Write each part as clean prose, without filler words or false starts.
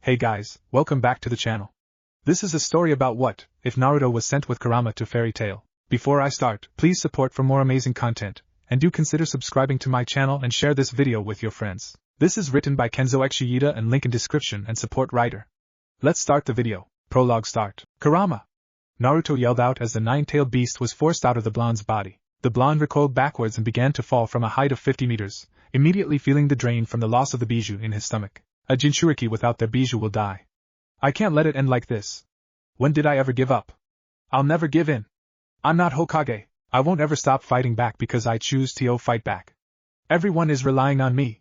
Hey guys, welcome back to the channel. This is a story about what if Naruto was sent with Kurama to Fairy Tail. Before I start, please support for more amazing content, and do consider subscribing to my channel and share this video with your friends. This is written by KenzoXShuyita and link in description and support writer. Let's start the video. Prologue start. Kurama! Naruto yelled out as the nine-tailed beast was forced out of the blonde's body. The blonde recoiled backwards and began to fall from a height of 50 meters, immediately feeling the drain from the loss of the bijou in his stomach. A Jinchuriki without their bijou will die. I can't let it end like this. When did I ever give up? I'll never give in. I'm not Hokage. I won't ever stop fighting back because I choose to fight back. Everyone is relying on me.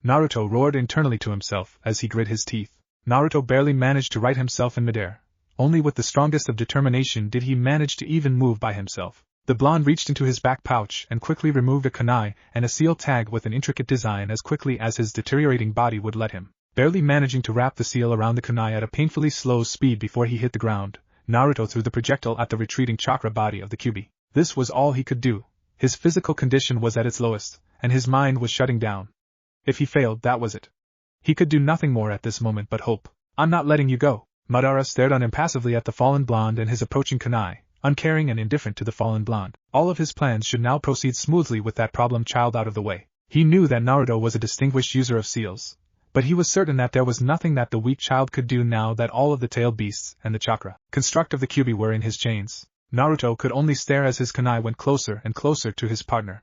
Naruto roared internally to himself as he grit his teeth. Naruto barely managed to right himself in midair. Only with the strongest of determination did he manage to even move by himself. The blonde reached into his back pouch and quickly removed a kunai and a seal tag with an intricate design as quickly as his deteriorating body would let him. Barely managing to wrap the seal around the kunai at a painfully slow speed before he hit the ground, Naruto threw the projectile at the retreating chakra body of the Kyuubi. This was all he could do. His physical condition was at its lowest, and his mind was shutting down. If he failed, that was it. He could do nothing more at this moment but hope. I'm not letting you go. Madara stared on impassively at the fallen blonde and his approaching kunai, uncaring and indifferent to the fallen blonde. All of his plans should now proceed smoothly with that problem child out of the way. He knew that Naruto was a distinguished user of seals, but he was certain that there was nothing that the weak child could do now that all of the tailed beasts and the chakra construct of the Kyuubi were in his chains. Naruto could only stare as his kunai went closer and closer to his partner.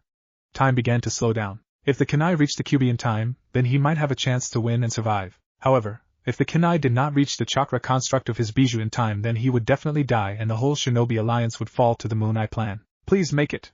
Time began to slow down. If the kunai reached the Kyuubi in time, then he might have a chance to win and survive. However, if the kunai did not reach the chakra construct of his bijou in time, then he would definitely die and the whole shinobi alliance would fall to the Moonite clan. Please make it!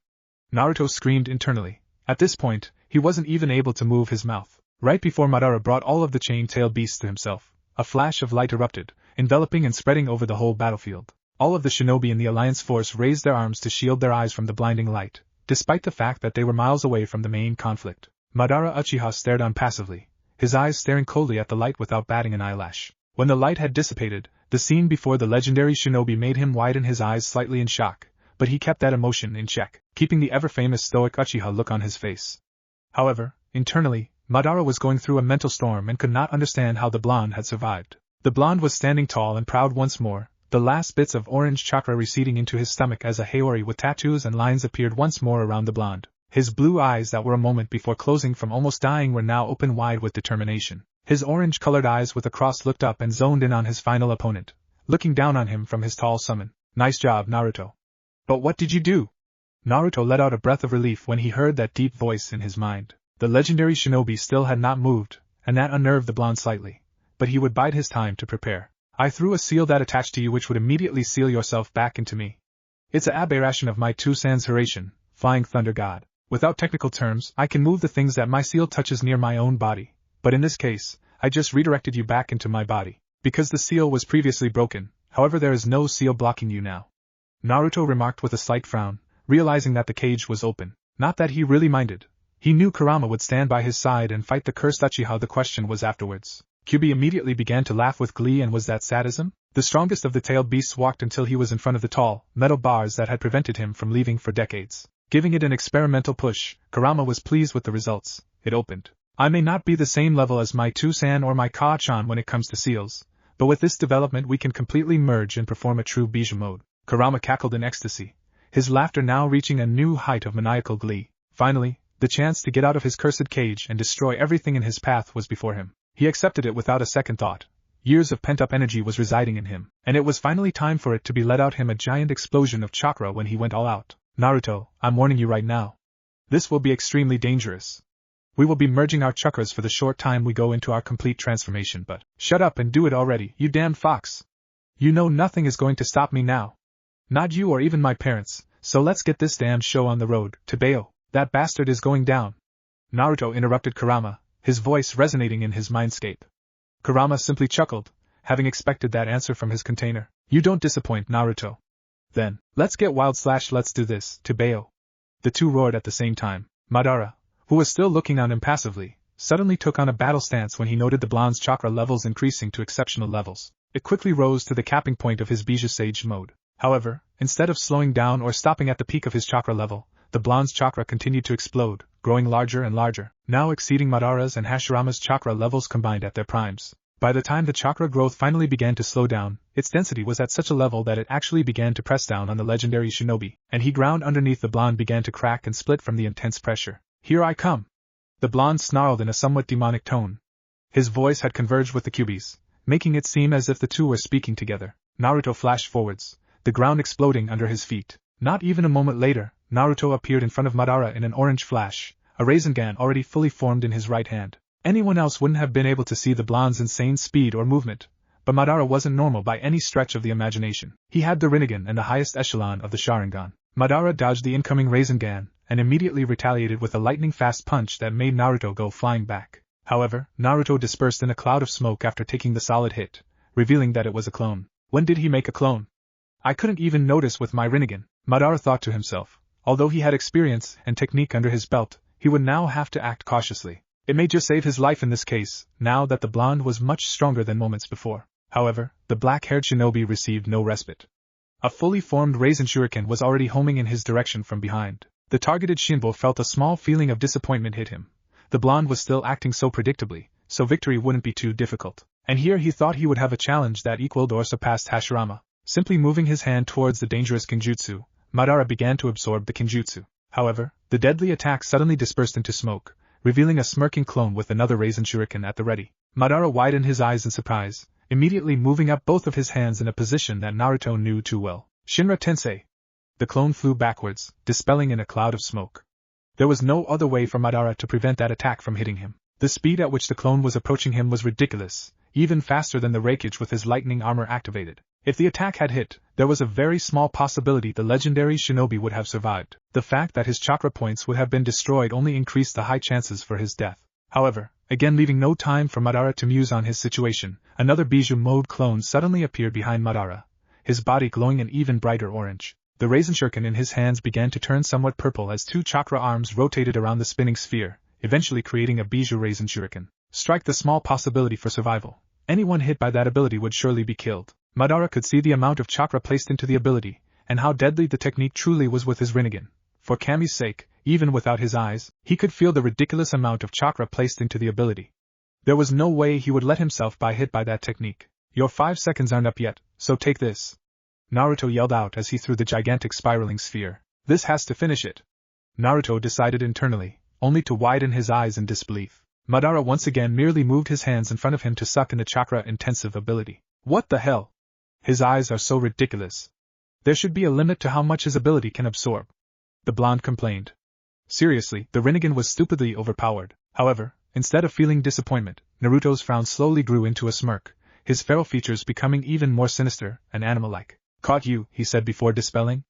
Naruto screamed internally. At this point, he wasn't even able to move his mouth. Right before Madara brought all of the chain-tailed beasts to himself, a flash of light erupted, enveloping and spreading over the whole battlefield. All of the shinobi in the alliance force raised their arms to shield their eyes from the blinding light, despite the fact that they were miles away from the main conflict. Madara Uchiha stared on passively, his eyes staring coldly at the light without batting an eyelash. When the light had dissipated, the scene before the legendary shinobi made him widen his eyes slightly in shock, but he kept that emotion in check, keeping the ever-famous stoic Uchiha look on his face. However, internally, Madara was going through a mental storm and could not understand how the blonde had survived. The blonde was standing tall and proud once more, the last bits of orange chakra receding into his stomach as a Haori with tattoos and lines appeared once more around the blonde. His blue eyes that were a moment before closing from almost dying were now open wide with determination. His orange-colored eyes with a cross looked up and zoned in on his final opponent, looking down on him from his tall summon. Nice job, Naruto. But what did you do? Naruto let out a breath of relief when he heard that deep voice in his mind. The legendary shinobi still had not moved, and that unnerved the blonde slightly, but he would bide his time to prepare. I threw a seal that attached to you which would immediately seal yourself back into me. It's an aberration of my two sans Hiraishin, Flying Thunder God. Without technical terms, I can move the things that my seal touches near my own body, but in this case, I just redirected you back into my body, because the seal was previously broken. However, there is no seal blocking you now. Naruto remarked with a slight frown, realizing that the cage was open. Not that he really minded. He knew Kurama would stand by his side and fight the cursed Uchiha. The question was afterwards. Kyuubi immediately began to laugh with glee, and was that sadism? The strongest of the tailed beasts walked until he was in front of the tall, metal bars that had prevented him from leaving for decades. Giving it an experimental push, Kurama was pleased with the results. It opened. I may not be the same level as my Two-san or my Ka-chan when it comes to seals, but with this development we can completely merge and perform a true bijou mode. Kurama cackled in ecstasy, his laughter now reaching a new height of maniacal glee. Finally, the chance to get out of his cursed cage and destroy everything in his path was before him. He accepted it without a second thought. Years of pent-up energy was residing in him, and it was finally time for it to be let out. Him a giant explosion of chakra when he went all out. Naruto, I'm warning you right now. This will be extremely dangerous. We will be merging our chakras for the short time we go into our complete transformation, but shut up and do it already, you damn fox. You know nothing is going to stop me now. Not you or even my parents, so let's get this damn show on the road. Tebeo, that bastard is going down. Naruto interrupted Kurama, his voice resonating in his mindscape. Kurama simply chuckled, having expected that answer from his container. You don't disappoint, Naruto. Then, let's get wild / let's do this, Tebeo. The two roared at the same time. Madara, who was still looking on impassively, suddenly took on a battle stance when he noted the blonde's chakra levels increasing to exceptional levels. It quickly rose to the capping point of his bijou sage mode. However, instead of slowing down or stopping at the peak of his chakra level, the blonde's chakra continued to explode, growing larger and larger, now exceeding Madara's and Hashirama's chakra levels combined at their primes. By the time the chakra growth finally began to slow down, its density was at such a level that it actually began to press down on the legendary shinobi, and he ground underneath the blonde began to crack and split from the intense pressure. "Here I come!" The blonde snarled in a somewhat demonic tone. His voice had converged with the Kyuubi's, making it seem as if the two were speaking together. Naruto flashed forwards, the ground exploding under his feet. Not even a moment later, Naruto appeared in front of Madara in an orange flash, a Rasengan already fully formed in his right hand. Anyone else wouldn't have been able to see the blonde's insane speed or movement, but Madara wasn't normal by any stretch of the imagination. He had the Rinnegan and the highest echelon of the Sharingan. Madara dodged the incoming Rasengan, and immediately retaliated with a lightning-fast punch that made Naruto go flying back. However, Naruto dispersed in a cloud of smoke after taking the solid hit, revealing that it was a clone. When did he make a clone? I couldn't even notice with my Rinnegan, Madara thought to himself. Although he had experience and technique under his belt, he would now have to act cautiously. It may just save his life in this case, now that the blonde was much stronger than moments before. However, the black-haired shinobi received no respite. A fully formed Rasen Shuriken was already homing in his direction from behind. The targeted Shinbo felt a small feeling of disappointment hit him. The blonde was still acting so predictably, so victory wouldn't be too difficult. And here he thought he would have a challenge that equaled or surpassed Hashirama. Simply moving his hand towards the dangerous Kinjutsu, Madara began to absorb the Kinjutsu. However, the deadly attack suddenly dispersed into smoke, revealing a smirking clone with another Rasen Shuriken at the ready. Madara widened his eyes in surprise, immediately moving up both of his hands in a position that Naruto knew too well. Shinra Tensei! The clone flew backwards, dispelling in a cloud of smoke. There was no other way for Madara to prevent that attack from hitting him. The speed at which the clone was approaching him was ridiculous, even faster than the Reikage with his lightning armor activated. If the attack had hit, there was a very small possibility the legendary shinobi would have survived. The fact that his chakra points would have been destroyed only increased the high chances for his death. However, again leaving no time for Madara to muse on his situation, another Bijou mode clone suddenly appeared behind Madara, his body glowing an even brighter orange. The Rasen Shuriken in his hands began to turn somewhat purple as two chakra arms rotated around the spinning sphere, eventually creating a Bijou Rasen Shuriken. Strike the small possibility for survival. Anyone hit by that ability would surely be killed. Madara could see the amount of chakra placed into the ability, and how deadly the technique truly was with his Rinnegan. For Kami's sake, even without his eyes, he could feel the ridiculous amount of chakra placed into the ability. There was no way he would let himself be hit by that technique. Your 5 seconds aren't up yet, so take this. Naruto yelled out as he threw the gigantic spiraling sphere. This has to finish it. Naruto decided internally, only to widen his eyes in disbelief. Madara once again merely moved his hands in front of him to suck in the chakra-intensive ability. What the hell? His eyes are so ridiculous. There should be a limit to how much his ability can absorb. The blonde complained. Seriously, the Rinnegan was stupidly overpowered. However, instead of feeling disappointment, Naruto's frown slowly grew into a smirk, his feral features becoming even more sinister and animal-like. Caught you, he said before dispelling.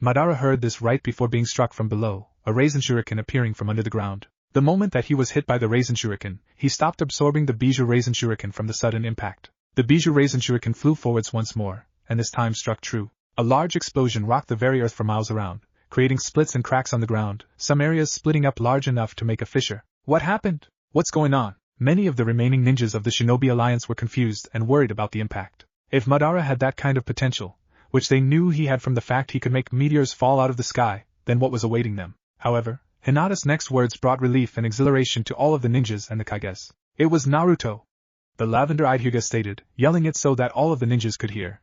Madara heard this right before being struck from below, a Rasen Shuriken appearing from under the ground. The moment that he was hit by the Rasen Shuriken, he stopped absorbing the Bijou Rasen Shuriken from the sudden impact. The Bijou Rasen Shuriken flew forwards once more, and this time struck true. A large explosion rocked the very earth for miles around, creating splits and cracks on the ground, some areas splitting up large enough to make a fissure. What happened? What's going on? Many of the remaining ninjas of the Shinobi Alliance were confused and worried about the impact. If Madara had that kind of potential, which they knew he had from the fact he could make meteors fall out of the sky, then what was awaiting them? However, Hinata's next words brought relief and exhilaration to all of the ninjas and the Kages. It was Naruto. The lavender-eyed Hyuga stated, yelling it so that all of the ninjas could hear.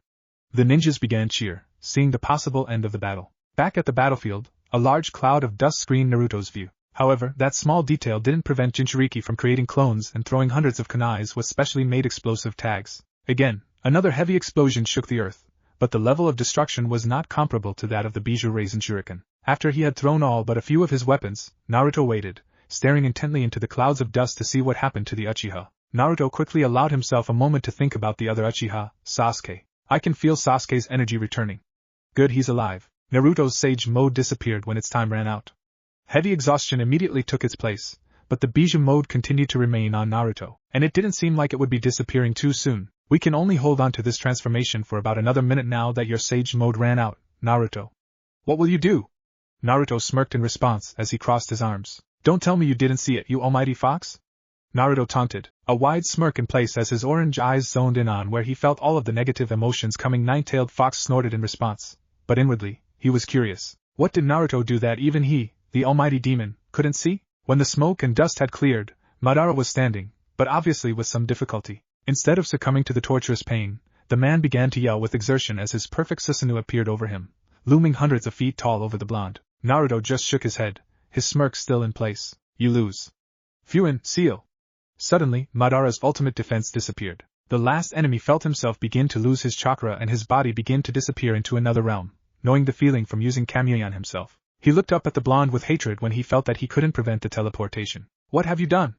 The ninjas began cheer, seeing the possible end of the battle. Back at the battlefield, a large cloud of dust screened Naruto's view. However, that small detail didn't prevent Jinchuriki from creating clones and throwing hundreds of kunais with specially made explosive tags. Again, another heavy explosion shook the earth, but the level of destruction was not comparable to that of the Bijou Rasen Shuriken. After he had thrown all but a few of his weapons, Naruto waited, staring intently into the clouds of dust to see what happened to the Uchiha. Naruto quickly allowed himself a moment to think about the other Uchiha, Sasuke. I can feel Sasuke's energy returning. Good, he's alive. Naruto's Sage Mode disappeared when its time ran out. Heavy exhaustion immediately took its place, but the Bijou Mode continued to remain on Naruto, and it didn't seem like it would be disappearing too soon. We can only hold on to this transformation for about another minute now that your Sage Mode ran out, Naruto. What will you do? Naruto smirked in response as he crossed his arms. Don't tell me you didn't see it, you almighty fox? Naruto taunted, a wide smirk in place as his orange eyes zoned in on where he felt all of the negative emotions coming. Nine-tailed fox snorted in response, but inwardly, he was curious. What did Naruto do that even he, the almighty demon, couldn't see? When the smoke and dust had cleared, Madara was standing, but obviously with some difficulty. Instead of succumbing to the torturous pain, the man began to yell with exertion as his perfect Susanoo appeared over him, looming hundreds of feet tall over the blonde. Naruto just shook his head, his smirk still in place. You lose. Fuin, seal. Suddenly, Madara's ultimate defense disappeared. The last enemy felt himself begin to lose his chakra and his body begin to disappear into another realm, knowing the feeling from using Kamui on himself. He looked up at the blonde with hatred when he felt that he couldn't prevent the teleportation. What have you done?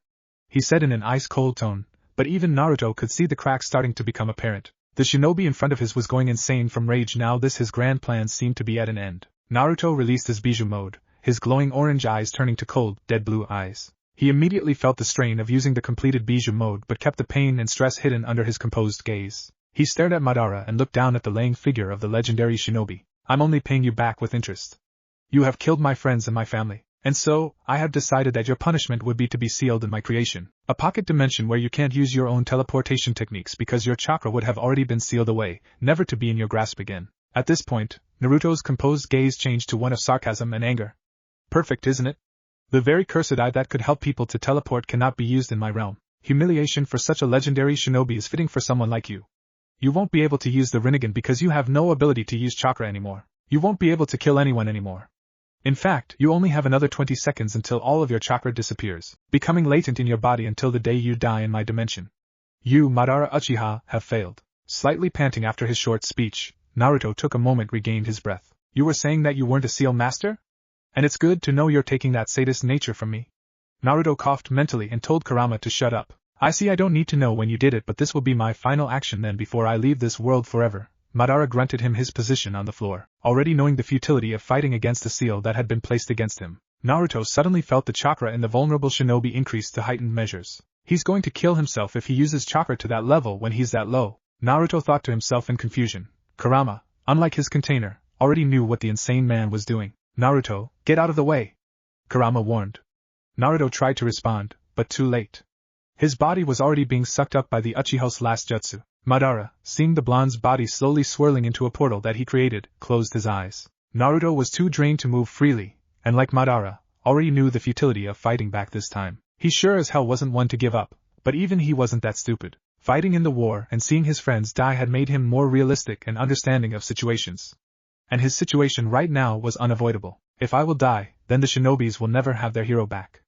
He said in an ice-cold tone, but even Naruto could see the cracks starting to become apparent. The shinobi in front of his was going insane from rage now. His grand plans seemed to be at an end. Naruto released his bijou mode, his glowing orange eyes turning to cold, dead blue eyes. He immediately felt the strain of using the completed bijou mode but kept the pain and stress hidden under his composed gaze. He stared at Madara and looked down at the laying figure of the legendary shinobi. I'm only paying you back with interest. You have killed my friends and my family, and so, I have decided that your punishment would be to be sealed in my creation, a pocket dimension where you can't use your own teleportation techniques because your chakra would have already been sealed away, never to be in your grasp again. At this point, Naruto's composed gaze changed to one of sarcasm and anger. Perfect, isn't it? The very cursed eye that could help people to teleport cannot be used in my realm. Humiliation for such a legendary shinobi is fitting for someone like you. You won't be able to use the Rinnegan because you have no ability to use chakra anymore. You won't be able to kill anyone anymore. In fact, you only have another 20 seconds until all of your chakra disappears, becoming latent in your body until the day you die in my dimension. You, Madara Uchiha, have failed. Slightly panting after his short speech, Naruto took a moment, regained his breath. You were saying that you weren't a seal master? And it's good to know you're taking that sadist nature from me. Naruto coughed mentally and told Kurama to shut up. I see I don't need to know when you did it, but this will be my final action then before I leave this world forever. Madara grunted him his position on the floor, already knowing the futility of fighting against the seal that had been placed against him. Naruto suddenly felt the chakra in the vulnerable shinobi increase to heightened measures. He's going to kill himself if he uses chakra to that level when he's that low, Naruto thought to himself in confusion. Kurama, unlike his container, already knew what the insane man was doing. Naruto, get out of the way! Kurama warned. Naruto tried to respond, but too late. His body was already being sucked up by the Uchiha's last jutsu. Madara, seeing the blonde's body slowly swirling into a portal that he created, closed his eyes. Naruto was too drained to move freely, and like Madara, already knew the futility of fighting back this time. He sure as hell wasn't one to give up, but even he wasn't that stupid. Fighting in the war and seeing his friends die had made him more realistic and understanding of situations. And his situation right now was unavoidable. If I will die, then the shinobis will never have their hero back.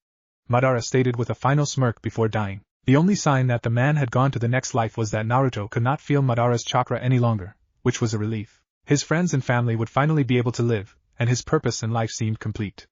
Madara stated with a final smirk before dying. The only sign that the man had gone to the next life was that Naruto could not feel Madara's chakra any longer, which was a relief. His friends and family would finally be able to live, and his purpose in life seemed complete.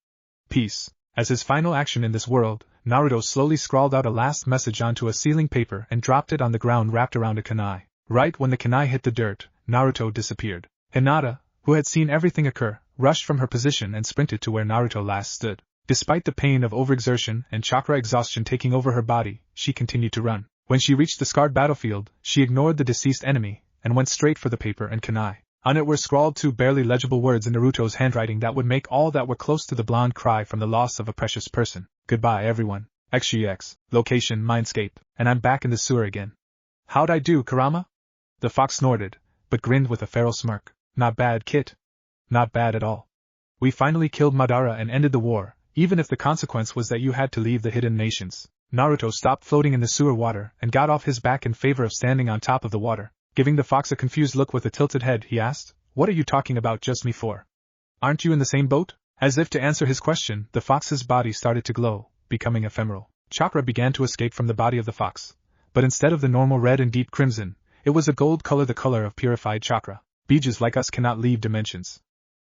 Peace. As his final action in this world, Naruto slowly scrawled out a last message onto a sealing paper and dropped it on the ground wrapped around a kunai. Right when the kunai hit the dirt, Naruto disappeared. Hinata, who had seen everything occur, rushed from her position and sprinted to where Naruto last stood. Despite the pain of overexertion and chakra exhaustion taking over her body, she continued to run. When she reached the scarred battlefield, she ignored the deceased enemy and went straight for the paper and kunai. On it were scrawled two barely legible words in Naruto's handwriting that would make all that were close to the blonde cry from the loss of a precious person. Goodbye everyone. XGX, location Mindscape, and I'm back in the sewer again. How'd I do, Kurama? The fox snorted, but grinned with a feral smirk. Not bad, Kit. Not bad at all. We finally killed Madara and ended the war, even if the consequence was that you had to leave the hidden nations. Naruto stopped floating in the sewer water and got off his back in favor of standing on top of the water. Giving the fox a confused look with a tilted head, he asked, "What are you talking about just me for? Aren't you in the same boat?" As if to answer his question, the fox's body started to glow, becoming ephemeral. Chakra began to escape from the body of the fox, but instead of the normal red and deep crimson, it was a gold color, the color of purified chakra. Bijus like us cannot leave dimensions.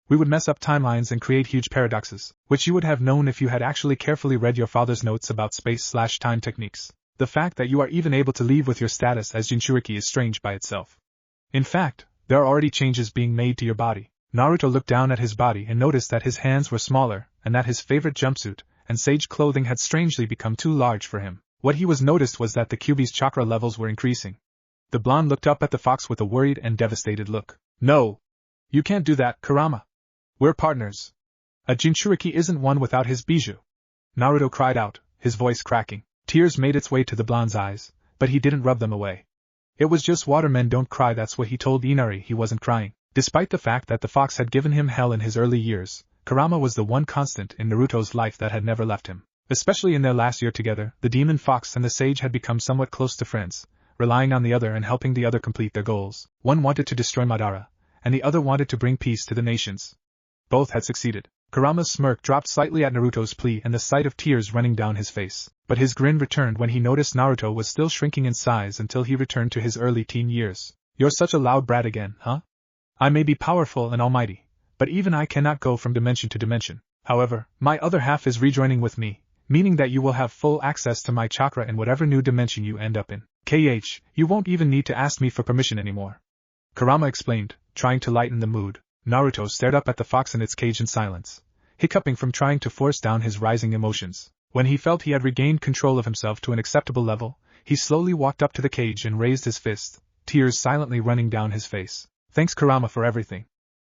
We would mess up timelines and create huge paradoxes, which you would have known if you had actually carefully read your father's notes about space/time techniques. The fact that you are even able to leave with your status as Jinchuriki is strange by itself. In fact, there are already changes being made to your body. Naruto looked down at his body and noticed that his hands were smaller, and that his favorite jumpsuit and sage clothing had strangely become too large for him. What he was noticed was that the Kyuubi's chakra levels were increasing. The blonde looked up at the fox with a worried and devastated look. No! You can't do that, Kurama. We're partners. A Jinchuriki isn't one without his bijou. Naruto cried out, his voice cracking. Tears made its way to the blonde's eyes, but he didn't rub them away. It was just water, men don't cry, that's what he told Inari. He wasn't crying. Despite the fact that the fox had given him hell in his early years, Kurama was the one constant in Naruto's life that had never left him. Especially in their last year together, the demon fox and the sage had become somewhat close to friends, relying on the other and helping the other complete their goals. One wanted to destroy Madara, and the other wanted to bring peace to the nations. Both had succeeded. Kurama's smirk dropped slightly at Naruto's plea and the sight of tears running down his face, but his grin returned when he noticed Naruto was still shrinking in size until he returned to his early teen years. You're such a loud brat again, huh? I may be powerful and almighty, but even I cannot go from dimension to dimension. However, my other half is rejoining with me, meaning that you will have full access to my chakra in whatever new dimension you end up in. You won't even need to ask me for permission anymore. Kurama explained, trying to lighten the mood. Naruto stared up at the fox in its cage in silence, hiccuping from trying to force down his rising emotions. When he felt he had regained control of himself to an acceptable level, he slowly walked up to the cage and raised his fist, tears silently running down his face. Thanks Kurama for everything.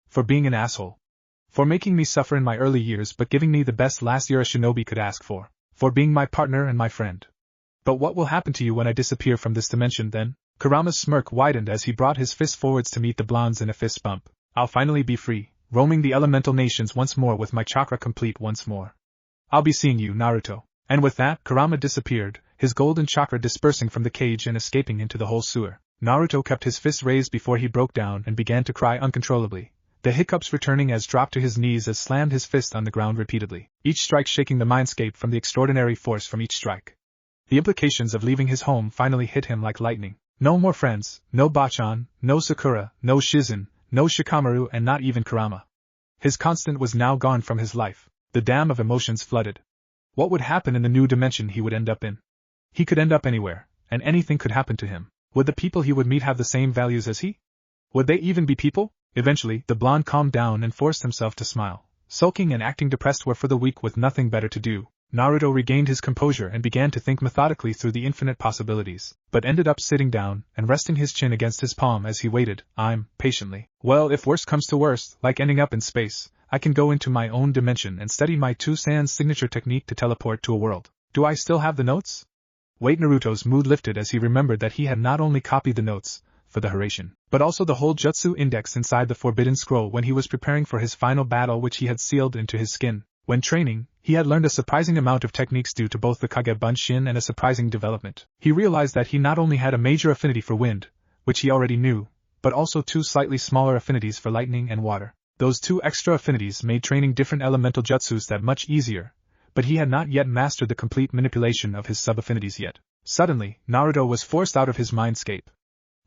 For being an asshole. For making me suffer in my early years but giving me the best last year a shinobi could ask for. For being my partner and my friend. But what will happen to you when I disappear from this dimension then? Kurama's smirk widened as he brought his fist forwards to meet the blonde's in a fist bump. I'll finally be free, roaming the elemental nations once more with my chakra complete once more. I'll be seeing you, Naruto. And with that, Kurama disappeared, his golden chakra dispersing from the cage and escaping into the whole sewer. Naruto kept his fist raised before he broke down and began to cry uncontrollably, the hiccups returning as dropped to his knees as slammed his fist on the ground repeatedly, each strike shaking the mindscape from the extraordinary force from each strike. The implications of leaving his home finally hit him like lightning. No more friends, no Bachan, no Sakura, no Shizen, no Shikamaru and not even Kurama. His constant was now gone from his life. The dam of emotions flooded. What would happen in the new dimension he would end up in? He could end up anywhere, and anything could happen to him. Would the people he would meet have the same values as he? Would they even be people? Eventually, the blonde calmed down and forced himself to smile. Sulking and acting depressed were for the weak with nothing better to do. Naruto regained his composure and began to think methodically through the infinite possibilities, but ended up sitting down and resting his chin against his palm as he waited, patiently. Well, if worst comes to worst, like ending up in space, I can go into my own dimension and study my Two-San's signature technique to teleport to a world. Do I still have the notes? Wait, Naruto's mood lifted as he remembered that he had not only copied the notes for the Hiraishin, but also the whole jutsu index inside the Forbidden Scroll when he was preparing for his final battle which he had sealed into his skin. When training, he had learned a surprising amount of techniques due to both the Kage Bunshin and a surprising development. He realized that he not only had a major affinity for wind, which he already knew, but also two slightly smaller affinities for lightning and water. Those two extra affinities made training different elemental jutsus that much easier, but he had not yet mastered the complete manipulation of his sub-affinities yet. Suddenly, Naruto was forced out of his mindscape.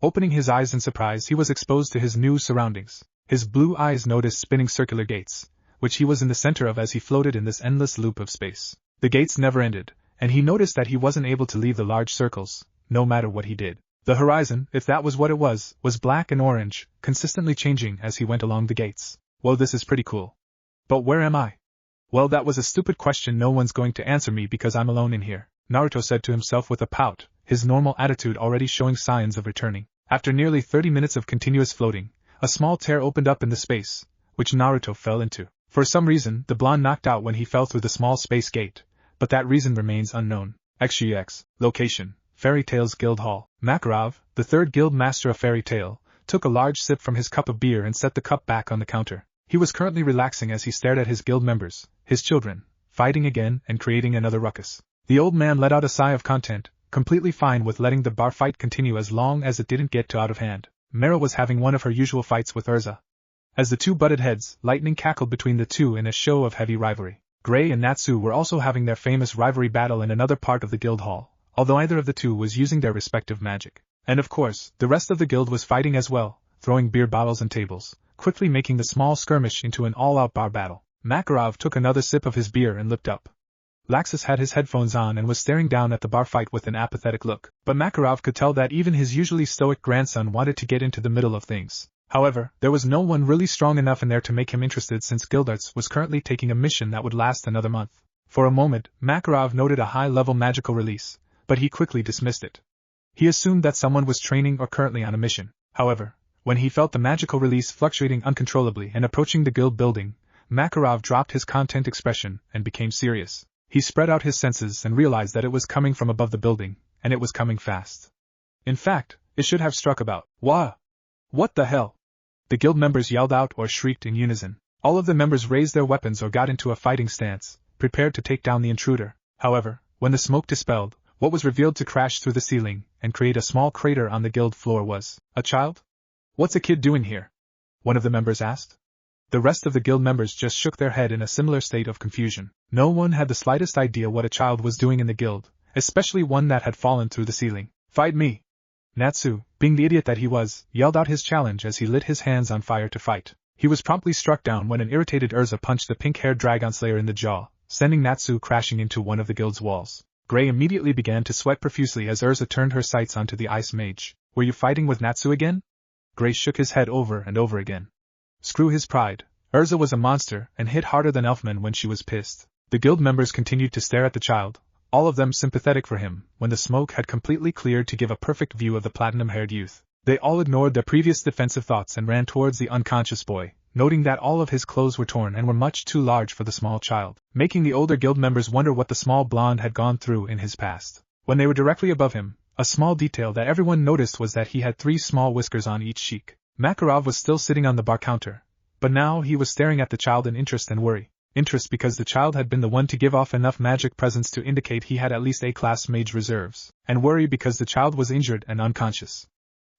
Opening his eyes in surprise, he was exposed to his new surroundings. His blue eyes noticed spinning circular gates, which he was in the center of as he floated in this endless loop of space. The gates never ended, and he noticed that he wasn't able to leave the large circles, no matter what he did. The horizon, if that was what it was black and orange, consistently changing as he went along the gates. Whoa, this is pretty cool. But where am I? Well, that was a stupid question. No one's going to answer me because I'm alone in here, Naruto said to himself with a pout, his normal attitude already showing signs of returning. After nearly 30 minutes of continuous floating, a small tear opened up in the space, which Naruto fell into. For some reason, the blonde knocked out when he fell through the small space gate, but that reason remains unknown. XGX. Location: Fairy Tail's Guild Hall. Makarov, the third guild master of Fairy Tail, took a large sip from his cup of beer and set the cup back on the counter. He was currently relaxing as he stared at his guild members, his children, fighting again and creating another ruckus. The old man let out a sigh of content, completely fine with letting the bar fight continue as long as it didn't get too out of hand. Mera was having one of her usual fights with Urza. As the two butted heads, lightning cackled between the two in a show of heavy rivalry. Gray and Natsu were also having their famous rivalry battle in another part of the guild hall, although either of the two was using their respective magic. And of course, the rest of the guild was fighting as well, throwing beer bottles and tables, quickly making the small skirmish into an all-out bar battle. Makarov took another sip of his beer and looked up. Laxus had his headphones on and was staring down at the bar fight with an apathetic look, but Makarov could tell that even his usually stoic grandson wanted to get into the middle of things. However, there was no one really strong enough in there to make him interested since Gildarts was currently taking a mission that would last another month. For a moment, Makarov noted a high-level magical release, but he quickly dismissed it. He assumed that someone was training or currently on a mission. However, when he felt the magical release fluctuating uncontrollably and approaching the guild building, Makarov dropped his content expression and became serious. He spread out his senses and realized that it was coming from above the building, and it was coming fast. In fact, it should have struck about. Wah! What the hell? The guild members yelled out or shrieked in unison. All of the members raised their weapons or got into a fighting stance, prepared to take down the intruder. However, when the smoke dispelled, What was revealed to crash through the ceiling and create a small crater on the guild floor was a child? "What's a kid doing here?" one of the members asked. The rest of the guild members just shook their head in a similar state of confusion. No one had the slightest idea what a child was doing in the guild, especially one that had fallen through the ceiling. "Fight me!" Natsu, being the idiot that he was, yelled out his challenge as he lit his hands on fire to fight. He was promptly struck down when an irritated Urza punched the pink-haired dragon slayer in the jaw, sending Natsu crashing into one of the guild's walls. Gray immediately began to sweat profusely as Urza turned her sights onto the ice mage. "Were you fighting with Natsu again?" Gray shook his head over and over again. Screw his pride. Urza was a monster and hit harder than Elfman when she was pissed. The guild members continued to stare at the child, all of them sympathetic for him, when the smoke had completely cleared to give a perfect view of the platinum-haired youth. They all ignored their previous defensive thoughts and ran towards the unconscious boy, noting that all of his clothes were torn and were much too large for the small child, making the older guild members wonder what the small blonde had gone through in his past. When they were directly above him, a small detail that everyone noticed was that he had 3 small whiskers on each cheek. Makarov was still sitting on the bar counter, but now he was staring at the child in interest and worry. Interest because the child had been the one to give off enough magic presence to indicate he had at least A-class mage reserves, and worry because the child was injured and unconscious.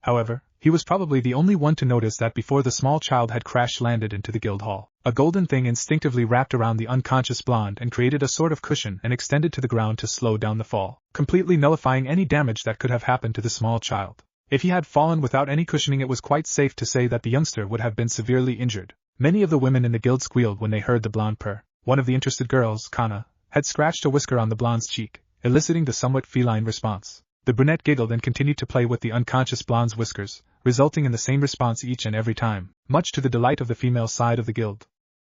However, he was probably the only one to notice that before the small child had crash-landed into the guild hall, a golden thing instinctively wrapped around the unconscious blonde and created a sort of cushion and extended to the ground to slow down the fall, completely nullifying any damage that could have happened to the small child. If he had fallen without any cushioning, it was quite safe to say that the youngster would have been severely injured. Many of the women in the guild squealed when they heard the blonde purr. One of the interested girls, Kana, had scratched a whisker on the blonde's cheek, eliciting the somewhat feline response. The brunette giggled and continued to play with the unconscious blonde's whiskers, resulting in the same response each and every time, much to the delight of the female side of the guild.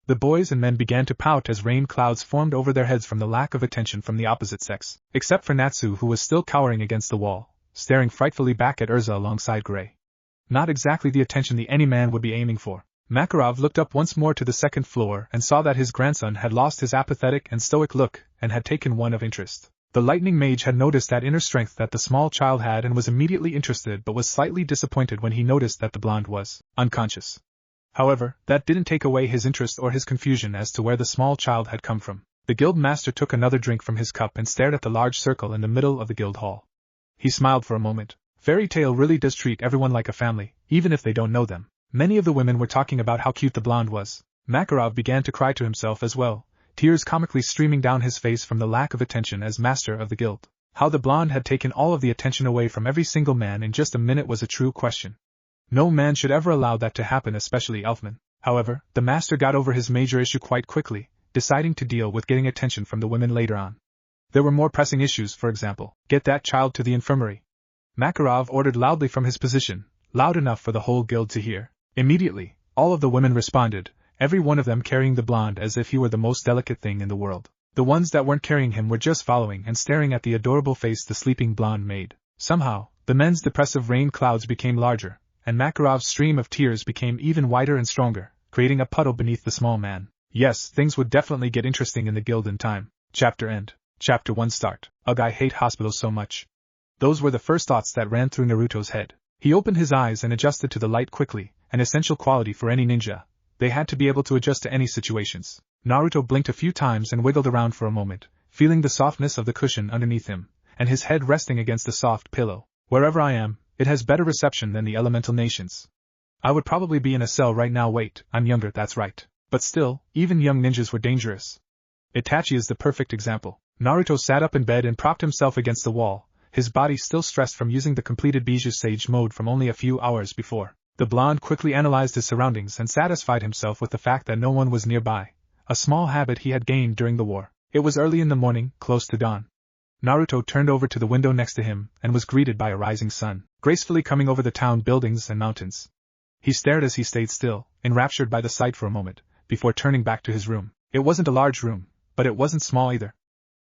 The boys and men began to pout as rain clouds formed over their heads from the lack of attention from the opposite sex, except for Natsu, who was still cowering against the wall, staring frightfully back at Urza alongside Gray. Not exactly the attention the any man would be aiming for. Makarov looked up once more to the second floor and saw that his grandson had lost his apathetic and stoic look and had taken one of interest. The lightning mage had noticed that inner strength that the small child had and was immediately interested, but was slightly disappointed when he noticed that the blonde was unconscious. However, that didn't take away his interest or his confusion as to where the small child had come from. The guild master took another drink from his cup and stared at the large circle in the middle of the guild hall. He smiled for a moment. Fairy Tail really does treat everyone like a family, even if they don't know them. Many of the women were talking about how cute the blonde was. Makarov began to cry to himself as well, tears comically streaming down his face from the lack of attention as master of the guild. How the blonde had taken all of the attention away from every single man in just a minute was a true question. No man should ever allow that to happen, especially Elfman. However, the master got over his major issue quite quickly, deciding to deal with getting attention from the women later on. There were more pressing issues, for example, get that child to the infirmary. Makarov ordered loudly from his position, loud enough for the whole guild to hear. Immediately, all of the women responded, every one of them carrying the blonde as if he were the most delicate thing in the world. The ones that weren't carrying him were just following and staring at the adorable face the sleeping blonde made. Somehow, the men's depressive rain clouds became larger, and Makarov's stream of tears became even wider and stronger, creating a puddle beneath the small man. Yes, things would definitely get interesting in the guild in time. Chapter end. Chapter 1 start. Ugh, I hate hospitals so much. Those were the first thoughts that ran through Naruto's head. He opened his eyes and adjusted to the light quickly, an essential quality for any ninja. They had to be able to adjust to any situations. Naruto blinked a few times and wiggled around for a moment, feeling the softness of the cushion underneath him, and his head resting against the soft pillow. Wherever I am, it has better reception than the elemental nations. I would probably be in a cell right now. Wait, I'm younger, that's right. But still, even young ninjas were dangerous. Itachi is the perfect example. Naruto sat up in bed and propped himself against the wall, his body still stressed from using the completed Bijou Sage mode from only a few hours before. The blonde quickly analyzed his surroundings and satisfied himself with the fact that no one was nearby, a small habit he had gained during the war. It was early in the morning, close to dawn. Naruto turned over to the window next to him and was greeted by a rising sun, gracefully coming over the town buildings and mountains. He stared as he stayed still, enraptured by the sight for a moment, before turning back to his room. It wasn't a large room, but it wasn't small either.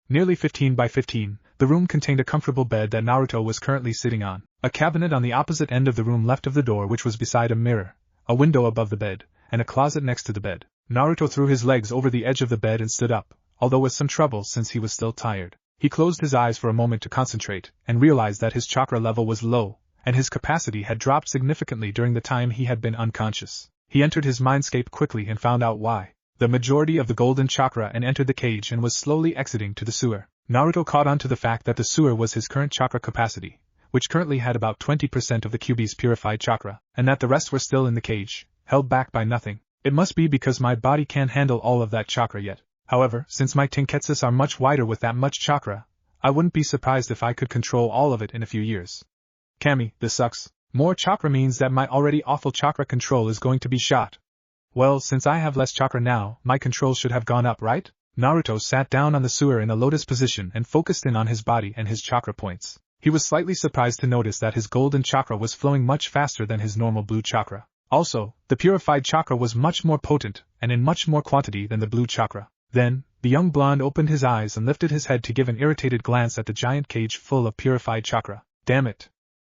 Nearly 15 by 15, the room contained a comfortable bed that Naruto was currently sitting on, a cabinet on the opposite end of the room left of the door which was beside a mirror, a window above the bed, and a closet next to the bed. Naruto threw his legs over the edge of the bed and stood up, although with some trouble since he was still tired. He closed his eyes for a moment to concentrate, and realized that his chakra level was low, and his capacity had dropped significantly during the time he had been unconscious. He entered his mindscape quickly and found out why. The majority of the golden chakra and entered the cage and was slowly exiting to the sewer. Naruto caught on to the fact that the sewer was his current chakra capacity, which currently had about 20% of the QB's purified chakra, and that the rest were still in the cage, held back by nothing. It must be because my body can't handle all of that chakra yet. However, since my tenketsus are much wider with that much chakra, I wouldn't be surprised if I could control all of it in a few years. Kami, this sucks. More chakra means that my already awful chakra control is going to be shot. Well, since I have less chakra now, my control should have gone up, right? Naruto sat down on the sewer in a lotus position and focused in on his body and his chakra points. He was slightly surprised to notice that his golden chakra was flowing much faster than his normal blue chakra. Also, the purified chakra was much more potent, and in much more quantity than the blue chakra. Then, the young blonde opened his eyes and lifted his head to give an irritated glance at the giant cage full of purified chakra. Damn it.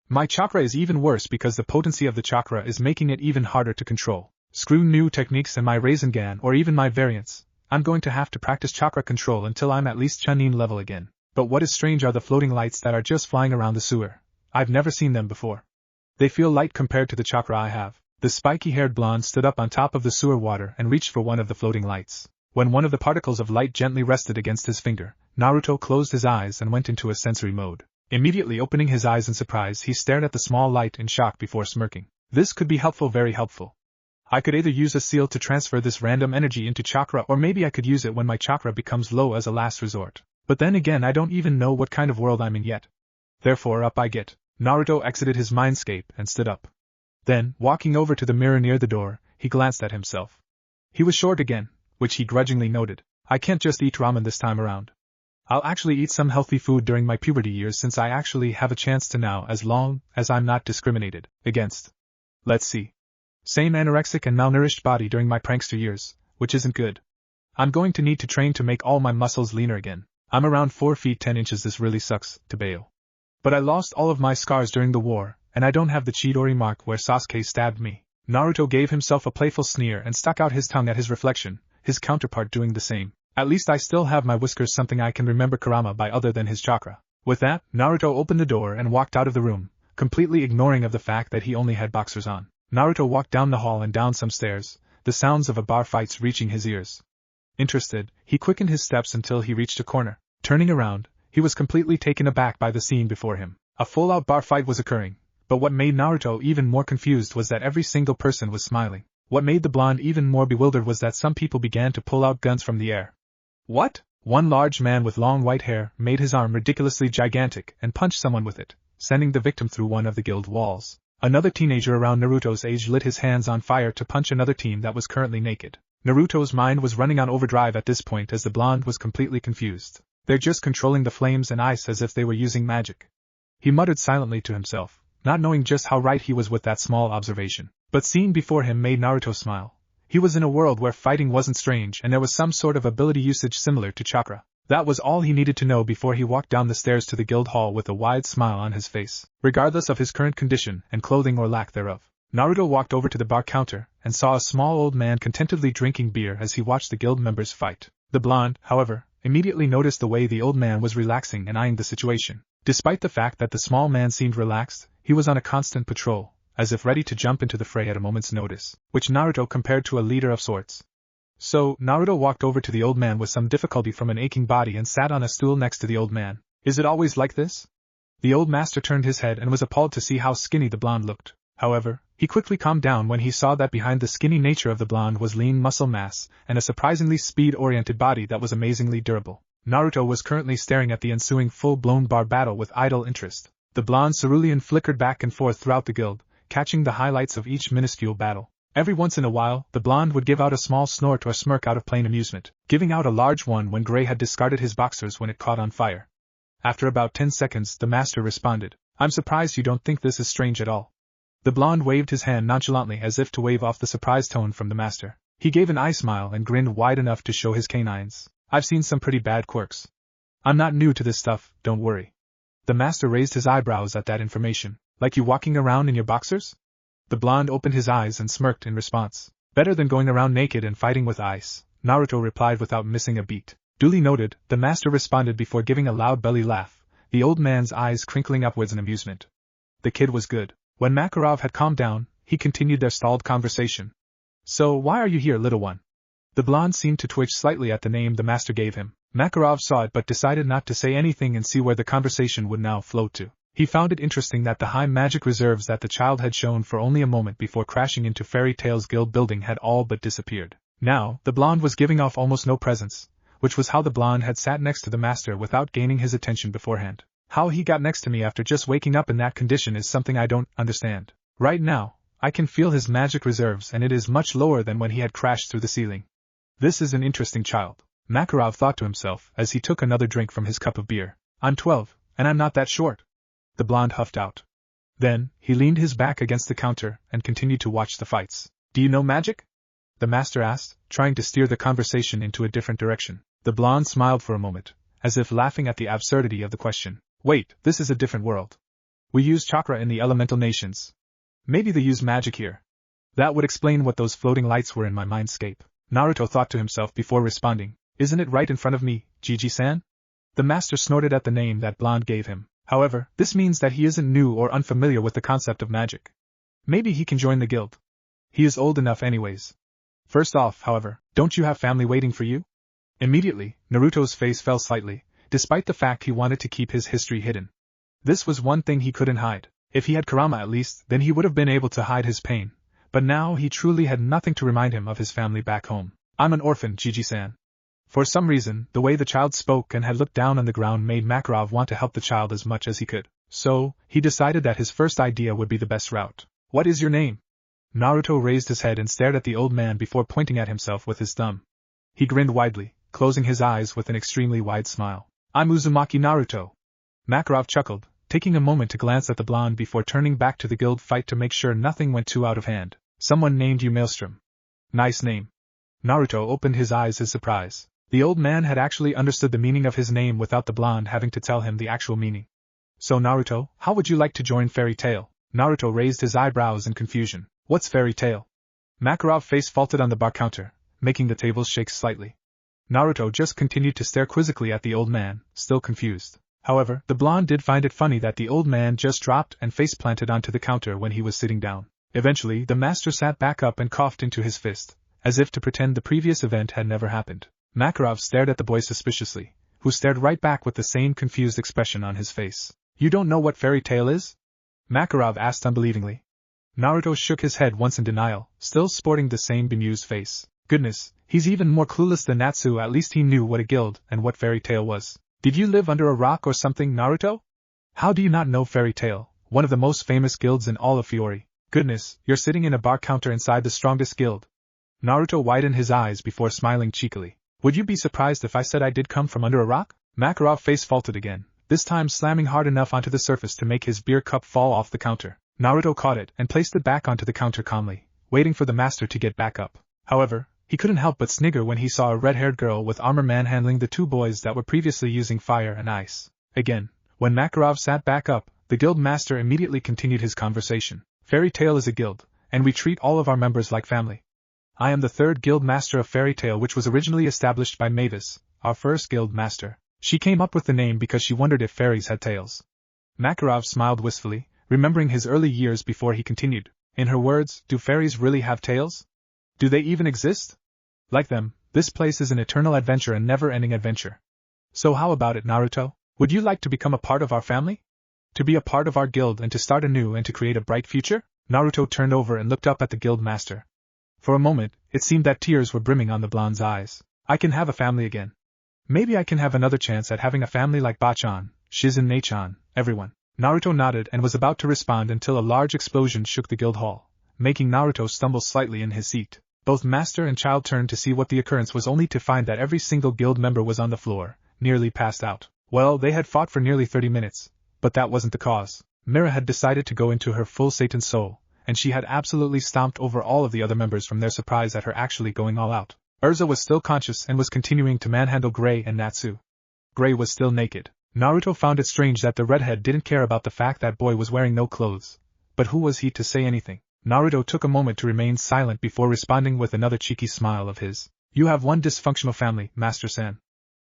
My chakra is even worse because the potency of the chakra is making it even harder to control. Screw new techniques and my Rasengan or even my variants. I'm going to have to practice chakra control until I'm at least Chunin level again. But what is strange are the floating lights that are just flying around the sewer. I've never seen them before. They feel light compared to the chakra I have. The spiky-haired blonde stood up on top of the sewer water and reached for one of the floating lights. When one of the particles of light gently rested against his finger, Naruto closed his eyes and went into a sensory mode. Immediately opening his eyes in surprise, he stared at the small light in shock before smirking. This could be helpful, very helpful. I could either use a seal to transfer this random energy into chakra, or maybe I could use it when my chakra becomes low as a last resort. But then again, I don't even know what kind of world I'm in yet. Therefore, up I get. Naruto exited his mindscape and stood up. Then, walking over to the mirror near the door, he glanced at himself. He was short again, which he grudgingly noted. I can't just eat ramen this time around. I'll actually eat some healthy food during my puberty years since I actually have a chance to now, as long as I'm not discriminated against. Let's see. Same anorexic and malnourished body during my prankster years, which isn't good. I'm going to need to train to make all my muscles leaner again. I'm around 4 feet 10 inches, this really sucks, to bail. But I lost all of my scars during the war, and I don't have the Chidori mark where Sasuke stabbed me. Naruto gave himself a playful sneer and stuck out his tongue at his reflection, his counterpart doing the same. At least I still have my whiskers, something I can remember kurama by other than his chakra. With that, Naruto opened the door and walked out of the room, completely ignoring of the fact that he only had boxers on. Naruto walked down the hall and down some stairs, the sounds of a bar fights reaching his ears. Interested, he quickened his steps until he reached a corner. Turning around, he was completely taken aback by the scene before him. A full-out bar fight was occurring, but what made Naruto even more confused was that every single person was smiling. What made the blonde even more bewildered was that some people began to pull out guns from the air. What? One large man with long white hair made his arm ridiculously gigantic and punched someone with it, sending the victim through one of the guild walls. Another teenager around Naruto's age lit his hands on fire to punch another teen that was currently naked. Naruto's mind was running on overdrive at this point as the blonde was completely confused. They're just controlling the flames and ice as if they were using magic. He muttered silently to himself, not knowing just how right he was with that small observation. But seeing before him made Naruto smile. He was in a world where fighting wasn't strange and there was some sort of ability usage similar to chakra. That was all he needed to know before he walked down the stairs to the guild hall with a wide smile on his face, regardless of his current condition and clothing or lack thereof. Naruto walked over to the bar counter and saw a small old man contentedly drinking beer as he watched the guild members fight. The blonde, however, immediately noticed the way the old man was relaxing and eyeing the situation. Despite the fact that the small man seemed relaxed, he was on a constant patrol, as if ready to jump into the fray at a moment's notice, which Naruto compared to a leader of sorts. So, Naruto walked over to the old man with some difficulty from an aching body and sat on a stool next to the old man. Is it always like this? The old master turned his head and was appalled to see how skinny the blonde looked. However, he quickly calmed down when he saw that behind the skinny nature of the blonde was lean muscle mass and a surprisingly speed-oriented body that was amazingly durable. Naruto was currently staring at the ensuing full-blown bar battle with idle interest. The blonde cerulean flickered back and forth throughout the guild, catching the highlights of each minuscule battle. Every once in a while, the blonde would give out a small snort or smirk out of plain amusement, giving out a large one when Gray had discarded his boxers when it caught on fire. After about 10 seconds, the master responded, "I'm surprised you don't think this is strange at all." The blonde waved his hand nonchalantly as if to wave off the surprised tone from the master. He gave an eye smile and grinned wide enough to show his canines. "I've seen some pretty bad quirks. I'm not new to this stuff, don't worry." The master raised his eyebrows at that information. "Like you walking around in your boxers?" The blonde opened his eyes and smirked in response. "Better than going around naked and fighting with ice," Naruto replied without missing a beat. Duly noted, the master responded before giving a loud belly laugh, the old man's eyes crinkling upwards in amusement. The kid was good. When Makarov had calmed down, he continued their stalled conversation. "So why are you here, little one?" The blonde seemed to twitch slightly at the name the master gave him. Makarov saw it but decided not to say anything and see where the conversation would now flow to. He found it interesting that the high magic reserves that the child had shown for only a moment before crashing into Fairy Tail's guild building had all but disappeared. Now, the blonde was giving off almost no presence, which was how the blonde had sat next to the master without gaining his attention beforehand. How he got next to me after just waking up in that condition is something I don't understand. Right now, I can feel his magic reserves and it is much lower than when he had crashed through the ceiling. This is an interesting child, Makarov thought to himself as he took another drink from his cup of beer. I'm 12, and I'm not that short. The blonde huffed out. Then, he leaned his back against the counter and continued to watch the fights. Do you know magic? The master asked, trying to steer the conversation into a different direction. The blonde smiled for a moment, as if laughing at the absurdity of the question. Wait, this is a different world. We use chakra in the elemental nations. Maybe they use magic here. That would explain what those floating lights were in my mindscape. Naruto thought to himself before responding. Isn't it right in front of me, Gigi-san? The master snorted at the name that blonde gave him. However, this means that he isn't new or unfamiliar with the concept of magic. Maybe he can join the guild. He is old enough anyways. First off, however, don't you have family waiting for you? Immediately, Naruto's face fell slightly, despite the fact he wanted to keep his history hidden. This was one thing he couldn't hide. If he had Kurama at least, then he would have been able to hide his pain. But now he truly had nothing to remind him of his family back home. I'm an orphan, Gigi-san. For some reason, the way the child spoke and had looked down on the ground made Makarov want to help the child as much as he could. So, he decided that his first idea would be the best route. What is your name? Naruto raised his head and stared at the old man before pointing at himself with his thumb. He grinned widely, closing his eyes with an extremely wide smile. I'm Uzumaki Naruto. Makarov chuckled, taking a moment to glance at the blonde before turning back to the guild fight to make sure nothing went too out of hand. Someone named you Maelstrom. Nice name. Naruto opened his eyes in surprise. The old man had actually understood the meaning of his name without the blonde having to tell him the actual meaning. So Naruto, how would you like to join Fairy Tail? Naruto raised his eyebrows in confusion. What's Fairy Tail? Makarov's face faulted on the bar counter, making the tables shake slightly. Naruto just continued to stare quizzically at the old man, still confused. However, the blonde did find it funny that the old man just dropped and face planted onto the counter when he was sitting down. Eventually, the master sat back up and coughed into his fist, as if to pretend the previous event had never happened. Makarov stared at the boy suspiciously, who stared right back with the same confused expression on his face. You don't know what Fairy Tail is? Makarov asked unbelievingly. Naruto shook his head once in denial, still sporting the same bemused face. Goodness, he's even more clueless than Natsu. At least he knew what a guild and what Fairy Tail was. Did you live under a rock or something, Naruto? How do you not know Fairy Tail, one of the most famous guilds in all of Fiori? Goodness, you're sitting in a bar counter inside the strongest guild. Naruto widened his eyes before smiling cheekily. Would you be surprised if I said I did come from under a rock? Makarov's face faulted again, this time slamming hard enough onto the surface to make his beer cup fall off the counter. Naruto caught it and placed it back onto the counter calmly, waiting for the master to get back up. However, he couldn't help but snigger when he saw a red-haired girl with armor manhandling the two boys that were previously using fire and ice. Again, when Makarov sat back up, the guild master immediately continued his conversation. Fairy Tail is a guild, and we treat all of our members like family. I am the third guild master of Fairy Tail, which was originally established by Mavis, our first guild master. She came up with the name because she wondered if fairies had tails. Makarov smiled wistfully, remembering his early years before he continued. In her words, do fairies really have tails? Do they even exist? Like them, this place is an eternal adventure and never-ending adventure. So how about it, Naruto? Would you like to become a part of our family? To be a part of our guild and to start anew and to create a bright future? Naruto turned over and looked up at the guild master. For a moment, it seemed that tears were brimming on the blonde's eyes. I can have a family again. Maybe I can have another chance at having a family like Bachan, Shizen Nei-chan, everyone. Naruto nodded and was about to respond until a large explosion shook the guild hall, making Naruto stumble slightly in his seat. Both master and child turned to see what the occurrence was, only to find that every single guild member was on the floor, nearly passed out. Well, they had fought for nearly 30 minutes, but that wasn't the cause. Mira had decided to go into her full Satan soul, and she had absolutely stomped over all of the other members from their surprise at her actually going all out. Urza was still conscious and was continuing to manhandle Gray and Natsu. Gray was still naked. Naruto found it strange that the redhead didn't care about the fact that boy was wearing no clothes. But who was he to say anything? Naruto took a moment to remain silent before responding with another cheeky smile of his. You have one dysfunctional family, Master-san.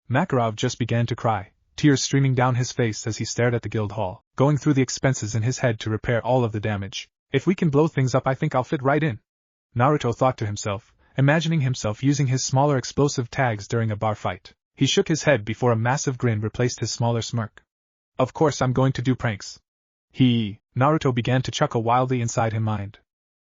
Makarov just began to cry, tears streaming down his face as he stared at the guild hall, going through the expenses in his head to repair all of the damage. If we can blow things up, I think I'll fit right in. Naruto thought to himself, imagining himself using his smaller explosive tags during a bar fight. He shook his head before a massive grin replaced his smaller smirk. Of course I'm going to do pranks. Naruto began to chuckle wildly inside his mind.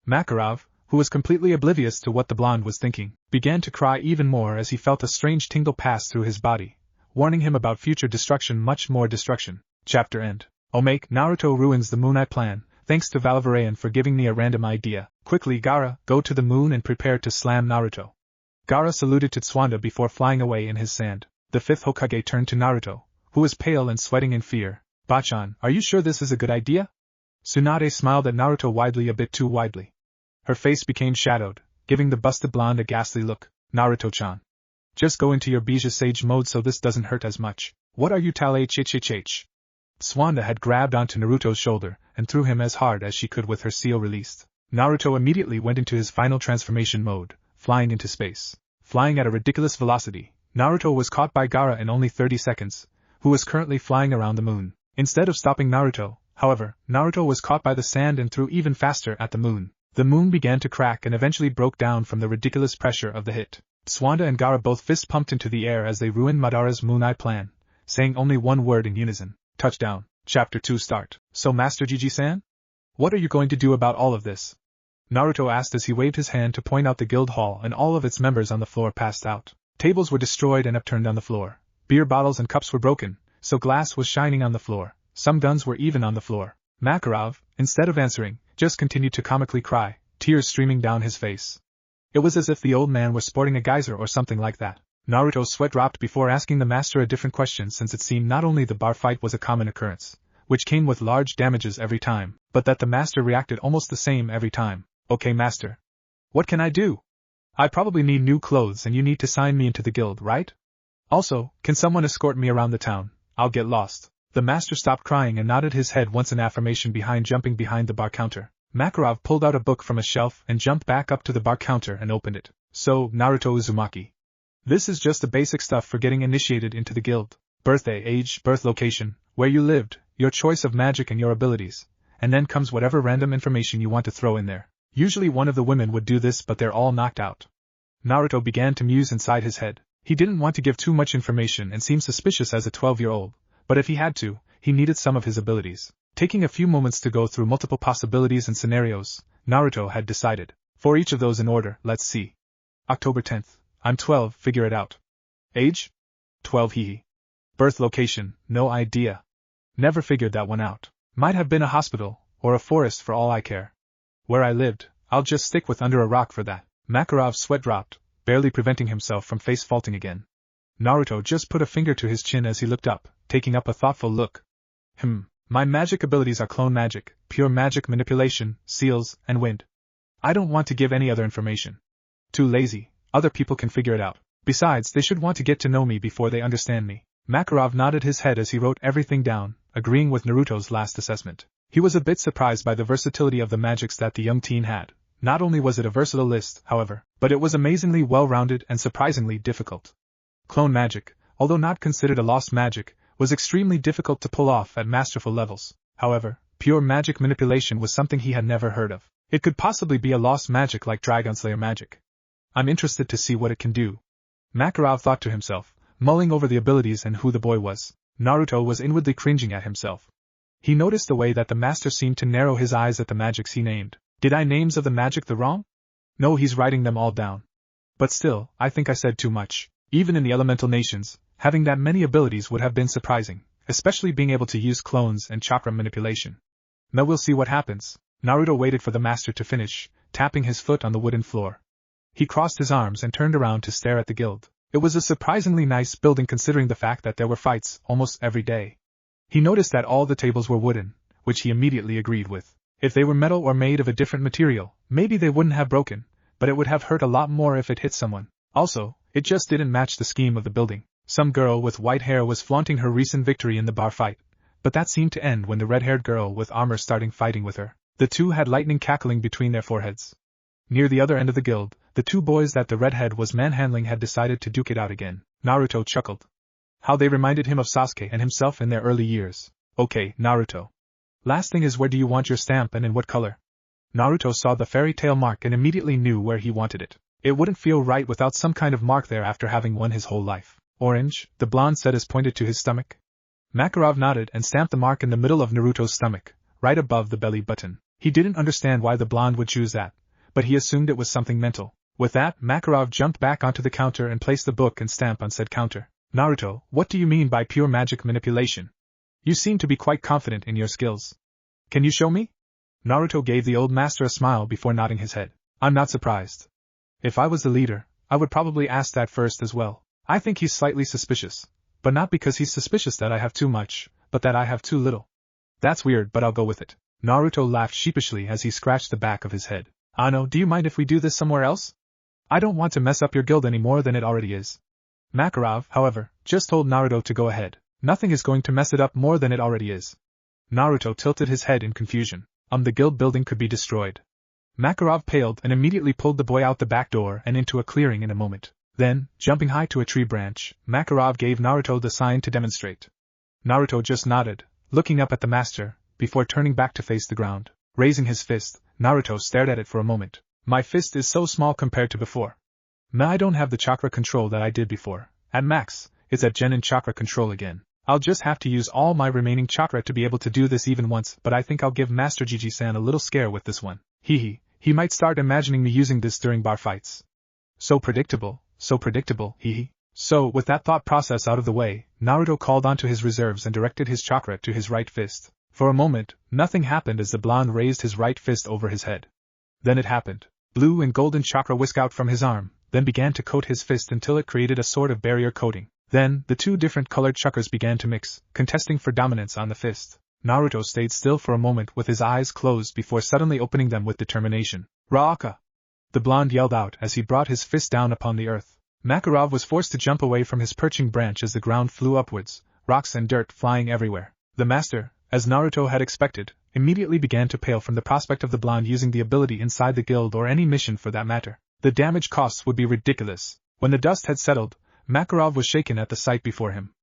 Makarov, who was completely oblivious to what the blonde was thinking, began to cry even more as he felt a strange tingle pass through his body, warning him about future destruction, much more destruction. Chapter end. Omake, Naruto ruins the Moonite plan. Thanks to Valverayan for giving me a random idea. Quickly, Gaara, go to the moon and prepare to slam Naruto. Gaara saluted to Tsuanda before flying away in his sand. The fifth Hokage turned to Naruto, who was pale and sweating in fear. Bachan, are you sure this is a good idea? Tsunade smiled at Naruto widely, a bit too widely. Her face became shadowed, giving the busted blonde a ghastly look. Naruto-chan. Just go into your Bija Sage mode so this doesn't hurt as much. What are you hhhh? Tsuanda had grabbed onto Naruto's shoulder and threw him as hard as she could with her seal released. Naruto immediately went into his final transformation mode, flying into space. Flying at a ridiculous velocity, Naruto was caught by Gaara in only 30 seconds, who was currently flying around the moon. Instead of stopping Naruto, however, Naruto was caught by the sand and threw even faster at the moon. The moon began to crack and eventually broke down from the ridiculous pressure of the hit. Tsuanda and Gaara both fist pumped into the air as they ruined Madara's Moonite plan, saying only one word in unison. Touchdown. Chapter 2 start. So Master Gigi-san? What are you going to do about all of this? Naruto asked as he waved his hand to point out the guild hall, and all of its members on the floor passed out. Tables were destroyed and upturned on the floor. Beer bottles and cups were broken, so glass was shining on the floor. Some guns were even on the floor. Makarov, instead of answering, just continued to comically cry, tears streaming down his face. It was as if the old man was sporting a geyser or something like that. Naruto's sweat dropped before asking the master a different question, since it seemed not only the bar fight was a common occurrence, which came with large damages every time, but that the master reacted almost the same every time. Okay, master. What can I do? I probably need new clothes and you need to sign me into the guild, right? Also, can someone escort me around the town? I'll get lost. The master stopped crying and nodded his head once in affirmation behind jumping behind the bar counter. Makarov pulled out a book from a shelf and jumped back up to the bar counter and opened it. So, Naruto Uzumaki. This is just the basic stuff for getting initiated into the guild. Birthday, age, birth location, where you lived, your choice of magic and your abilities, and then comes whatever random information you want to throw in there. Usually one of the women would do this, but they're all knocked out. Naruto began to muse inside his head. He didn't want to give too much information and seem suspicious as a 12-year-old, but if he had to, he needed some of his abilities. Taking a few moments to go through multiple possibilities and scenarios, Naruto had decided. For each of those in order, let's see. October 10th. I'm 12, figure it out. Age? 12 hehe. Birth location, no idea. Never figured that one out. Might have been a hospital, or a forest for all I care. Where I lived, I'll just stick with under a rock for that. Makarov's sweat dropped, barely preventing himself from face faulting again. Naruto just put a finger to his chin as he looked up, taking up a thoughtful look. My magic abilities are clone magic, pure magic manipulation, seals, and wind. I don't want to give any other information. Too lazy, other people can figure it out. Besides, they should want to get to know me before they understand me. Makarov nodded his head as he wrote everything down, agreeing with Naruto's last assessment. He was a bit surprised by the versatility of the magics that the young teen had. Not only was it a versatile list, however, but it was amazingly well-rounded and surprisingly difficult. Clone magic, although not considered a lost magic, was extremely difficult to pull off at masterful levels. However, pure magic manipulation was something he had never heard of. It could possibly be a lost magic like Dragon Slayer magic. I'm interested to see what it can do. Makarov thought to himself, mulling over the abilities and who the boy was. Naruto was inwardly cringing at himself. He noticed the way that the master seemed to narrow his eyes at the magics he named. Did I names of the magic the wrong? No, he's writing them all down. But still, I think I said too much. Even in the elemental nations, having that many abilities would have been surprising, especially being able to use clones and chakra manipulation. Now we'll see what happens. Naruto waited for the master to finish, tapping his foot on the wooden floor. He crossed his arms and turned around to stare at the guild. It was a surprisingly nice building considering the fact that there were fights almost every day. He noticed that all the tables were wooden, which he immediately agreed with. If they were metal or made of a different material, maybe they wouldn't have broken, but it would have hurt a lot more if it hit someone. Also, it just didn't match the scheme of the building. Some girl with white hair was flaunting her recent victory in the bar fight, but that seemed to end when the red-haired girl with armor started fighting with her. The two had lightning cackling between their foreheads. Near the other end of the guild, the two boys that the redhead was manhandling had decided to duke it out again. Naruto chuckled. How they reminded him of Sasuke and himself in their early years. Okay, Naruto. Last thing is, where do you want your stamp and in what color? Naruto saw the fairy tale mark and immediately knew where he wanted it. It wouldn't feel right without some kind of mark there after having won his whole life. Orange, the blonde said as pointed to his stomach. Makarov nodded and stamped the mark in the middle of Naruto's stomach, right above the belly button. He didn't understand why the blonde would choose that, but he assumed it was something mental. With that, Makarov jumped back onto the counter and placed the book and stamp on said counter. Naruto, what do you mean by pure magic manipulation? You seem to be quite confident in your skills. Can you show me? Naruto gave the old master a smile before nodding his head. I'm not surprised. If I was the leader, I would probably ask that first as well. I think he's slightly suspicious, but not because he's suspicious that I have too much, but that I have too little. That's weird, but I'll go with it. Naruto laughed sheepishly as he scratched the back of his head. Ano, do you mind if we do this somewhere else? I don't want to mess up your guild any more than it already is. Makarov, however, just told Naruto to go ahead. Nothing is going to mess it up more than it already is. Naruto tilted his head in confusion. The guild building could be destroyed. Makarov paled and immediately pulled the boy out the back door and into a clearing in a moment. Then, jumping high to a tree branch, Makarov gave Naruto the sign to demonstrate. Naruto just nodded, looking up at the master, before turning back to face the ground. Raising his fist, Naruto stared at it for a moment. My fist is so small compared to before. I don't have the chakra control that I did before. At max, it's at Genin chakra control again. I'll just have to use all my remaining chakra to be able to do this even once, but I think I'll give Master Gigi-san a little scare with this one. He might start imagining me using this during bar fights. So predictable, hee. So, with that thought process out of the way, Naruto called onto his reserves and directed his chakra to his right fist. For a moment, nothing happened as the blonde raised his right fist over his head. Then it happened. Blue and golden chakra whisked out from his arm, then began to coat his fist until it created a sort of barrier coating. Then, the two different colored chakras began to mix, contesting for dominance on the fist. Naruto stayed still for a moment with his eyes closed before suddenly opening them with determination. Raka! The blonde yelled out as he brought his fist down upon the earth. Makarov was forced to jump away from his perching branch as the ground flew upwards, rocks and dirt flying everywhere. The master, as Naruto had expected, immediately began to pale from the prospect of the blonde using the ability inside the guild or any mission for that matter. The damage costs would be ridiculous. When the dust had settled, Makarov was shaken at the sight before him.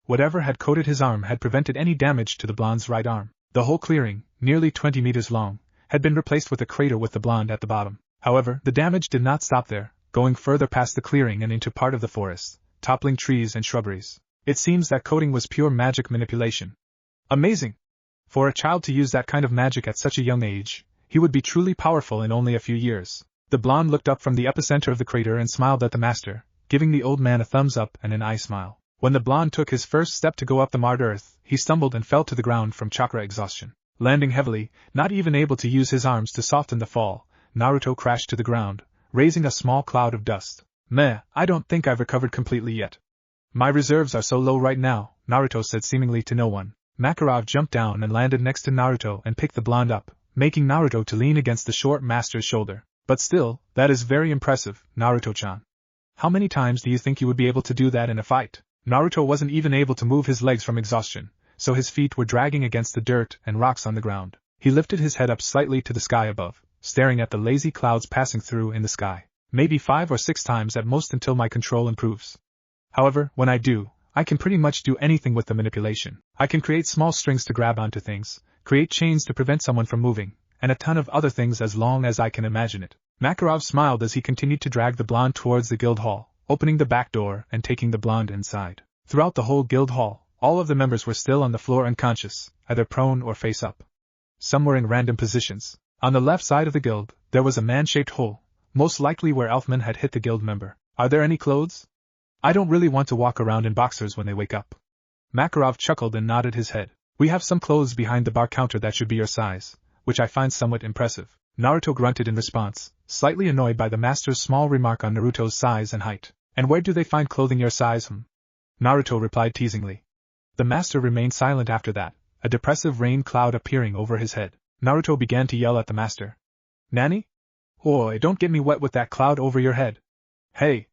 Whatever had coated his arm had prevented any damage to the blonde's right arm. The whole clearing, nearly 20 meters long, had been replaced with a crater with the blonde at the bottom. However, the damage did not stop there, going further past the clearing and into part of the forest, toppling trees and shrubberies. It seems that coating was pure magic manipulation. Amazing! For a child to use that kind of magic at such a young age, he would be truly powerful in only a few years. The blonde looked up from the epicenter of the crater and smiled at the master, giving the old man a thumbs up and an eye smile. When the blonde took his first step to go up the marred earth, he stumbled and fell to the ground from chakra exhaustion. Landing heavily, not even able to use his arms to soften the fall, Naruto crashed to the ground, raising a small cloud of dust. Meh, I don't think I've recovered completely yet. My reserves are so low right now, Naruto said seemingly to no one. Makarov jumped down and landed next to Naruto and picked the blonde up, making Naruto to lean against the short master's shoulder. But still, that is very impressive, Naruto-chan. How many times do you think you would be able to do that in a fight? Naruto wasn't even able to move his legs from exhaustion, so his feet were dragging against the dirt and rocks on the ground. He lifted his head up slightly to the sky above, staring at the lazy clouds passing through in the sky. Maybe 5 or 6 times at most until my control improves. However, when I do, I can pretty much do anything with the manipulation. I can create small strings to grab onto things, create chains to prevent someone from moving, and a ton of other things as long as I can imagine it. Makarov smiled as he continued to drag the blonde towards the guild hall, opening the back door and taking the blonde inside. Throughout the whole guild hall, all of the members were still on the floor unconscious, either prone or face up. Some were in random positions. On the left side of the guild, there was a man-shaped hole, most likely where Elfman had hit the guild member. Are there any clothes? I don't really want to walk around in boxers when they wake up. Makarov chuckled and nodded his head. We have some clothes behind the bar counter that should be your size, which I find somewhat impressive. Naruto grunted in response, slightly annoyed by the master's small remark on Naruto's size and height. And where do they find clothing your size? Naruto replied teasingly. The master remained silent after that, a depressive rain cloud appearing over his head. Naruto began to yell at the master. Nani? Oi, don't get me wet with that cloud over your head. Hey!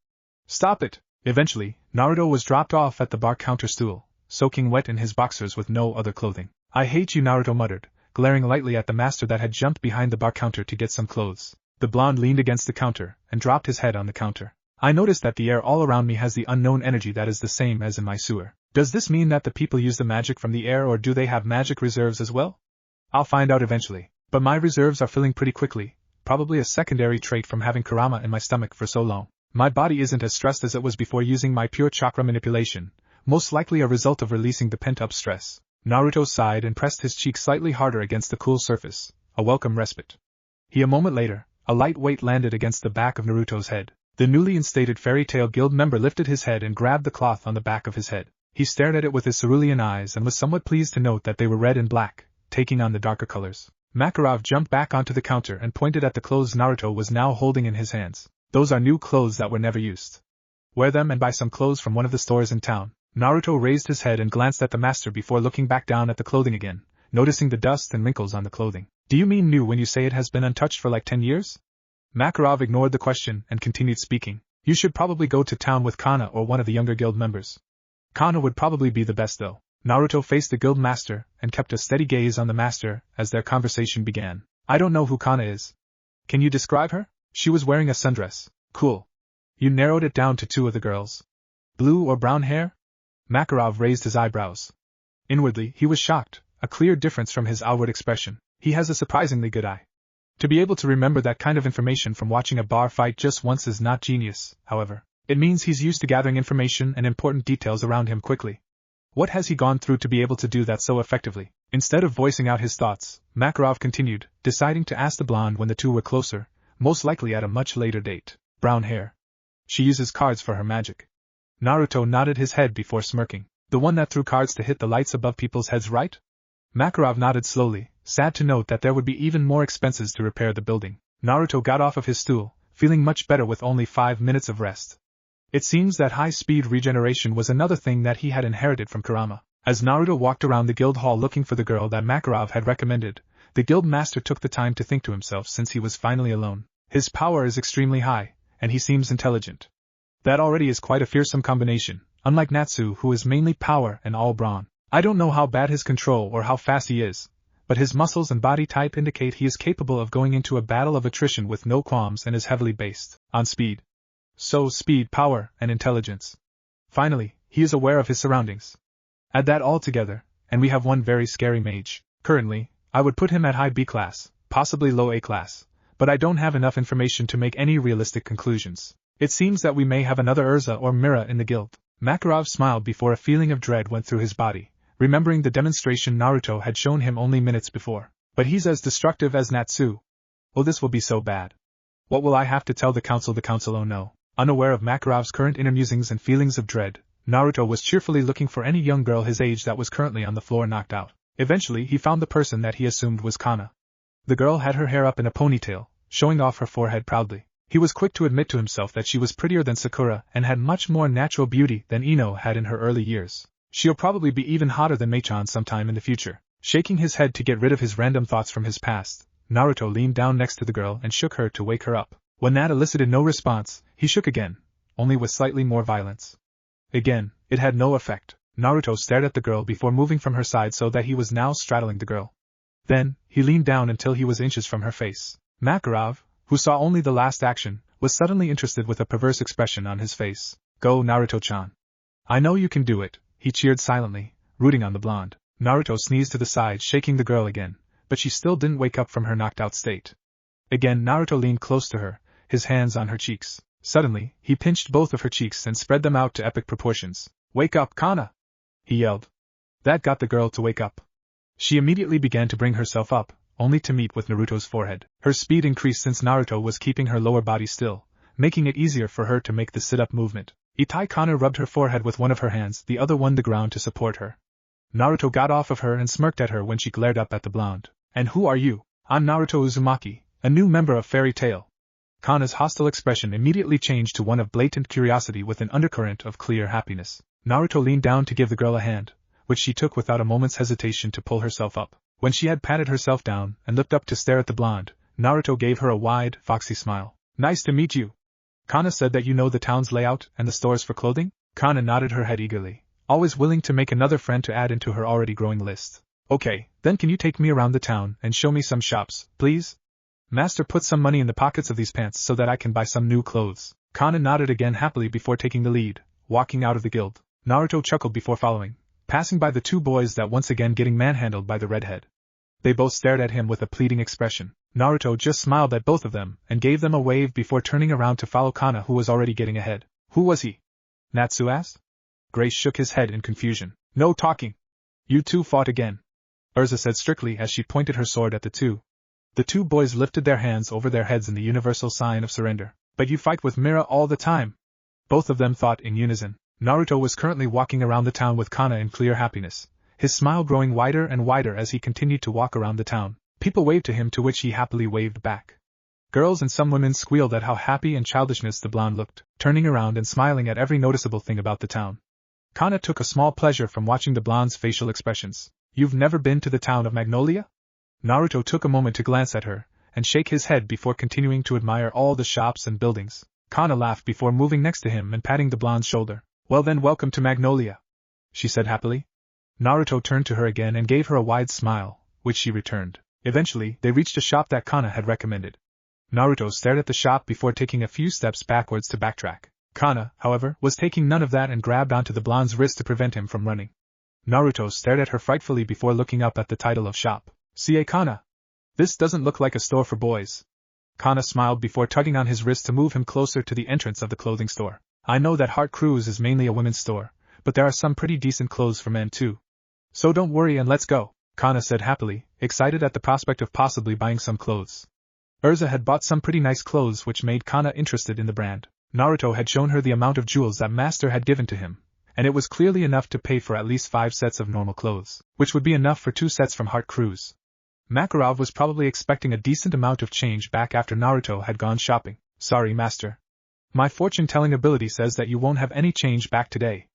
Stop it! Eventually, Naruto was dropped off at the bar counter stool, soaking wet in his boxers with no other clothing. I hate you, Naruto muttered, glaring lightly at the master that had jumped behind the bar counter to get some clothes. The blonde leaned against the counter and dropped his head on the counter. I noticed that the air all around me has the unknown energy that is the same as in my sewer. Does this mean that the people use the magic from the air, or do they have magic reserves as well? I'll find out eventually. But my reserves are filling pretty quickly, probably a secondary trait from having kurama in my stomach for so long. My body isn't as stressed as it was before using my pure chakra manipulation, most likely a result of releasing the pent-up stress. Naruto sighed and pressed his cheek slightly harder against the cool surface, a welcome respite. A moment later, a light weight landed against the back of Naruto's head. The newly instated Fairy Tail Guild member lifted his head and grabbed the cloth on the back of his head. He stared at it with his cerulean eyes and was somewhat pleased to note that they were red and black, taking on the darker colors. Makarov jumped back onto the counter and pointed at the clothes Naruto was now holding in his hands. Those are new clothes that were never used. Wear them and buy some clothes from one of the stores in town. Naruto raised his head and glanced at the master before looking back down at the clothing again, noticing the dust and wrinkles on the clothing. Do you mean new when you say it has been untouched for like 10 years? Makarov ignored the question and continued speaking. You should probably go to town with Kana or one of the younger guild members. Kana would probably be the best though. Naruto faced the guild master and kept a steady gaze on the master as their conversation began. I don't know who Kana is. Can you describe her? She was wearing a sundress. Cool. You narrowed it down to 2 of the girls. Blue or brown hair? Makarov raised his eyebrows. Inwardly, he was shocked, a clear difference from his outward expression. He has a surprisingly good eye. To be able to remember that kind of information from watching a bar fight just once is not genius, however. It means he's used to gathering information and important details around him quickly. What has he gone through to be able to do that so effectively? Instead of voicing out his thoughts, Makarov continued, deciding to ask the blonde when the two were closer, most likely at a much later date. Brown hair. She uses cards for her magic. Naruto nodded his head before smirking. The one that threw cards to hit the lights above people's heads, right? Makarov nodded slowly, sad to note that there would be even more expenses to repair the building. Naruto got off of his stool, feeling much better with only 5 minutes of rest. It seems that high-speed regeneration was another thing that he had inherited from Kurama. As Naruto walked around the guild hall looking for the girl that Makarov had recommended, the guild master took the time to think to himself since he was finally alone. His power is extremely high, and he seems intelligent. That already is quite a fearsome combination, unlike Natsu who is mainly power and all brawn. I don't know how bad his control or how fast he is, but his muscles and body type indicate he is capable of going into a battle of attrition with no qualms and is heavily based on speed. So speed, power, and intelligence. Finally, he is aware of his surroundings. Add that all together, and we have one very scary mage. Currently, I would put him at high B class, possibly low A class, but I don't have enough information to make any realistic conclusions. It seems that we may have another Urza or Mira in the guild. Makarov smiled before a feeling of dread went through his body, remembering the demonstration Naruto had shown him only minutes before. But he's as destructive as Natsu. Oh, this will be so bad. What will I have to tell the council? Oh no. Unaware of Makarov's current inner musings and feelings of dread, Naruto was cheerfully looking for any young girl his age that was currently on the floor knocked out. Eventually he found the person that he assumed was Kana. The girl had her hair up in a ponytail, showing off her forehead proudly. He was quick to admit to himself that she was prettier than Sakura and had much more natural beauty than Ino had in her early years. She'll probably be even hotter than Mei-chan sometime in the future. Shaking his head to get rid of his random thoughts from his past, Naruto leaned down next to the girl and shook her to wake her up. When that elicited no response, he shook again, only with slightly more violence. Again, it had no effect. Naruto stared at the girl before moving from her side so that he was now straddling the girl. Then, he leaned down until he was inches from her face. Makarov, who saw only the last action, was suddenly interested with a perverse expression on his face. Go, Naruto-chan. I know you can do it, he cheered silently, rooting on the blonde. Naruto sneezed to the side, shaking the girl again, but she still didn't wake up from her knocked-out state. Again Naruto leaned close to her, his hands on her cheeks. Suddenly, he pinched both of her cheeks and spread them out to epic proportions. Wake up, Kana! He yelled. That got the girl to wake up. She immediately began to bring herself up, only to meet with Naruto's forehead. Her speed increased since Naruto was keeping her lower body still, making it easier for her to make the sit-up movement. Itai Kana rubbed her forehead with one of her hands, the other one the ground to support her. Naruto got off of her and smirked at her when she glared up at the blonde. And who are you? I'm Naruto Uzumaki, a new member of Fairy Tail. Kana's hostile expression immediately changed to one of blatant curiosity with an undercurrent of clear happiness. Naruto leaned down to give the girl a hand, which she took without a moment's hesitation to pull herself up. When she had patted herself down and looked up to stare at the blonde, Naruto gave her a wide, foxy smile. Nice to meet you. Kana said that you know the town's layout and the stores for clothing? Kana nodded her head eagerly, always willing to make another friend to add into her already growing list. Okay, then can you take me around the town and show me some shops, please? Master, put some money in the pockets of these pants so that I can buy some new clothes. Kana nodded again happily before taking the lead, walking out of the guild. Naruto chuckled before following, passing by the two boys that once again getting manhandled by the redhead. They both stared at him with a pleading expression. Naruto just smiled at both of them and gave them a wave before turning around to follow Kana, who was already getting ahead. Who was he? Natsu asked. Grace shook his head in confusion. No talking. You two fought again, Urza said strictly as she pointed her sword at the two. The two boys lifted their hands over their heads in the universal sign of surrender. But you fight with Mira all the time. Both of them thought in unison. Naruto was currently walking around the town with Kana in clear happiness, his smile growing wider and wider as he continued to walk around the town. People waved to him, to which he happily waved back. Girls and some women squealed at how happy and childishness the blonde looked, turning around and smiling at every noticeable thing about the town. Kana took a small pleasure from watching the blonde's facial expressions. You've never been to the town of Magnolia? Naruto took a moment to glance at her, and shake his head before continuing to admire all the shops and buildings. Kana laughed before moving next to him and patting the blonde's shoulder. Well then, welcome to Magnolia, she said happily. Naruto turned to her again and gave her a wide smile, which she returned. Eventually, they reached a shop that Kana had recommended. Naruto stared at the shop before taking a few steps backwards to backtrack. Kana, however, was taking none of that and grabbed onto the blonde's wrist to prevent him from running. Naruto stared at her frightfully before looking up at the title of shop. "See, Kana? This doesn't look like a store for boys." Kana smiled before tugging on his wrist to move him closer to the entrance of the clothing store. "I know that Heart Cruise is mainly a women's store, but there are some pretty decent clothes for men too. So don't worry and let's go," Kana said happily, excited at the prospect of possibly buying some clothes. Urza had bought some pretty nice clothes, which made Kana interested in the brand. Naruto had shown her the amount of jewels that Master had given to him, and it was clearly enough to pay for at least 5 sets of normal clothes, which would be enough for 2 sets from Heart Cruise. Makarov was probably expecting a decent amount of change back after Naruto had gone shopping. "Sorry, Master. My fortune-telling ability says that you won't have any change back today,"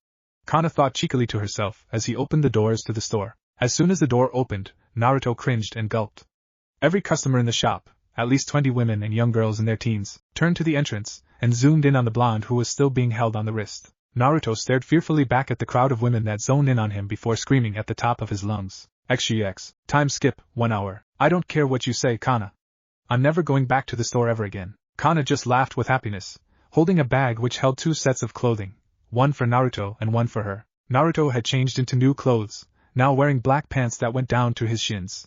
Kana thought cheekily to herself as he opened the doors to the store. As soon as the door opened, Naruto cringed and gulped. Every customer in the shop, at least 20 women and young girls in their teens, turned to the entrance and zoomed in on the blonde who was still being held on the wrist. Naruto stared fearfully back at the crowd of women that zoned in on him before screaming at the top of his lungs. "XGX, time skip, 1 hour. I don't care what you say, Kana. I'm never going back to the store ever again." Kana just laughed with happiness, holding a bag which held 2 sets of clothing, one for Naruto and one for her. Naruto had changed into new clothes, now wearing black pants that went down to his shins.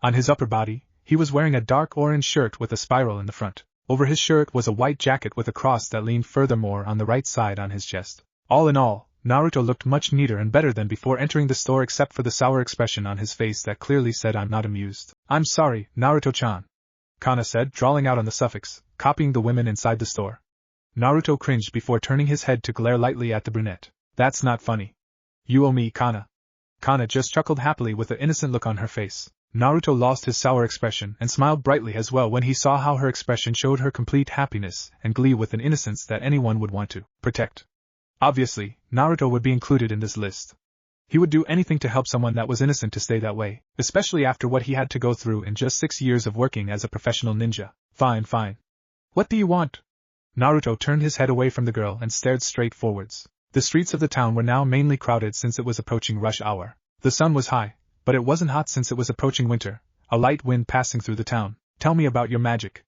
On his upper body, he was wearing a dark orange shirt with a spiral in the front. Over his shirt was a white jacket with a cross that leaned furthermore on the right side on his chest. All in all, Naruto looked much neater and better than before entering the store, except for the sour expression on his face that clearly said, "I'm not amused." "I'm sorry, Naruto-chan," Kana said, drawling out on the suffix, copying the women inside the store. Naruto cringed before turning his head to glare lightly at the brunette. "That's not funny. You owe me, Kana." Kana just chuckled happily with an innocent look on her face. Naruto lost his sour expression and smiled brightly as well when he saw how her expression showed her complete happiness and glee with an innocence that anyone would want to protect. Obviously, Naruto would be included in this list. He would do anything to help someone that was innocent to stay that way, especially after what he had to go through in just 6 years of working as a professional ninja. Fine. What do you want?" Naruto turned his head away from the girl and stared straight forwards. The streets of the town were now mainly crowded since it was approaching rush hour. The sun was high, but it wasn't hot since it was approaching winter, a light wind passing through the town. "Tell me about your magic."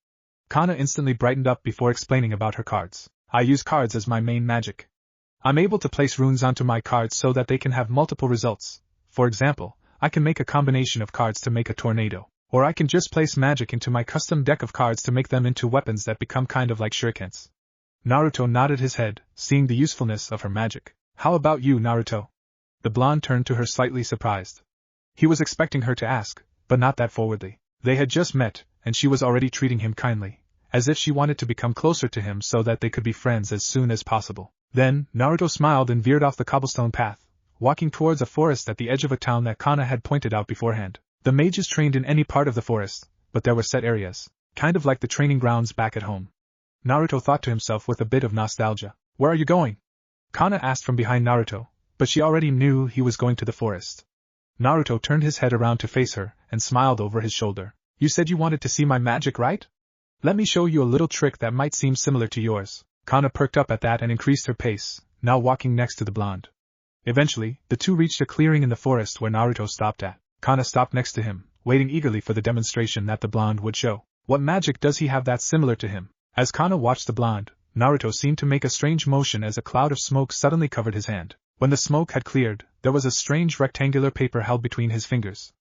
Kana instantly brightened up before explaining about her cards. "I use cards as my main magic. I'm able to place runes onto my cards so that they can have multiple results. For example, I can make a combination of cards to make a tornado, or I can just place magic into my custom deck of cards to make them into weapons that become kind of like shurikens." Naruto nodded his head, seeing the usefulness of her magic. "How about you, Naruto?" The blonde turned to her slightly surprised. He was expecting her to ask, but not that forwardly. They had just met, and she was already treating him kindly, as if she wanted to become closer to him so that they could be friends as soon as possible. Then, Naruto smiled and veered off the cobblestone path, walking towards a forest at the edge of a town that Kana had pointed out beforehand. The mages trained in any part of the forest, but there were set areas, kind of like the training grounds back at home. Naruto thought to himself with a bit of nostalgia. "Where are you going?" Kana asked from behind Naruto, but she already knew he was going to the forest. Naruto turned his head around to face her and smiled over his shoulder. "You said you wanted to see my magic, right? Let me show you a little trick that might seem similar to yours." Kana perked up at that and increased her pace, now walking next to the blonde. Eventually, the two reached a clearing in the forest where Naruto stopped at. Kana stopped next to him, waiting eagerly for the demonstration that the blonde would show. What magic does he have that's similar to him? As Kana watched the blonde, Naruto seemed to make a strange motion as a cloud of smoke suddenly covered his hand. When the smoke had cleared, there was a strange rectangular paper held between his fingers.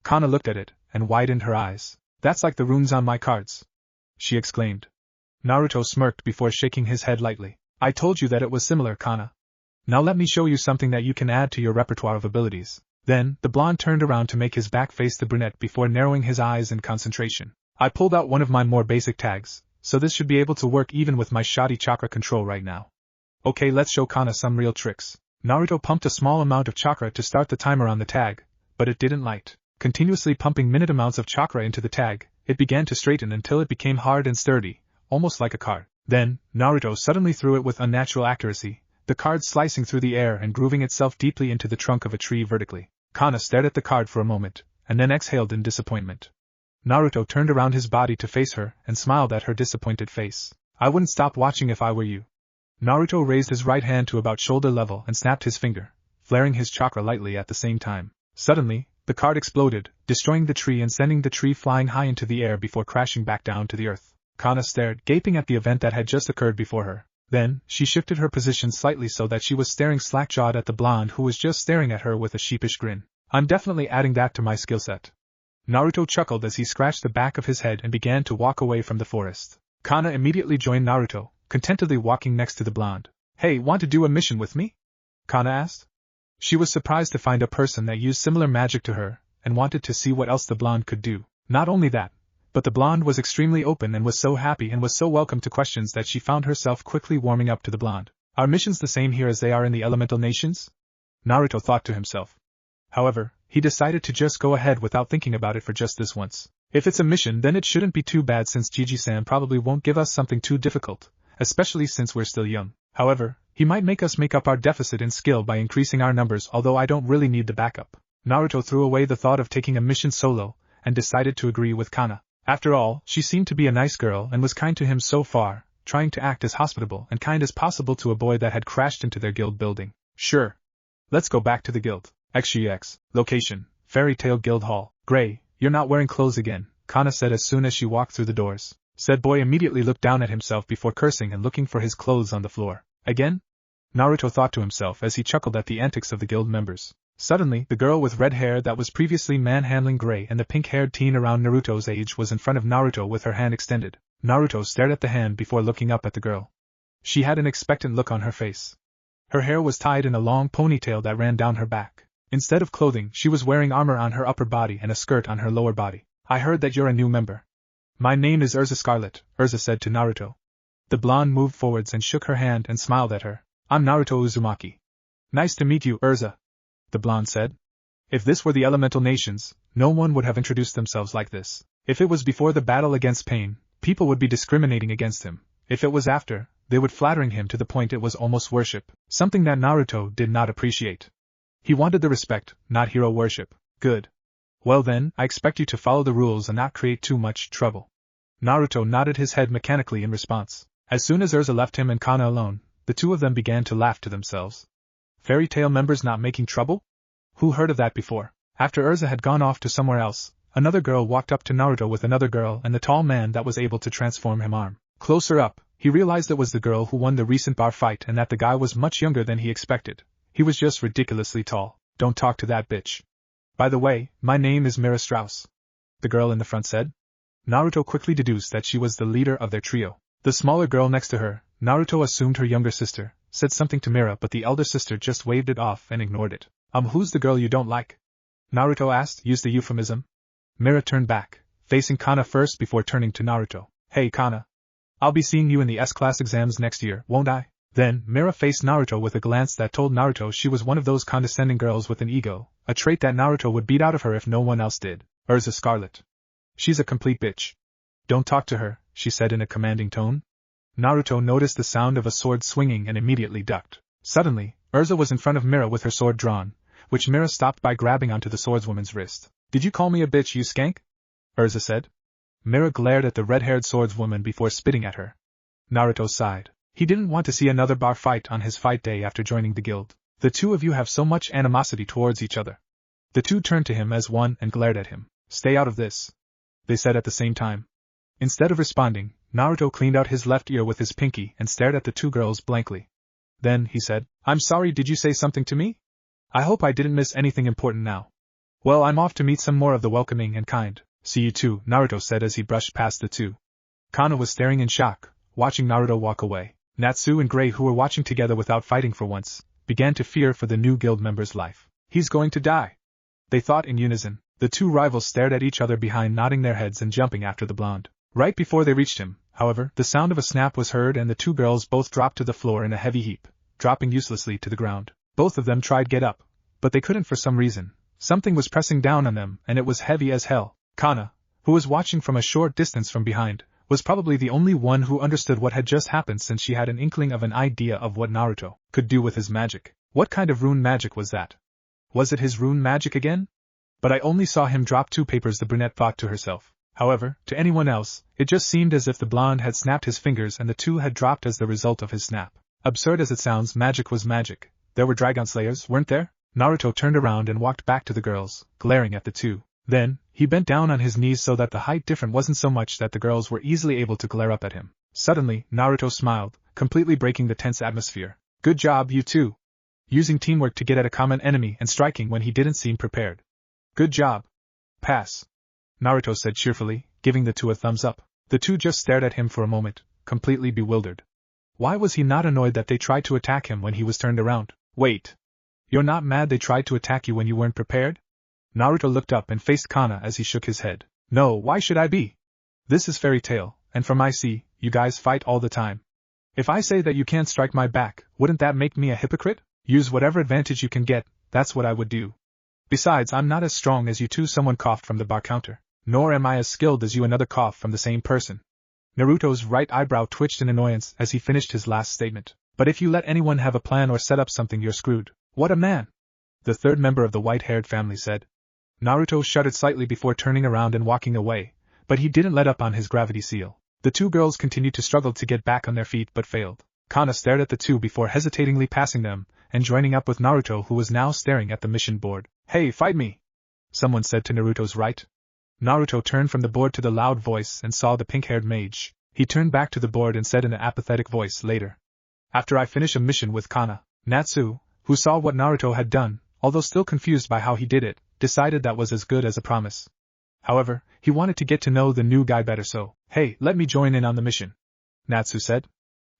Kana looked at it, and widened her eyes. That's like the runes on my cards, she exclaimed. Naruto smirked before shaking his head lightly. I told you that it was similar, Kana. Now let me show you something that you can add to your repertoire of abilities. Then, the blonde turned around to make his back face the brunette before narrowing his eyes in concentration. I pulled out one of my more basic tags, so this should be able to work even with my shoddy chakra control right now. Okay, let's show Kana some real tricks. Naruto pumped a small amount of chakra to start the timer on the tag, but it didn't light. Continuously pumping minute amounts of chakra into the tag, it began to straighten until it became hard and sturdy, almost like a card. Then, Naruto suddenly threw it with unnatural accuracy, the card slicing through the air and grooving itself deeply into the trunk of a tree vertically. Kana stared at the card for a moment, and then exhaled in disappointment. Naruto turned around his body to face her and smiled at her disappointed face. I wouldn't stop watching if I were you. Naruto raised his right hand to about shoulder level and snapped his finger, flaring his chakra lightly at the same time. Suddenly, the card exploded, destroying the tree and sending the tree flying high into the air before crashing back down to the earth. Kana stared, gaping at the event that had just occurred before her. Then, she shifted her position slightly so that she was staring slack-jawed at the blonde who was just staring at her with a sheepish grin. I'm definitely adding that to my skill set. Naruto chuckled as he scratched the back of his head and began to walk away from the forest. Kana immediately joined Naruto, contentedly walking next to the blonde. Hey, want to do a mission with me? Kana asked. She was surprised to find a person that used similar magic to her, and wanted to see what else the blonde could do. Not only that, but the blonde was extremely open and was so happy and was so welcome to questions that she found herself quickly warming up to the blonde. Are missions the same here as they are in the elemental nations? Naruto thought to himself. However, he decided to just go ahead without thinking about it for just this once. If it's a mission, then it shouldn't be too bad since Gigi-san probably won't give us something too difficult, especially since we're still young. However, he might make us make up our deficit in skill by increasing our numbers, although I don't really need the backup. Naruto threw away the thought of taking a mission solo, and decided to agree with Kana. After all, she seemed to be a nice girl and was kind to him so far, trying to act as hospitable and kind as possible to a boy that had crashed into their guild building. Sure. Let's go back to the guild. XGX. Location. Fairy Tail Guild Hall. Gray, you're not wearing clothes again, Kana said as soon as she walked through the doors. Said boy immediately looked down at himself before cursing and looking for his clothes on the floor. Again? Naruto thought to himself as he chuckled at the antics of the guild members. Suddenly, the girl with red hair that was previously manhandling Gray and the pink-haired teen around Naruto's age was in front of Naruto with her hand extended. Naruto stared at the hand before looking up at the girl. She had an expectant look on her face. Her hair was tied in a long ponytail that ran down her back. Instead of clothing, she was wearing armor on her upper body and a skirt on her lower body. I heard that you're a new member. My name is Urza Scarlet, Urza said to Naruto. The blonde moved forwards and shook her hand and smiled at her. I'm Naruto Uzumaki. Nice to meet you, Urza, the blonde said. If this were the elemental nations, no one would have introduced themselves like this. If it was before the battle against Pain, people would be discriminating against him. If it was after, they would flattering him to the point it was almost worship, something that Naruto did not appreciate. He wanted the respect, not hero worship. Good. Well then, I expect you to follow the rules and not create too much trouble. Naruto nodded his head mechanically in response. As soon as Urza left him and Kana alone, the two of them began to laugh to themselves. Fairy Tail members not making trouble? Who heard of that before? After Urza had gone off to somewhere else, another girl walked up to Naruto with another girl and the tall man that was able to transform him arm. Closer up, he realized it was the girl who won the recent bar fight and that the guy was much younger than he expected. He was just ridiculously tall. Don't talk to that bitch. By the way, my name is Mira Strauss, the girl in the front said. Naruto quickly deduced that she was the leader of their trio. The smaller girl next to her, Naruto assumed her younger sister, said something to Mira but the elder sister just waved it off and ignored it. Who's the girl you don't like? Naruto asked, used the euphemism. Mira turned back, facing Kana first before turning to Naruto. Hey Kana. I'll be seeing you in the S-class exams next year, won't I? Then, Mira faced Naruto with a glance that told Naruto she was one of those condescending girls with an ego, a trait that Naruto would beat out of her if no one else did. Urza Scarlet. She's a complete bitch. Don't talk to her, she said in a commanding tone. Naruto noticed the sound of a sword swinging and immediately ducked. Suddenly, Urza was in front of Mira with her sword drawn, which Mira stopped by grabbing onto the swordswoman's wrist. Did you call me a bitch, you skank? Urza said. Mira glared at the red-haired swordswoman before spitting at her. Naruto sighed. He didn't want to see another bar fight on his fight day after joining the guild. The two of you have so much animosity towards each other. The two turned to him as one and glared at him. Stay out of this, they said at the same time. Instead of responding, Naruto cleaned out his left ear with his pinky and stared at the two girls blankly. Then, he said, I'm sorry, did you say something to me? I hope I didn't miss anything important now. Well, I'm off to meet some more of the welcoming and kind See you too, Naruto said as he brushed past the two. Kana was staring in shock, watching Naruto walk away. Natsu and Gray, who were watching together without fighting for once, began to fear for the new guild member's life. He's going to die, they thought in unison. The two rivals stared at each other behind, nodding their heads and jumping after the blonde. Right before they reached him, however, the sound of a snap was heard and the two girls both dropped to the floor in a heavy heap, dropping uselessly to the ground. Both of them tried get up, but they couldn't for some reason. Something was pressing down on them, and it was heavy as hell. Kana, who was watching from a short distance from behind, was probably the only one who understood what had just happened, since she had an inkling of an idea of what Naruto could do with his magic. What kind of rune magic was that? Was it his rune magic again? But I only saw him drop 2 papers, the brunette thought to herself. However, to anyone else, it just seemed as if the blonde had snapped his fingers and the 2 had dropped as the result of his snap. Absurd as it sounds, magic was magic. There were Dragon Slayers, weren't there? Naruto turned around and walked back to the girls, glaring at the 2. Then, he bent down on his knees so that the height difference wasn't so much that the girls were easily able to glare up at him. Suddenly, Naruto smiled, completely breaking the tense atmosphere. Good job, you two. Using teamwork to get at a common enemy and striking when he didn't seem prepared. Good job. Pass. Naruto said cheerfully, giving the 2 a thumbs up. The 2 just stared at him for a moment, completely bewildered. Why was he not annoyed that they tried to attack him when he was turned around? Wait. You're not mad they tried to attack you when you weren't prepared? Naruto looked up and faced Kana as he shook his head. No, why should I be? This is fairy tale, and from I see, you guys fight all the time. If I say that you can't strike my back, wouldn't that make me a hypocrite? Use whatever advantage you can get, that's what I would do. Besides, I'm not as strong as you two, someone coughed from the bar counter. Nor am I as skilled as you, another cough from the same person. Naruto's right eyebrow twitched in annoyance as he finished his last statement. But if you let anyone have a plan or set up something, you're screwed. What a man! The third member of the white-haired family said. Naruto shuddered slightly before turning around and walking away, but he didn't let up on his gravity seal. The 2 girls continued to struggle to get back on their feet but failed. Kana stared at the 2 before hesitatingly passing them and joining up with Naruto, who was now staring at the mission board. Hey, fight me! Someone said to Naruto's right. Naruto turned from the board to the loud voice and saw the pink-haired mage. He turned back to the board and said in an apathetic voice, later. After I finish a mission with Kana. Natsu, who saw what Naruto had done, although still confused by how he did it, decided that was as good as a promise. However, he wanted to get to know the new guy better, so, hey, let me join in on the mission, Natsu said.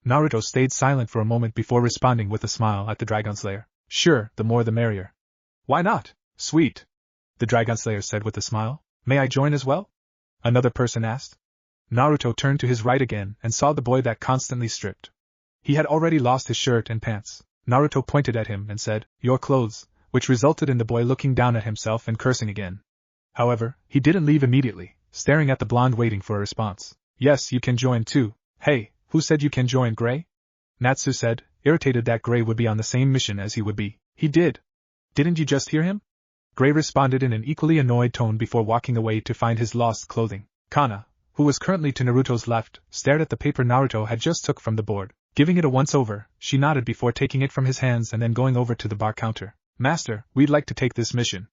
Naruto stayed silent for a moment before responding with a smile at the Dragon Slayer. Sure, the more the merrier. Why not? Sweet. The Dragon Slayer said with a smile. May I join as well? Another person asked. Naruto turned to his right again and saw the boy that constantly stripped. He had already lost his shirt and pants. Naruto pointed at him and said, your clothes, which resulted in the boy looking down at himself and cursing again. However, he didn't leave immediately, staring at the blonde waiting for a response. Yes, you can join too. Hey, who said you can join, Gray? Natsu said, irritated that Gray would be on the same mission as he would be. He did. Didn't you just hear him? Gray responded in an equally annoyed tone before walking away to find his lost clothing. Kana, who was currently to Naruto's left, stared at the paper Naruto had just took from the board. Giving it a once-over, she nodded before taking it from his hands and then going over to the bar counter. Master, we'd like to take this mission.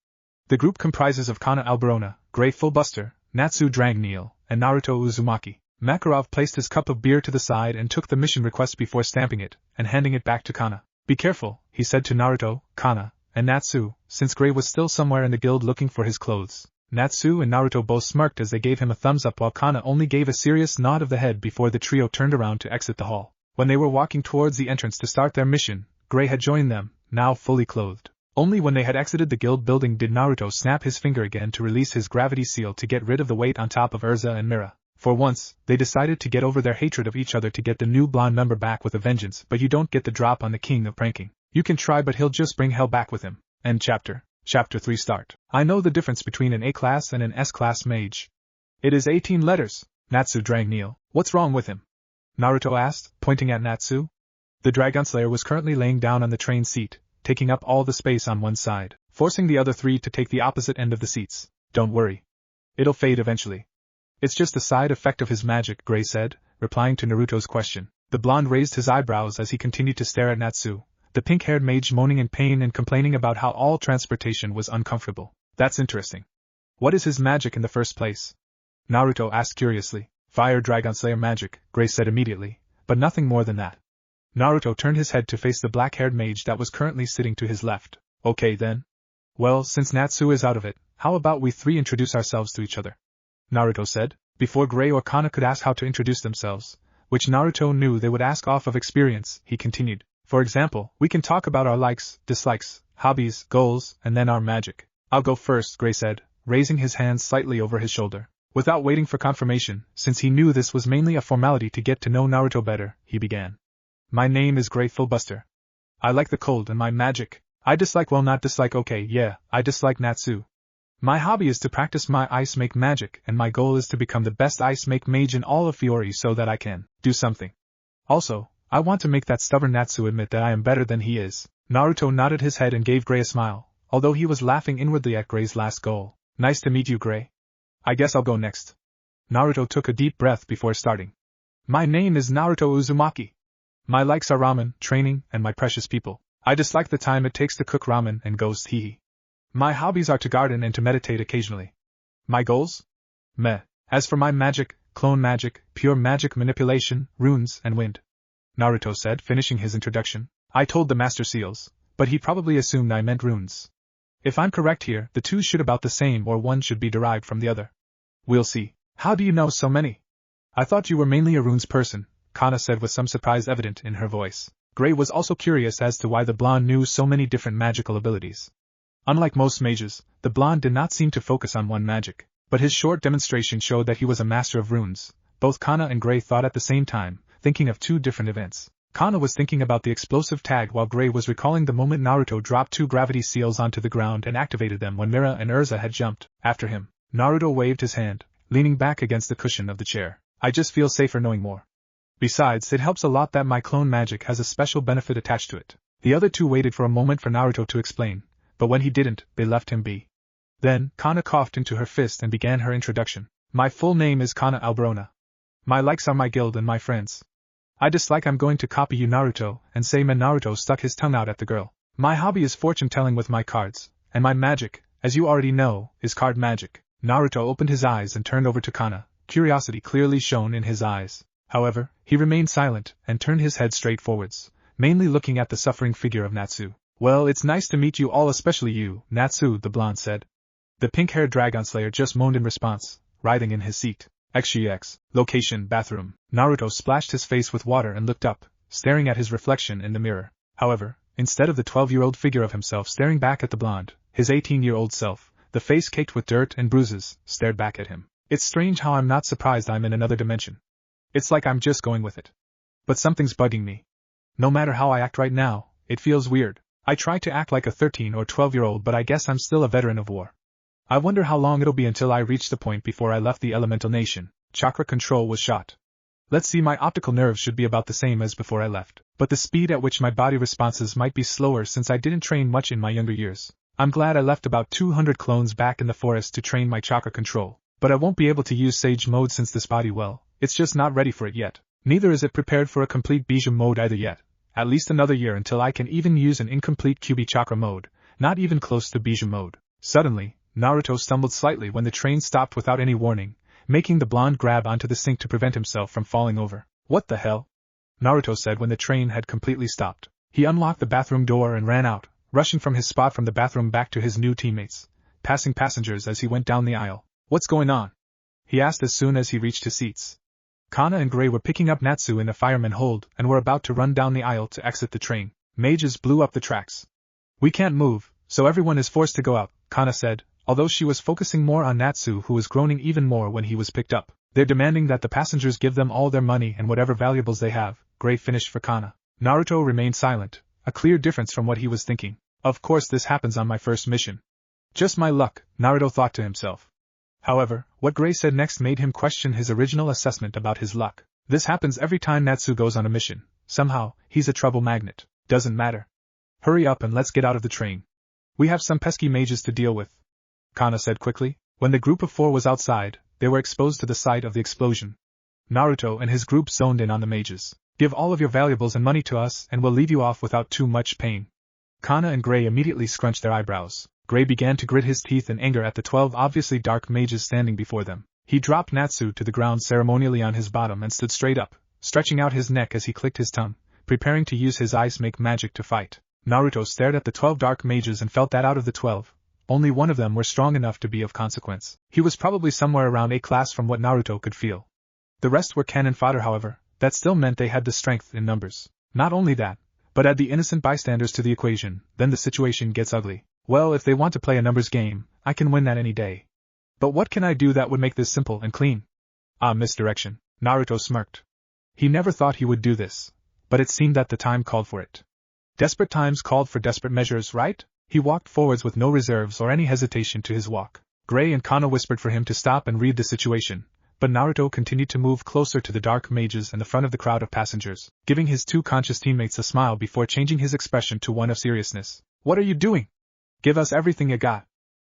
The group comprises of Kana Alberona, Gray Fullbuster, Natsu Dragneel, and Naruto Uzumaki. Makarov placed his cup of beer to the side and took the mission request before stamping it and handing it back to Kana. Be careful, he said to Naruto, Kana, and Natsu, since Gray was still somewhere in the guild looking for his clothes. Natsu and Naruto both smirked as they gave him a thumbs up, while Kana only gave a serious nod of the head before the trio turned around to exit the hall. When they were walking towards the entrance to start their mission, Gray had joined them, now fully clothed. Only when they had exited the guild building did Naruto snap his finger again to release his gravity seal to get rid of the weight on top of Urza and Mira. For once, they decided to get over their hatred of each other to get the new blonde member back with a vengeance, but you don't get the drop on the king of pranking. You can try, but he'll just bring hell back with him. End chapter. Chapter 3 start. I know the difference between an A-class and an S-class mage. It is 18 letters. Natsu Dragneel. What's wrong with him? Naruto asked, pointing at Natsu. The Dragon Slayer was currently laying down on the train seat, taking up all the space on one side, forcing the other 3 to take the opposite end of the seats. Don't worry. It'll fade eventually. It's just a side effect of his magic, Gray said, replying to Naruto's question. The blonde raised his eyebrows as he continued to stare at Natsu, the pink-haired mage moaning in pain and complaining about how all transportation was uncomfortable. That's interesting. What is his magic in the first place? Naruto asked curiously. Fire Dragon Slayer magic, Gray said immediately, but nothing more than that. Naruto turned his head to face the black-haired mage that was currently sitting to his left. Okay then. Well, since Natsu is out of it, how about we 3 introduce ourselves to each other? Naruto said, before Gray or Kana could ask how to introduce themselves, which Naruto knew they would ask off of experience. He continued. For example, we can talk about our likes, dislikes, hobbies, goals, and then our magic. I'll go first, Gray said, raising his hands slightly over his shoulder. Without waiting for confirmation, since he knew this was mainly a formality to get to know Naruto better, he began. My name is Gray Fullbuster. I like the cold and my magic. I dislike, well, not dislike, okay, yeah, I dislike Natsu. My hobby is to practice my ice make magic, and my goal is to become the best ice make mage in all of Fiori so that I can do something. Also, I want to make that stubborn Natsu admit that I am better than he is. Naruto nodded his head and gave Gray a smile, although he was laughing inwardly at Gray's last goal. Nice to meet you, Gray. I guess I'll go next. Naruto took a deep breath before starting. My name is Naruto Uzumaki. My likes are ramen, training, and my precious people. I dislike the time it takes to cook ramen and ghost hee. My hobbies are to garden and to meditate occasionally. My goals? Meh. As for my magic, clone magic, pure magic manipulation, runes, and wind. Naruto said, finishing his introduction. I told the Master Seals, but he probably assumed I meant runes. If I'm correct here, the two should about the same or one should be derived from the other. We'll see. How do you know so many? I thought you were mainly a runes person, Kana said with some surprise evident in her voice. Gray was also curious as to why the blonde knew so many different magical abilities. Unlike most mages, the blonde did not seem to focus on one magic, but his short demonstration showed that he was a master of runes. Both Kana and Gray thought at the same time, thinking of two different events. Kana was thinking about the explosive tag while Gray was recalling the moment Naruto dropped two gravity seals onto the ground and activated them when Mira and Urza had jumped after him. Naruto waved his hand, leaning back against the cushion of the chair. I just feel safer knowing more. Besides, it helps a lot that my clone magic has a special benefit attached to it. The other two waited for a moment for Naruto to explain, but when he didn't, they left him be. Then, Kana coughed into her fist and began her introduction. My full name is Kana Alberona. My likes are my guild and my friends. I dislike I'm going to copy you, Naruto, and say man. Naruto stuck his tongue out at the girl. My hobby is fortune-telling with my cards, and my magic, as you already know, is card magic. Naruto opened his eyes and turned over to Kana, curiosity clearly shown in his eyes. However, he remained silent and turned his head straight forwards, mainly looking at the suffering figure of Natsu. Well, it's nice to meet you all, especially you, Natsu, the blonde said. The pink-haired dragon slayer just moaned in response, writhing in his seat. XGX. Location, bathroom. Naruto splashed his face with water and looked up, staring at his reflection in the mirror. However, instead of the 12-year-old figure of himself staring back at the blonde, his 18-year-old self, the face caked with dirt and bruises, stared back at him. It's strange how I'm not surprised I'm in another dimension. It's like I'm just going with it. But something's bugging me. No matter how I act right now, it feels weird. I try to act like a 13 or 12-year-old, but I guess I'm still a veteran of war. I wonder how long it'll be until I reach the point before I left the elemental nation. Chakra control was shot. Let's see, my optical nerves should be about the same as before I left, but the speed at which my body responses might be slower since I didn't train much in my younger years. I'm glad I left about 200 clones back in the forest to train my chakra control, but I won't be able to use Sage mode since this body, well, it's just not ready for it yet. Neither is it prepared for a complete Bija mode either yet. At least another year until I can even use an incomplete QB chakra mode, not even close to Bija mode. Suddenly, Naruto stumbled slightly when the train stopped without any warning, making the blonde grab onto the sink to prevent himself from falling over. What the hell? Naruto said when the train had completely stopped. He unlocked the bathroom door and ran out, rushing from his spot from the bathroom back to his new teammates, passing passengers as he went down the aisle. What's going on? He asked as soon as he reached his seats. Kana and Gray were picking up Natsu in the fireman hold and were about to run down the aisle to exit the train. Mages blew up the tracks. We can't move, so everyone is forced to go out, Kana said, although she was focusing more on Natsu, who was groaning even more when he was picked up. They're demanding that the passengers give them all their money and whatever valuables they have, Gray finished for Kana. Naruto remained silent, a clear difference from what he was thinking. Of course this happens on my first mission. Just my luck, Naruto thought to himself. However, what Gray said next made him question his original assessment about his luck. This happens every time Natsu goes on a mission. Somehow, he's a trouble magnet. Doesn't matter. Hurry up and let's get out of the train. We have some pesky mages to deal with, Kana said quickly. When the group of 4 was outside, they were exposed to the sight of the explosion. Naruto and his group zoned in on the mages. Give all of your valuables and money to us and we'll leave you off without too much pain. Kana and Gray immediately scrunched their eyebrows. Gray began to grit his teeth in anger at the 12 obviously dark mages standing before them. He dropped Natsu to the ground ceremonially on his bottom and stood straight up, stretching out his neck as he clicked his tongue, preparing to use his ice make magic to fight. Naruto stared at the 12 dark mages and felt that out of the 12, only one of them were strong enough to be of consequence. He was probably somewhere around A class from what Naruto could feel. The rest were cannon fodder, however. That still meant they had the strength in numbers. Not only that, but add the innocent bystanders to the equation, then the situation gets ugly. Well, if they want to play a numbers game, I can win that any day. But what can I do that would make this simple and clean? Ah, misdirection. Naruto smirked. He never thought he would do this, but it seemed that the time called for it. Desperate times called for desperate measures, right? He walked forwards with no reserves or any hesitation to his walk. Gray and Kana whispered for him to stop and read the situation, but Naruto continued to move closer to the dark mages and the front of the crowd of passengers, giving his two conscious teammates a smile before changing his expression to one of seriousness. What are you doing? Give us everything you got.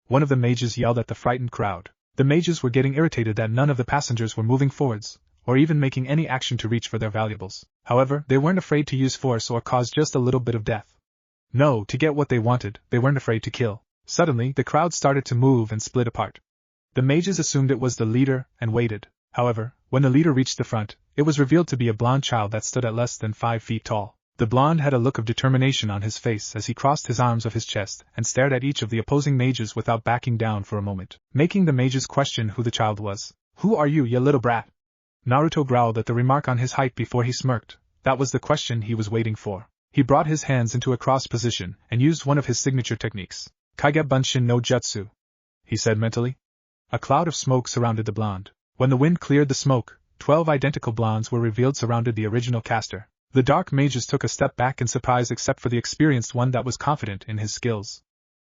One of the mages yelled at the frightened crowd. The mages were getting irritated that none of the passengers were moving forwards, or even making any action to reach for their valuables. However, they weren't afraid to use force or cause just a little bit of death. No, to get what they wanted, they weren't afraid to kill. Suddenly, the crowd started to move and split apart. The mages assumed it was the leader and waited. However, when the leader reached the front, it was revealed to be a blonde child that stood at less than 5 feet tall. The blonde had a look of determination on his face as he crossed his arms of his chest and stared at each of the opposing mages without backing down for a moment, making the mages question who the child was. Who are you, you little brat? Naruto growled at the remark on his height before he smirked. That was the question he was waiting for. He brought his hands into a cross position and used one of his signature techniques. Kage Bunshin no Jutsu, he said mentally. A cloud of smoke surrounded the blonde. When the wind cleared the smoke, 12 identical blondes were revealed surrounded the original caster. The dark mages took a step back in surprise except for the experienced one that was confident in his skills.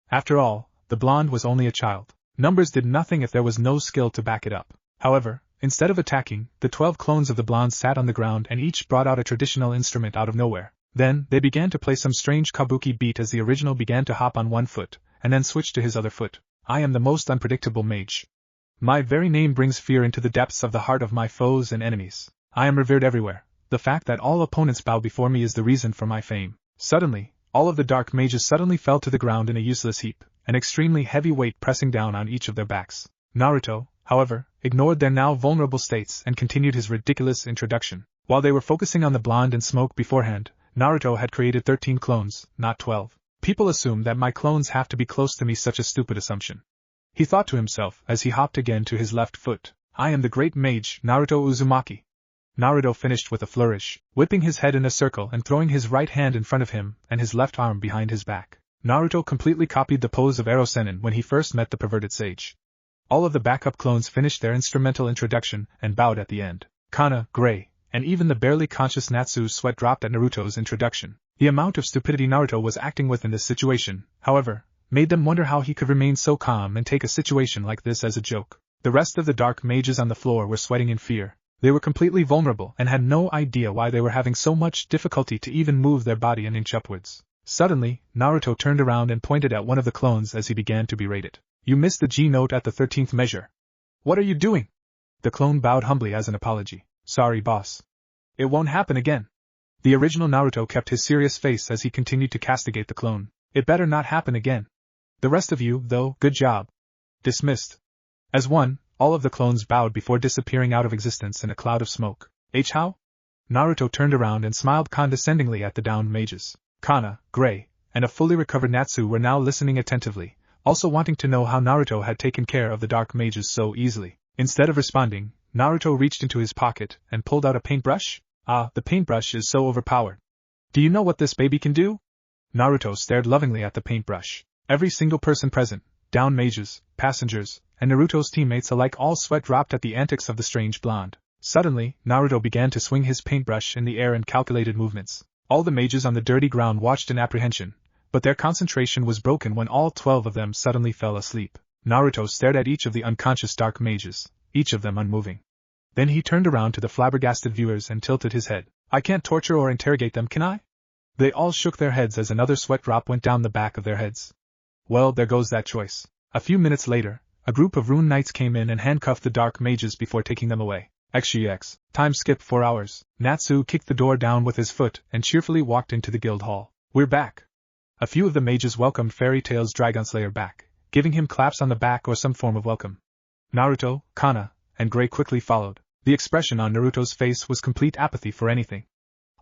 After all, the blonde was only a child. Numbers did nothing if there was no skill to back it up. However, instead of attacking, the 12 clones of the blondes sat on the ground and each brought out a traditional instrument out of nowhere. Then, they began to play some strange kabuki beat as the original began to hop on one foot, and then switch to his other foot. I am the most unpredictable mage. My very name brings fear into the depths of the heart of my foes and enemies. I am revered everywhere. The fact that all opponents bow before me is the reason for my fame. Suddenly, all of the dark mages suddenly fell to the ground in a useless heap, an extremely heavy weight pressing down on each of their backs. Naruto, however, ignored their now vulnerable states and continued his ridiculous introduction. While they were focusing on the blonde and smoke beforehand, Naruto had created 13 clones, not 12. People assume that my clones have to be close to me, such a stupid assumption. He thought to himself as he hopped again to his left foot. I am the great mage, Naruto Uzumaki. Naruto finished with a flourish, whipping his head in a circle and throwing his right hand in front of him and his left arm behind his back. Naruto completely copied the pose of Ero Sennin when he first met the perverted sage. All of the backup clones finished their instrumental introduction and bowed at the end. Kana, Gray, and even the barely conscious Natsu's sweat dropped at Naruto's introduction. The amount of stupidity Naruto was acting with in this situation, however, made them wonder how he could remain so calm and take a situation like this as a joke. The rest of the dark mages on the floor were sweating in fear. They were completely vulnerable and had no idea why they were having so much difficulty to even move their body an inch upwards. Suddenly, Naruto turned around and pointed at one of the clones as he began to berate it. You missed the G note at the 13th measure. What are you doing? The clone bowed humbly as an apology. Sorry, boss. It won't happen again. The original Naruto kept his serious face as he continued to castigate the clone. It better not happen again. The rest of you, though, good job. Dismissed. As one, all of the clones bowed before disappearing out of existence in a cloud of smoke. How? Naruto turned around and smiled condescendingly at the downed mages. Kana, Gray, and a fully recovered Natsu were now listening attentively, also wanting to know how Naruto had taken care of the dark mages so easily. Instead of responding, Naruto reached into his pocket and pulled out a paintbrush. Ah, the paintbrush is so overpowered. Do you know what this baby can do? Naruto stared lovingly at the paintbrush. Every single person present, down mages, passengers, and Naruto's teammates alike all sweat dropped at the antics of the strange blonde. Suddenly, Naruto began to swing his paintbrush in the air in calculated movements. All the mages on the dirty ground watched in apprehension, but their concentration was broken when all 12 of them suddenly fell asleep. Naruto stared at each of the unconscious dark mages, each of them unmoving. Then he turned around to the flabbergasted viewers and tilted his head. I can't torture or interrogate them, can I? They all shook their heads as another sweat drop went down the back of their heads. Well, there goes that choice. A few minutes later, a group of rune knights came in and handcuffed the dark mages before taking them away. XGX. Time skip 4 hours. Natsu kicked the door down with his foot and cheerfully walked into the guild hall. We're back. A few of the mages welcomed Fairy Tail's Dragonslayer back, giving him claps on the back or some form of welcome. Naruto, Kana, and Gray quickly followed. The expression on Naruto's face was complete apathy for anything.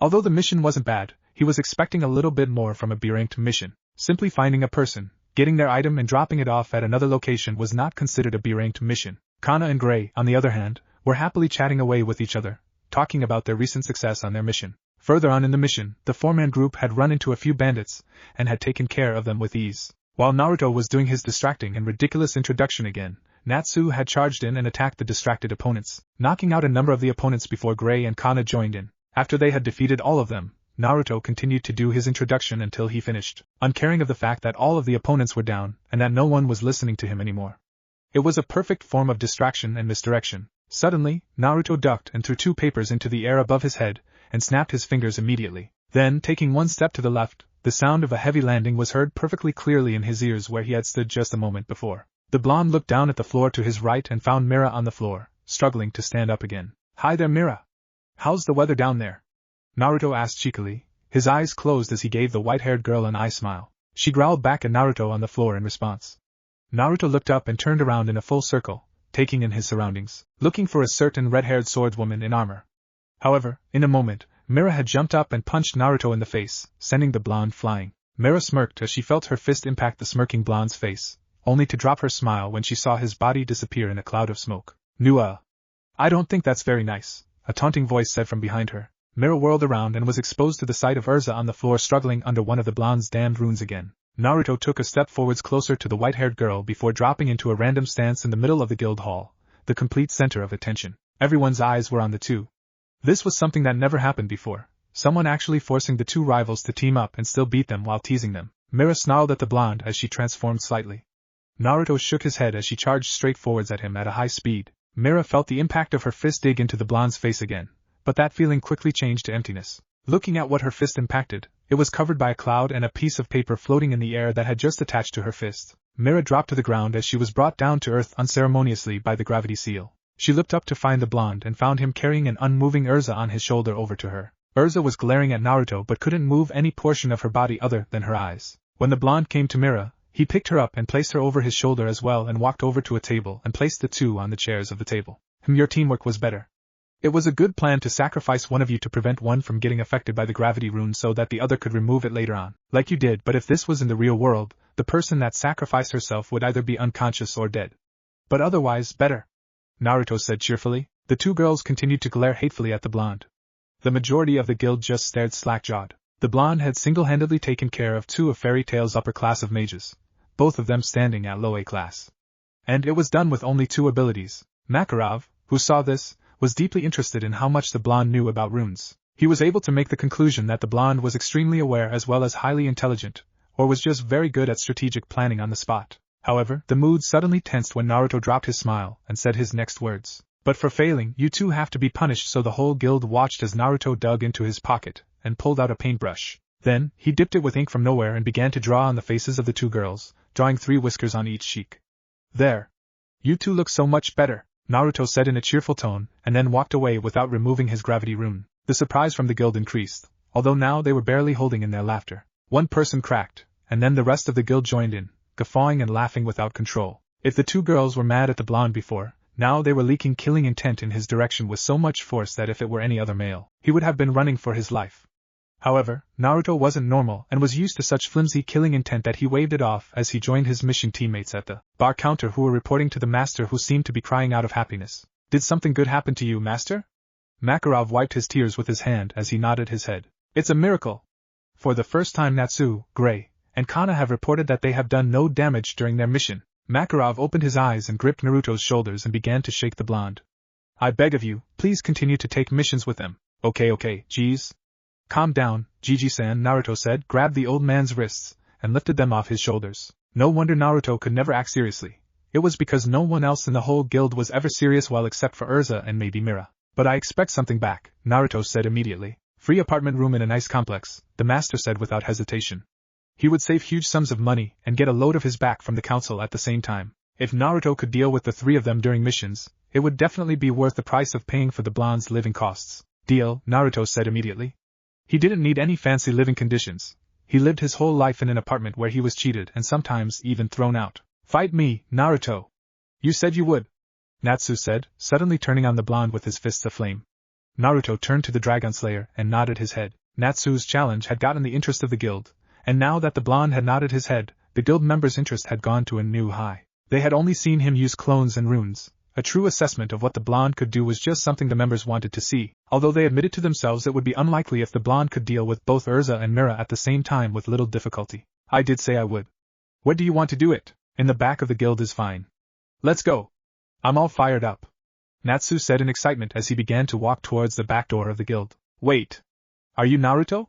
Although the mission wasn't bad, he was expecting a little bit more from a B-ranked mission. Simply finding a person, Getting their item and dropping it off at another location was not considered a B-ranked mission. Kana and Gray, on the other hand, were happily chatting away with each other, talking about their recent success on their mission. Further on in the mission, the four-man group had run into a few bandits and had taken care of them with ease. While Naruto was doing his distracting and ridiculous introduction again, Natsu had charged in and attacked the distracted opponents, knocking out a number of the opponents before Gray and Kana joined in. After they had defeated all of them, Naruto continued to do his introduction until he finished, uncaring of the fact that all of the opponents were down and that no one was listening to him anymore. It was a perfect form of distraction and misdirection. Suddenly, Naruto ducked and threw 2 papers into the air above his head and snapped his fingers immediately. Then, taking one step to the left, the sound of a heavy landing was heard perfectly clearly in his ears where he had stood just a moment before. The blonde looked down at the floor to his right and found Mira on the floor, struggling to stand up again. "Hi there, Mira. How's the weather down there?" Naruto asked cheekily, his eyes closed as he gave the white-haired girl an eye smile. She growled back at Naruto on the floor in response. Naruto looked up and turned around in a full circle, taking in his surroundings, looking for a certain red-haired swordswoman in armor. However, in a moment, Mira had jumped up and punched Naruto in the face, sending the blonde flying. Mira smirked as she felt her fist impact the smirking blonde's face, only to drop her smile when she saw his body disappear in a cloud of smoke. I don't think that's very nice," a taunting voice said from behind her. Mira whirled around and was exposed to the sight of Urza on the floor struggling under one of the blonde's damned runes again. Naruto took a step forwards closer to the white-haired girl before dropping into a random stance in the middle of the guild hall, the complete center of attention. Everyone's eyes were on the two. This was something that never happened before, someone actually forcing the 2 rivals to team up and still beat them while teasing them. Mira snarled at the blonde as she transformed slightly. Naruto shook his head as she charged straight forwards at him at a high speed. Mira felt the impact of her fist dig into the blonde's face again, but that feeling quickly changed to emptiness. Looking at what her fist impacted, it was covered by a cloud and a piece of paper floating in the air that had just attached to her fist. Mira dropped to the ground as she was brought down to earth unceremoniously by the gravity seal. She looked up to find the blonde and found him carrying an unmoving Urza on his shoulder over to her. Urza was glaring at Naruto but couldn't move any portion of her body other than her eyes. When the blonde came to Mira, he picked her up and placed her over his shoulder as well and walked over to a table and placed the 2 on the chairs of the table. Your teamwork was better. It was a good plan to sacrifice one of you to prevent one from getting affected by the gravity rune so that the other could remove it later on, like you did, but if this was in the real world, the person that sacrificed herself would either be unconscious or dead. But otherwise, better, Naruto said cheerfully. The 2 girls continued to glare hatefully at the blonde. The majority of the guild just stared slack-jawed. The blonde had single-handedly taken care of 2 of Fairy Tail's upper class of mages, both of them standing at low A class. And it was done with only 2 abilities. Makarov, who saw this, was deeply interested in how much the blonde knew about runes. He was able to make the conclusion that the blonde was extremely aware as well as highly intelligent, or was just very good at strategic planning on the spot. However, the mood suddenly tensed when Naruto dropped his smile and said his next words. But for failing, you 2 have to be punished. So the whole guild watched as Naruto dug into his pocket and pulled out a paintbrush. Then, he dipped it with ink from nowhere and began to draw on the faces of the 2 girls, drawing 3 whiskers on each cheek. There. You 2 look so much better, Naruto said in a cheerful tone, and then walked away without removing his gravity rune. The surprise from the guild increased, although now they were barely holding in their laughter. One person cracked, and then the rest of the guild joined in, guffawing and laughing without control. If the 2 girls were mad at the blonde before, now they were leaking killing intent in his direction with so much force that if it were any other male, he would have been running for his life. However, Naruto wasn't normal and was used to such flimsy killing intent that he waved it off as he joined his mission teammates at the bar counter who were reporting to the master, who seemed to be crying out of happiness. Did something good happen to you, master? Makarov wiped his tears with his hand as he nodded his head. It's a miracle. For the first time Natsu, Gray, and Kana have reported that they have done no damage during their mission. Makarov opened his eyes and gripped Naruto's shoulders and began to shake the blonde. I beg of you, please continue to take missions with them. Okay, geez. Calm down, Gigi-san, Naruto said, grabbed the old man's wrists, and lifted them off his shoulders. No wonder Naruto could never act seriously. It was because no one else in the whole guild was ever serious, well except for Urza and maybe Mira. But I expect something back, Naruto said immediately. Free apartment room in a nice complex, the master said without hesitation. He would save huge sums of money and get a load of his back from the council at the same time. If Naruto could deal with the 3 of them during missions, it would definitely be worth the price of paying for the blonde's living costs. Deal, Naruto said immediately. He didn't need any fancy living conditions. He lived his whole life in an apartment where he was cheated and sometimes even thrown out. Fight me, Naruto. You said you would, Natsu said, suddenly turning on the blonde with his fists aflame. Naruto turned to the Dragon Slayer and nodded his head. Natsu's challenge had gotten the interest of the guild, and now that the blonde had nodded his head, The guild members' interest had gone to a new high. They had only seen him use clones and runes. A true assessment of what the blonde could do was just something the members wanted to see, although they admitted to themselves it would be unlikely if the blonde could deal with both Urza and Mira at the same time with little difficulty. I did say I would. What do you want to do it? In the back of the guild is fine. Let's go. I'm all fired up, Natsu said in excitement as he began to walk towards the back door of the guild. Wait. Are you Naruto?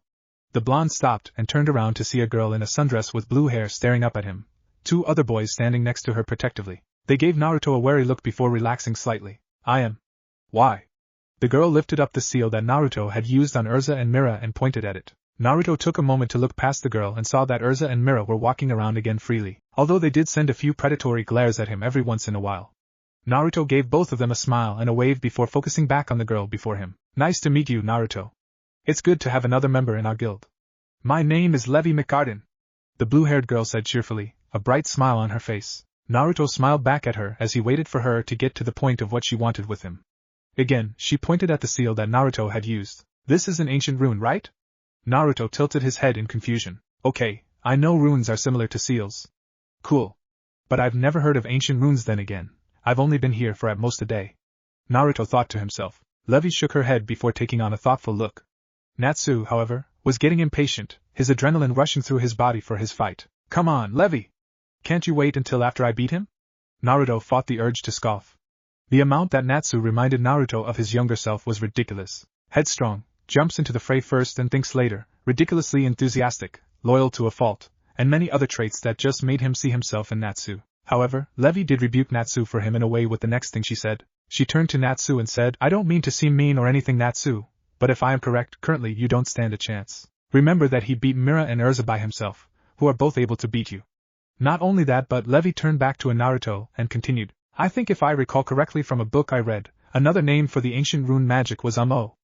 The blonde stopped and turned around to see a girl in a sundress with blue hair staring up at him, 2 other boys standing next to her protectively. They gave Naruto a wary look before relaxing slightly. I am. Why? The girl lifted up the seal that Naruto had used on Urza and Mira and pointed at it. Naruto took a moment to look past the girl and saw that Urza and Mira were walking around again freely, although they did send a few predatory glares at him every once in a while. Naruto gave both of them a smile and a wave before focusing back on the girl before him. Nice to meet you, Naruto. It's good to have another member in our guild. My name is Levi McCartan, the blue-haired girl said cheerfully, a bright smile on her face. Naruto smiled back at her as he waited for her to get to the point of what she wanted with him. Again, she pointed at the seal that Naruto had used. This is an ancient rune, right? Naruto tilted his head in confusion. Okay, I know runes are similar to seals. Cool. But I've never heard of ancient runes then again. I've only been here for at most a day. Naruto thought to himself. Levi shook her head before taking on a thoughtful look. Natsu, however, was getting impatient, his adrenaline rushing through his body for his fight. Come on, Levi! Can't you wait until after I beat him? Naruto fought the urge to scoff. The amount that Natsu reminded Naruto of his younger self was ridiculous. Headstrong, jumps into the fray first and thinks later, ridiculously enthusiastic, loyal to a fault, and many other traits that just made him see himself in Natsu. However, Levi did rebuke Natsu for him in a way with the next thing she said. She turned to Natsu and said, I don't mean to seem mean or anything, Natsu, but if I am correct, currently you don't stand a chance. Remember that he beat Mira and Urza by himself, who are both able to beat you. Not only that, but Levi turned back to a Naruto and continued, I think if I recall correctly from a book I read, another name for the ancient rune magic was Amo.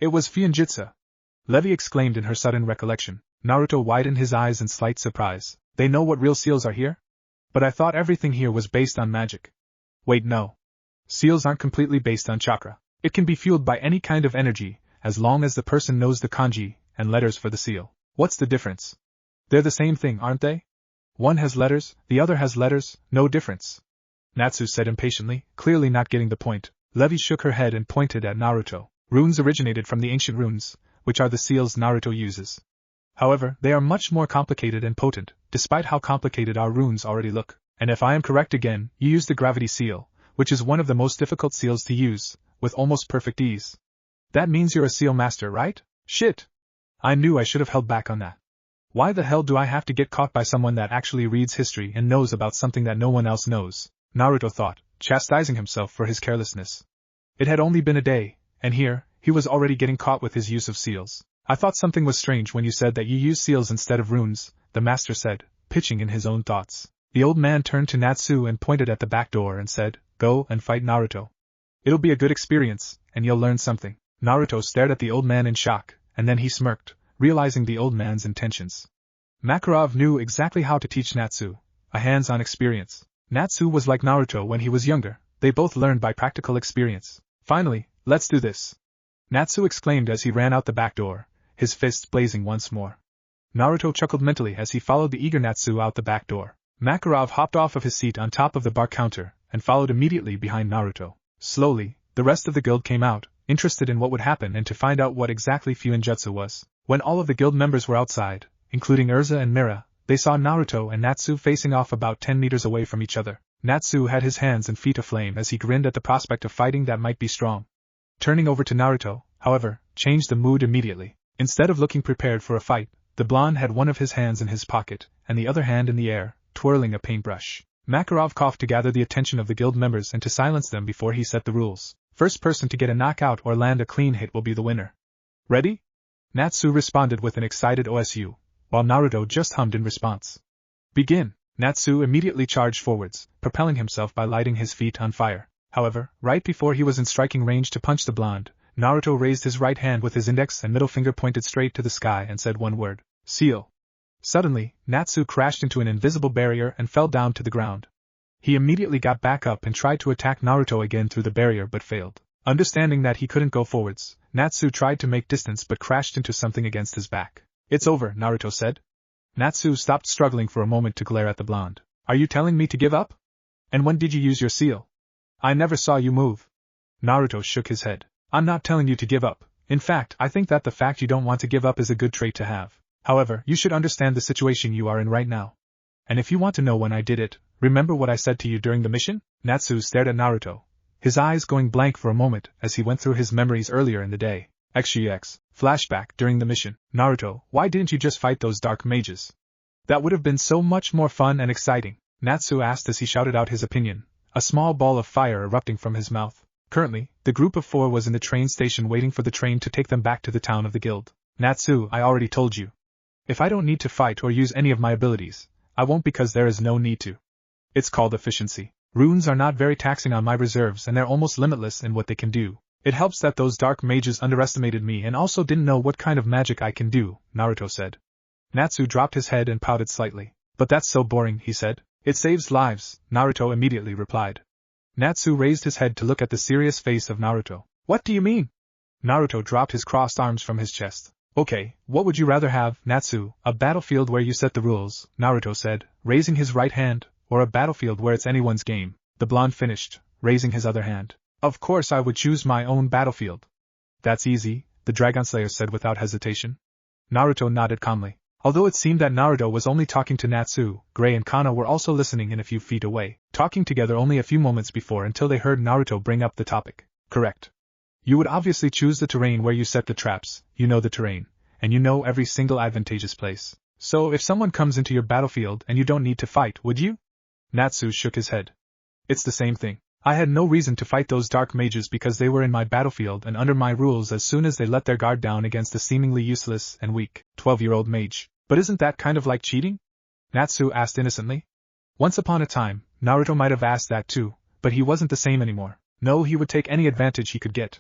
It was Fuinjutsu. Levi exclaimed in her sudden recollection. Naruto widened his eyes in slight surprise. They know what real seals are here? But I thought everything here was based on magic. Wait, no. Seals aren't completely based on chakra. It can be fueled by any kind of energy, as long as the person knows the kanji and letters for the seal. What's the difference? They're the same thing, aren't they? One has letters, the other has letters, no difference. Natsu said impatiently, clearly not getting the point. Levi shook her head and pointed at Naruto. Runes originated from the ancient runes, which are the seals Naruto uses. However, they are much more complicated and potent, despite how complicated our runes already look. And if I am correct again, you use the gravity seal, which is one of the most difficult seals to use, with almost perfect ease. That means you're a seal master, right? Shit! I knew I should have held back on that. Why the hell do I have to get caught by someone that actually reads history and knows about something that no one else knows? Naruto thought, chastising himself for his carelessness. It had only been a day, and here, he was already getting caught with his use of seals. I thought something was strange when you said that you use seals instead of runes, the master said, pitching in his own thoughts. The old man turned to Natsu and pointed at the back door and said, Go and fight Naruto. It'll be a good experience, and you'll learn something. Naruto stared at the old man in shock, and then he smirked, realizing the old man's intentions. Makarov knew exactly how to teach Natsu, a hands-on experience. Natsu was like Naruto when he was younger, they both learned by practical experience. Finally, let's do this. Natsu exclaimed as he ran out the back door, his fists blazing once more. Naruto chuckled mentally as he followed the eager Natsu out the back door. Makarov hopped off of his seat on top of the bar counter, and followed immediately behind Naruto. Slowly, the rest of the guild came out, interested in what would happen and to find out what exactly Fuinjutsu was. When all of the guild members were outside, including Urza and Mira, they saw Naruto and Natsu facing off about 10 meters away from each other. Natsu had his hands and feet aflame as he grinned at the prospect of fighting that might be strong. Turning over to Naruto, however, changed the mood immediately. Instead of looking prepared for a fight, the blonde had one of his hands in his pocket, and the other hand in the air, twirling a paintbrush. Makarov coughed to gather the attention of the guild members and to silence them before he set the rules. First person to get a knockout or land a clean hit will be the winner. Ready? Natsu responded with an excited OSU, while Naruto just hummed in response. Begin! Natsu immediately charged forwards, propelling himself by lighting his feet on fire. However, right before he was in striking range to punch the blonde, Naruto raised his right hand with his index and middle finger pointed straight to the sky and said one word, Seal. Suddenly, Natsu crashed into an invisible barrier and fell down to the ground. He immediately got back up and tried to attack Naruto again through the barrier but failed. Understanding that he couldn't go forwards, Natsu tried to make distance but crashed into something against his back. It's over, Naruto said. Natsu stopped struggling for a moment to glare at the blonde. Are you telling me to give up? And when did you use your seal? I never saw you move. Naruto shook his head. I'm not telling you to give up. In fact, I think that the fact you don't want to give up is a good trait to have. However, you should understand the situation you are in right now. And if you want to know when I did it, remember what I said to you during the mission? Natsu stared at Naruto, his eyes going blank for a moment as he went through his memories earlier in the day. XGX. Flashback during the mission. Naruto, why didn't you just fight those dark mages? That would have been so much more fun and exciting, Natsu asked as he shouted out his opinion, a small ball of fire erupting from his mouth. Currently, the group of 4 was in the train station waiting for the train to take them back to the town of the guild. Natsu, I already told you. If I don't need to fight or use any of my abilities, I won't because there is no need to. It's called efficiency. Runes are not very taxing on my reserves and they're almost limitless in what they can do. It helps that those dark mages underestimated me and also didn't know what kind of magic I can do, Naruto said. Natsu dropped his head and pouted slightly. But that's so boring, he said. It saves lives, Naruto immediately replied. Natsu raised his head to look at the serious face of Naruto. What do you mean? Naruto dropped his crossed arms from his chest. Okay, what would you rather have, Natsu, a battlefield where you set the rules, Naruto said, raising his right hand, or a battlefield where it's anyone's game? The blonde finished, raising his other hand. Of course I would choose my own battlefield. That's easy, the Dragon Slayer said without hesitation. Naruto nodded calmly. Although it seemed that Naruto was only talking to Natsu, Gray and Kana were also listening in a few feet away, talking together only a few moments before until they heard Naruto bring up the topic. Correct. You would obviously choose the terrain where you set the traps, you know the terrain, and you know every single advantageous place. So if someone comes into your battlefield and you don't need to fight, would you? Natsu shook his head. It's the same thing. I had no reason to fight those dark mages because they were in my battlefield and under my rules as soon as they let their guard down against the seemingly useless and weak 12-year-old mage. But isn't that kind of like cheating? Natsu asked innocently. Once upon a time, Naruto might have asked that too, but he wasn't the same anymore. No, he would take any advantage he could get.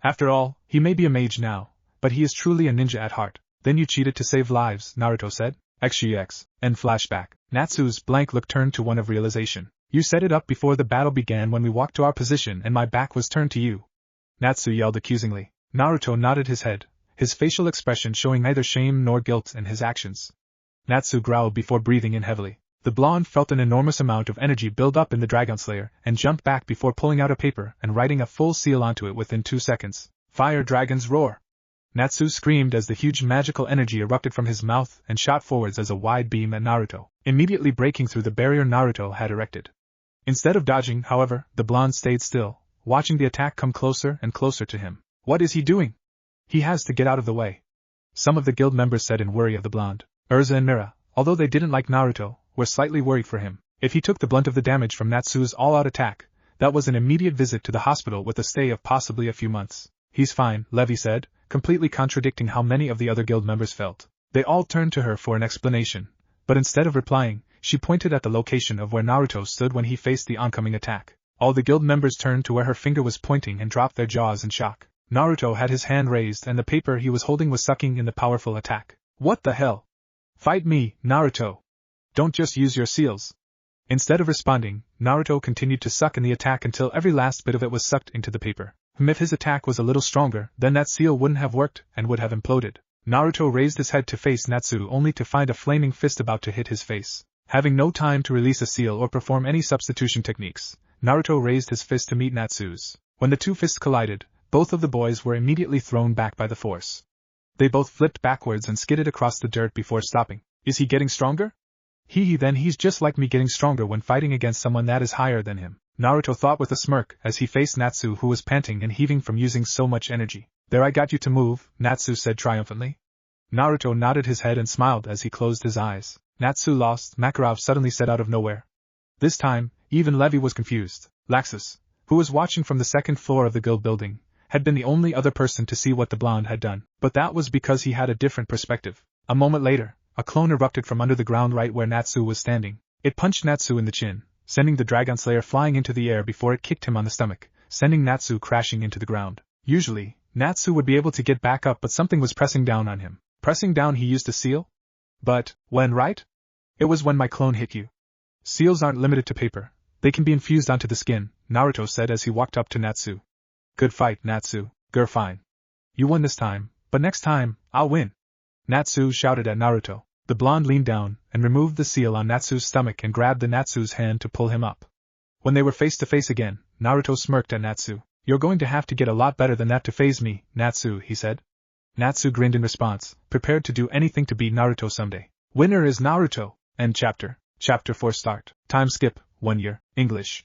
After all, he may be a mage now, but he is truly a ninja at heart. Then you cheated to save lives, Naruto said. XGX. End flashback. Natsu's blank look turned to one of realization. You set it up before the battle began when we walked to our position and my back was turned to you. Natsu yelled accusingly. Naruto nodded his head, his facial expression showing neither shame nor guilt in his actions. Natsu growled before breathing in heavily. The blonde felt an enormous amount of energy build up in the Dragon Slayer and jumped back before pulling out a paper and writing a full seal onto it within 2 seconds. Fire Dragon's Roar! Natsu screamed as the huge magical energy erupted from his mouth and shot forwards as a wide beam at Naruto, immediately breaking through the barrier Naruto had erected. Instead of dodging, however, the blonde stayed still, watching the attack come closer and closer to him. What is he doing? He has to get out of the way. Some of the guild members said in worry of the blonde. Urza and Mira, although they didn't like Naruto, were slightly worried for him. If he took the blunt of the damage from Natsu's all-out attack, that was an immediate visit to the hospital with a stay of possibly a few months. He's fine, Levi said, completely contradicting how many of the other guild members felt. They all turned to her for an explanation, but instead of replying, she pointed at the location of where Naruto stood when he faced the oncoming attack. All the guild members turned to where her finger was pointing and dropped their jaws in shock. Naruto had his hand raised and the paper he was holding was sucking in the powerful attack. What the hell? Fight me, Naruto! Don't just use your seals. Instead of responding, Naruto continued to suck in the attack until every last bit of it was sucked into the paper. If his attack was a little stronger, then that seal wouldn't have worked and would have imploded. Naruto raised his head to face Natsu only to find a flaming fist about to hit his face. Having no time to release a seal or perform any substitution techniques, Naruto raised his fist to meet Natsu's. When the two fists collided, both of the boys were immediately thrown back by the force. They both flipped backwards and skidded across the dirt before stopping. Is he getting stronger? Then he's just like me getting stronger when fighting against someone that is higher than him, Naruto thought with a smirk as he faced Natsu who was panting and heaving from using so much energy. There, I got you to move, Natsu said triumphantly. Naruto nodded his head and smiled as he closed his eyes. Natsu lost, Makarov suddenly said out of nowhere. This time, even Levi was confused. Laxus, who was watching from the second floor of the guild building, had been the only other person to see what the blonde had done, but that was because he had a different perspective. A moment later, a clone erupted from under the ground right where Natsu was standing. It punched Natsu in the chin, sending the Dragon Slayer flying into the air before it kicked him on the stomach, sending Natsu crashing into the ground. Usually, Natsu would be able to get back up, but something was pressing down on him. Pressing down, he used a seal? But, when right? It was when my clone hit you. Seals aren't limited to paper. They can be infused onto the skin, Naruto said as he walked up to Natsu. Good fight, Natsu. Grr, fine. You won this time, but next time, I'll win. Natsu shouted at Naruto. The blonde leaned down and removed the seal on Natsu's stomach and grabbed the Natsu's hand to pull him up. When they were face to face again, Naruto smirked at Natsu. "You're going to have to get a lot better than that to phase me, Natsu," he said. Natsu grinned in response, prepared to do anything to beat Naruto someday. Winner is Naruto. End chapter. Chapter 4 start. Time skip, 1 year. English.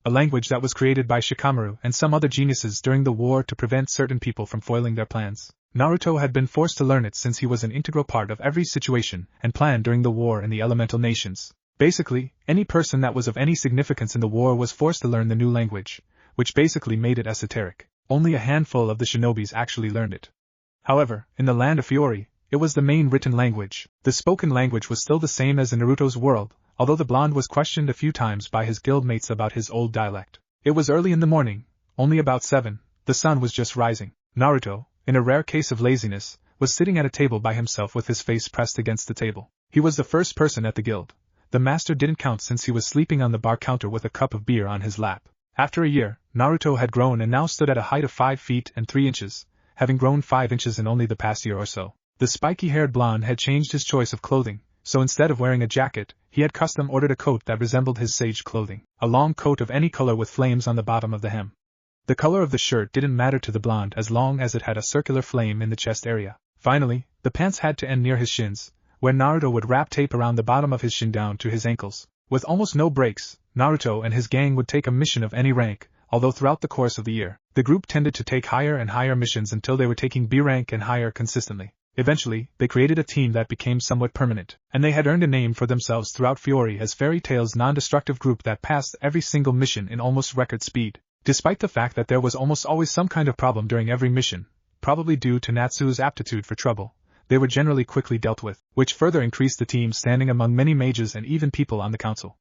A language that was created by Shikamaru and some other geniuses during the war to prevent certain people from foiling their plans. Naruto had been forced to learn it since he was an integral part of every situation and plan during the war in the elemental nations. Basically, any person that was of any significance in the war was forced to learn the new language, which basically made it esoteric. Only a handful of the shinobis actually learned it. However, in the land of Fiori, it was the main written language. The spoken language was still the same as in Naruto's world, although the blonde was questioned a few times by his guildmates about his old dialect. It was early in the morning, only about 7, the sun was just rising. Naruto, in a rare case of laziness, was sitting at a table by himself with his face pressed against the table. He was the first person at the guild. The master didn't count since he was sleeping on the bar counter with a cup of beer on his lap. After a year, Naruto had grown and now stood at a height of 5 feet and 3 inches, having grown 5 inches in only the past year or so. The spiky-haired blonde had changed his choice of clothing, so instead of wearing a jacket, he had custom ordered a coat that resembled his sage clothing, a long coat of any color with flames on the bottom of the hem. The color of the shirt didn't matter to the blonde as long as it had a circular flame in the chest area. Finally, the pants had to end near his shins, where Naruto would wrap tape around the bottom of his shin down to his ankles. With almost no breaks, Naruto and his gang would take a mission of any rank, although throughout the course of the year, the group tended to take higher and higher missions until they were taking B rank and higher consistently. Eventually, they created a team that became somewhat permanent, and they had earned a name for themselves throughout Fiori as Fairy Tail's non-destructive group that passed every single mission in almost record speed. Despite the fact that there was almost always some kind of problem during every mission, probably due to Natsu's aptitude for trouble, they were generally quickly dealt with, which further increased the team's standing among many mages and even people on the council.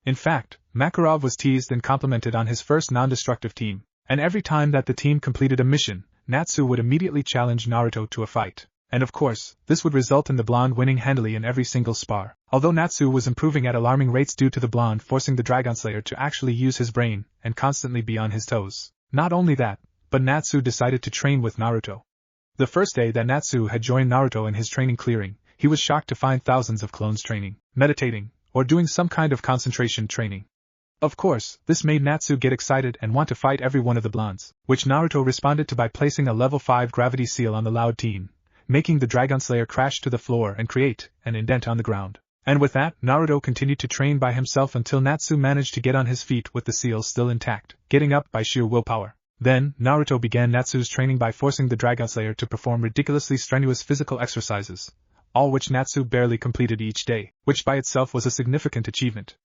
In fact, Makarov was teased and complimented on his first non-destructive team, and every time that the team completed a mission, Natsu would immediately challenge Naruto to a fight. And of course, this would result in the blonde winning handily in every single spar. Although Natsu was improving at alarming rates due to the blonde forcing the Dragon Slayer to actually use his brain and constantly be on his toes. Not only that, but Natsu decided to train with Naruto. The first day that Natsu had joined Naruto in his training clearing, he was shocked to find thousands of clones training, meditating, or doing some kind of concentration training. Of course, this made Natsu get excited and want to fight every one of the blondes, which Naruto responded to by placing a level 5 gravity seal on the loud teen, making the Dragon Slayer crash to the floor and create an indent on the ground. And with that, Naruto continued to train by himself until Natsu managed to get on his feet with the seal still intact, getting up by sheer willpower. Then, Naruto began Natsu's training by forcing the Dragon Slayer to perform ridiculously strenuous physical exercises, all which Natsu barely completed each day, which by itself was a significant achievement.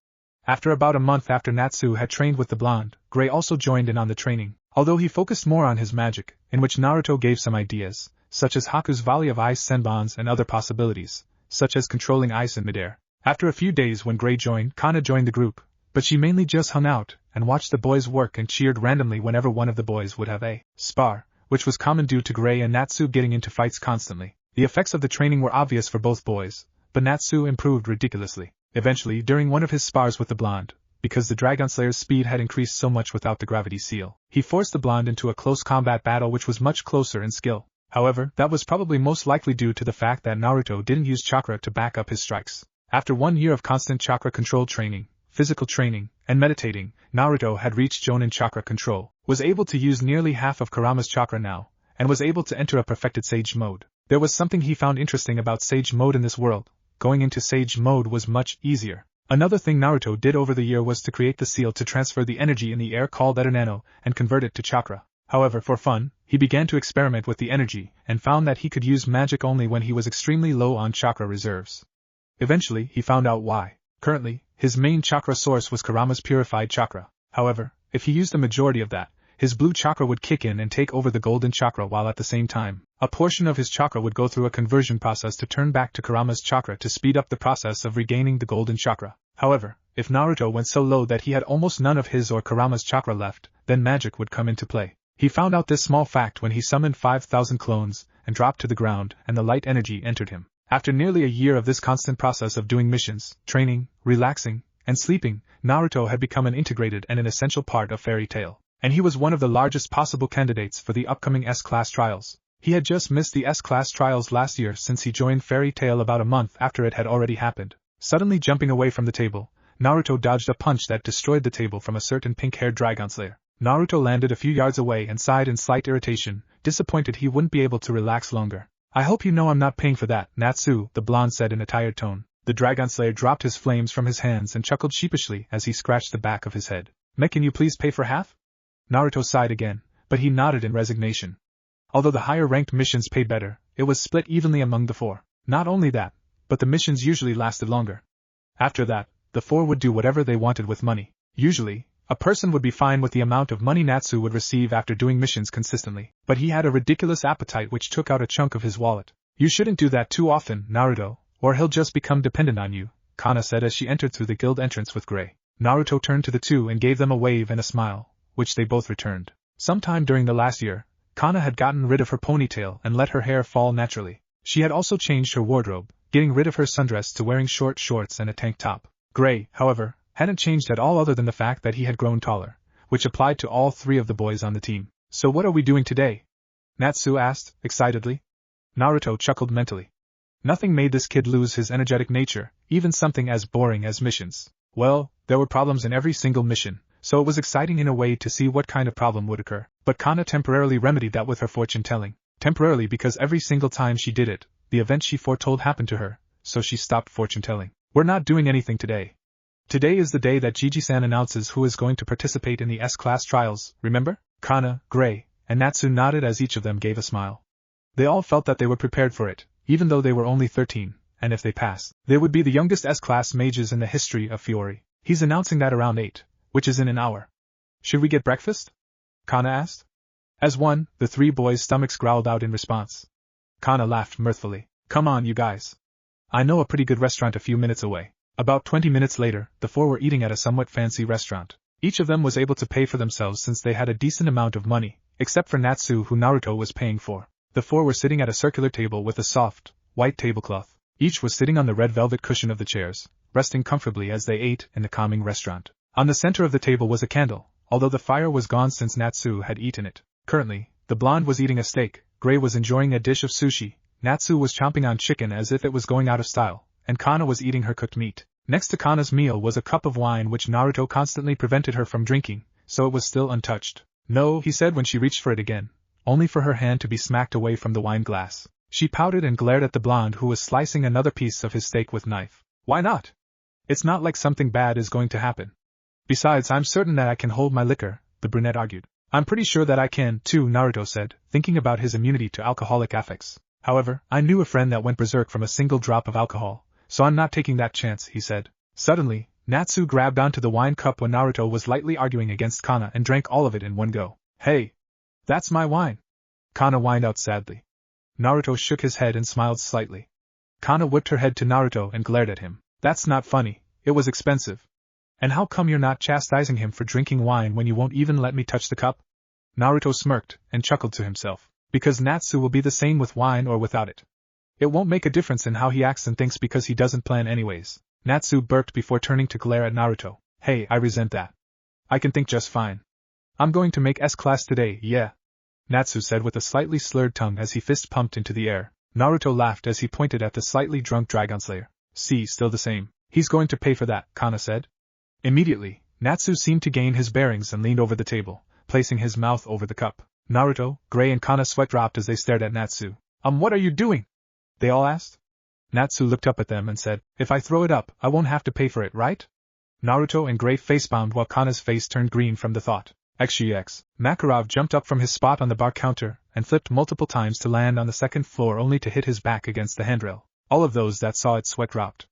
After about a month after Natsu had trained with the blonde, Gray also joined in on the training, although he focused more on his magic, in which Naruto gave some ideas, such as Haku's volley of ice senbons and other possibilities, such as controlling ice in midair. After a few days when Gray joined, Kana joined the group, but she mainly just hung out and watched the boys work and cheered randomly whenever one of the boys would have a spar, which was common due to Gray and Natsu getting into fights constantly. The effects of the training were obvious for both boys, but Natsu improved ridiculously. Eventually, during one of his spars with the blonde, because the Dragon Slayer's speed had increased so much without the gravity seal, he forced the blonde into a close combat battle which was much closer in skill. However, that was probably most likely due to the fact that Naruto didn't use chakra to back up his strikes. After 1 year of constant chakra control training, physical training, and meditating, Naruto had reached Jonin chakra control, was able to use nearly half of Kurama's chakra now, and was able to enter a perfected Sage mode. There was something he found interesting about Sage mode in this world. Going into Sage mode was much easier. Another thing Naruto did over the year was to create the seal to transfer the energy in the air called Eternano and convert it to chakra. However, for fun, he began to experiment with the energy and found that he could use magic only when he was extremely low on chakra reserves. Eventually, he found out why. Currently, his main chakra source was Kurama's purified chakra. However, if he used the majority of that, his blue chakra would kick in and take over the golden chakra, while at the same time, a portion of his chakra would go through a conversion process to turn back to Kurama's chakra to speed up the process of regaining the golden chakra. However, if Naruto went so low that he had almost none of his or Kurama's chakra left, then magic would come into play. He found out this small fact when he summoned 5,000 clones and dropped to the ground, and the light energy entered him. After nearly a year of this constant process of doing missions, training, relaxing, and sleeping, Naruto had become an integrated and an essential part of Fairy Tail, and he was one of the largest possible candidates for the upcoming S-class trials. He had just missed the S-Class trials last year since he joined Fairy Tail about a month after it had already happened. Suddenly jumping away from the table, Naruto dodged a punch that destroyed the table from a certain pink-haired dragon slayer. Naruto landed a few yards away and sighed in slight irritation, disappointed he wouldn't be able to relax longer. I hope you know I'm not paying for that, Natsu, the blonde said in a tired tone. The dragon slayer dropped his flames from his hands and chuckled sheepishly as he scratched the back of his head. Can you please pay for half? Naruto sighed again, but he nodded in resignation. Although the higher-ranked missions paid better, it was split evenly among the four. Not only that, but the missions usually lasted longer. After that, the four would do whatever they wanted with money. Usually, a person would be fine with the amount of money Natsu would receive after doing missions consistently, but he had a ridiculous appetite which took out a chunk of his wallet. You shouldn't do that too often, Naruto, or he'll just become dependent on you, Kana said as she entered through the guild entrance with Gray. Naruto turned to the two and gave them a wave and a smile, which they both returned. Sometime during the last year, Kana had gotten rid of her ponytail and let her hair fall naturally. She had also changed her wardrobe, getting rid of her sundress to wearing short shorts and a tank top. Gray, however, hadn't changed at all other than the fact that he had grown taller, which applied to all three of the boys on the team. So what are we doing today? Natsu asked, excitedly. Naruto chuckled mentally. Nothing made this kid lose his energetic nature, even something as boring as missions. Well, there were problems in every single mission, so it was exciting in a way to see what kind of problem would occur. But Kana temporarily remedied that with her fortune-telling. Temporarily because every single time she did it, the event she foretold happened to her, so she stopped fortune-telling. We're not doing anything today. Today is the day that Gigi-san announces who is going to participate in the S-Class trials, remember? Kana, Gray, and Natsu nodded as each of them gave a smile. They all felt that they were prepared for it, even though they were only 13, and if they passed, they would be the youngest S-Class mages in the history of Fiori. He's announcing that around 8, which is in an hour. Should we get breakfast? Kana asked. As one, the three boys' stomachs growled out in response. Kana laughed mirthfully. Come on, you guys. I know a pretty good restaurant a few minutes away. About 20 minutes later, the four were eating at a somewhat fancy restaurant. Each of them was able to pay for themselves since they had a decent amount of money, except for Natsu who Naruto was paying for. The four were sitting at a circular table with a soft, white tablecloth. Each was sitting on the red velvet cushion of the chairs, resting comfortably as they ate in the calming restaurant. On the center of the table was a candle, although the fire was gone since Natsu had eaten it. Currently, the blonde was eating a steak, Gray was enjoying a dish of sushi, Natsu was chomping on chicken as if it was going out of style, and Kana was eating her cooked meat. Next to Kana's meal was a cup of wine which Naruto constantly prevented her from drinking, so it was still untouched. No, he said when she reached for it again, only for her hand to be smacked away from the wine glass. She pouted and glared at the blonde who was slicing another piece of his steak with knife. Why not? It's not like something bad is going to happen. Besides, I'm certain that I can hold my liquor, the brunette argued. I'm pretty sure that I can, too, Naruto said, thinking about his immunity to alcoholic affects. However, I knew a friend that went berserk from a single drop of alcohol, so I'm not taking that chance, he said. Suddenly, Natsu grabbed onto the wine cup when Naruto was lightly arguing against Kana and drank all of it in one go. Hey! That's my wine! Kana whined out sadly. Naruto shook his head and smiled slightly. Kana whipped her head to Naruto and glared at him. That's not funny, it was expensive. And how come you're not chastising him for drinking wine when you won't even let me touch the cup? Naruto smirked and chuckled to himself. Because Natsu will be the same with wine or without it. It won't make a difference in how he acts and thinks because he doesn't plan anyways. Natsu burped before turning to glare at Naruto. Hey, I resent that. I can think just fine. I'm going to make S-Class today, yeah. Natsu said with a slightly slurred tongue as he fist pumped into the air. Naruto laughed as he pointed at the slightly drunk Dragon Slayer. See, still the same. He's going to pay for that, Kana said. Immediately, Natsu seemed to gain his bearings and leaned over the table, placing his mouth over the cup. Naruto, Gray and Kana sweat dropped as they stared at Natsu. What are you doing? They all asked. Natsu looked up at them and said, if I throw it up, I won't have to pay for it, right? Naruto and Gray facepalmed while Kana's face turned green from the thought. XGX. Makarov jumped up from his spot on the bar counter and flipped multiple times to land on the second floor only to hit his back against the handrail. All of those that saw it sweat dropped.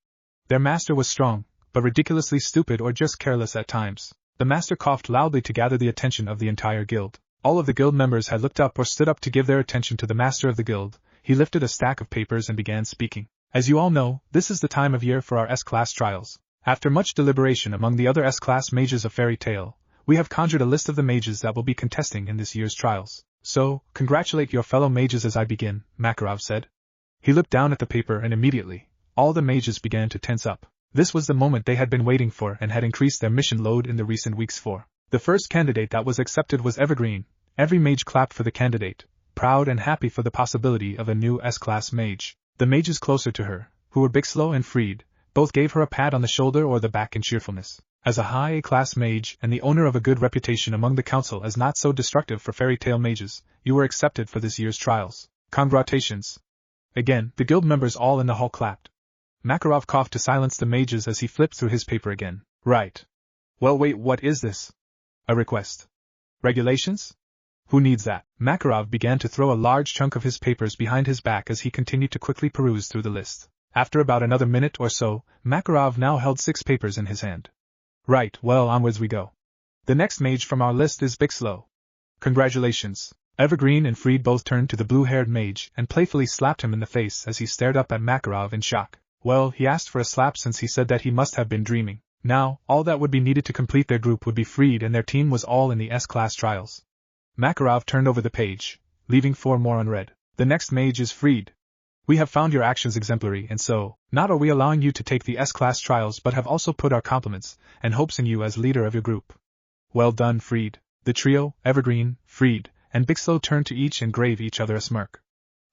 Their master was strong, but ridiculously stupid or just careless at times. The master coughed loudly to gather the attention of the entire guild. All of the guild members had looked up or stood up to give their attention to the master of the guild. He lifted a stack of papers and began speaking. As you all know, this is the time of year for our S-Class trials. After much deliberation among the other S-Class mages of Fairy Tail, we have conjured a list of the mages that will be contesting in this year's trials. So, congratulate your fellow mages as I begin, Makarov said. He looked down at the paper and immediately, all the mages began to tense up. This was the moment they had been waiting for and had increased their mission load in the recent weeks for. The first candidate that was accepted was Evergreen. Every mage clapped for the candidate, proud and happy for the possibility of a new S-class mage. The mages closer to her, who were Bixlow and Freed, both gave her a pat on the shoulder or the back in cheerfulness. As a high A-class mage and the owner of a good reputation among the council as not so destructive for fairy tale mages, you were accepted for this year's trials. Congratulations. Again, the guild members all in the hall clapped. Makarov coughed to silence the mages as he flipped through his paper again. Right. Well, wait, what is this? A request. Regulations? Who needs that? Makarov began to throw a large chunk of his papers behind his back as he continued to quickly peruse through the list. After about another minute or so, Makarov now held 6 papers in his hand. Right, well, onwards we go. The next mage from our list is Bixlow. Congratulations. Evergreen and Freed both turned to the blue-haired mage and playfully slapped him in the face as he stared up at Makarov in shock. Well, he asked for a slap since he said that he must have been dreaming. Now, all that would be needed to complete their group would be Freed and their team was all in the S-class trials. Makarov turned over the page, leaving 4 more unread. The next mage is Freed. We have found your actions exemplary and so, not are we allowing you to take the S-class trials but have also put our compliments and hopes in you as leader of your group. Well done, Freed. The trio, Evergreen, Freed, and Bixlow turned to each and gave each other a smirk.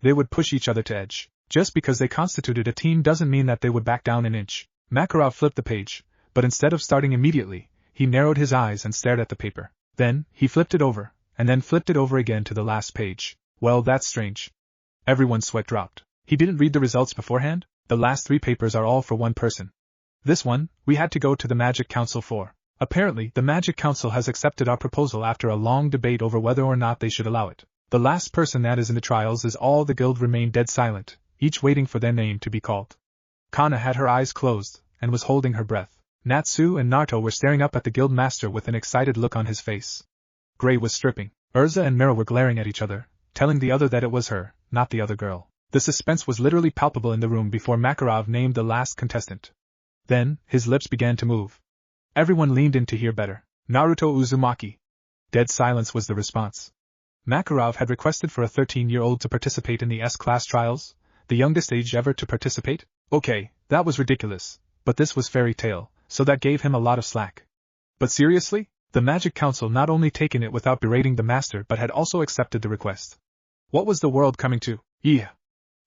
They would push each other to edge. Just because they constituted a team doesn't mean that they would back down an inch. Makarov flipped the page, but instead of starting immediately, he narrowed his eyes and stared at the paper. Then, he flipped it over, and then flipped it over again to the last page. Well, that's strange. Everyone's sweat dropped. He didn't read the results beforehand? The last 3 papers are all for one person. This one, we had to go to the Magic Council for. Apparently, the Magic Council has accepted our proposal after a long debate over whether or not they should allow it. The last person that is in the trials is all the guild remained dead silent, each waiting for their name to be called. Kana had her eyes closed, and was holding her breath. Natsu and Naruto were staring up at the guild master with an excited look on his face. Gray was stripping. Urza and Mira were glaring at each other, telling the other that it was her, not the other girl. The suspense was literally palpable in the room before Makarov named the last contestant. Then, his lips began to move. Everyone leaned in to hear better. Naruto Uzumaki. Dead silence was the response. Makarov had requested for a 13-year-old to participate in the S-class trials, the youngest age ever to participate? Okay, that was ridiculous, but this was fairy tale, so that gave him a lot of slack. But seriously? The Magic Council not only taken it without berating the master but had also accepted the request. What was the world coming to? Yeah.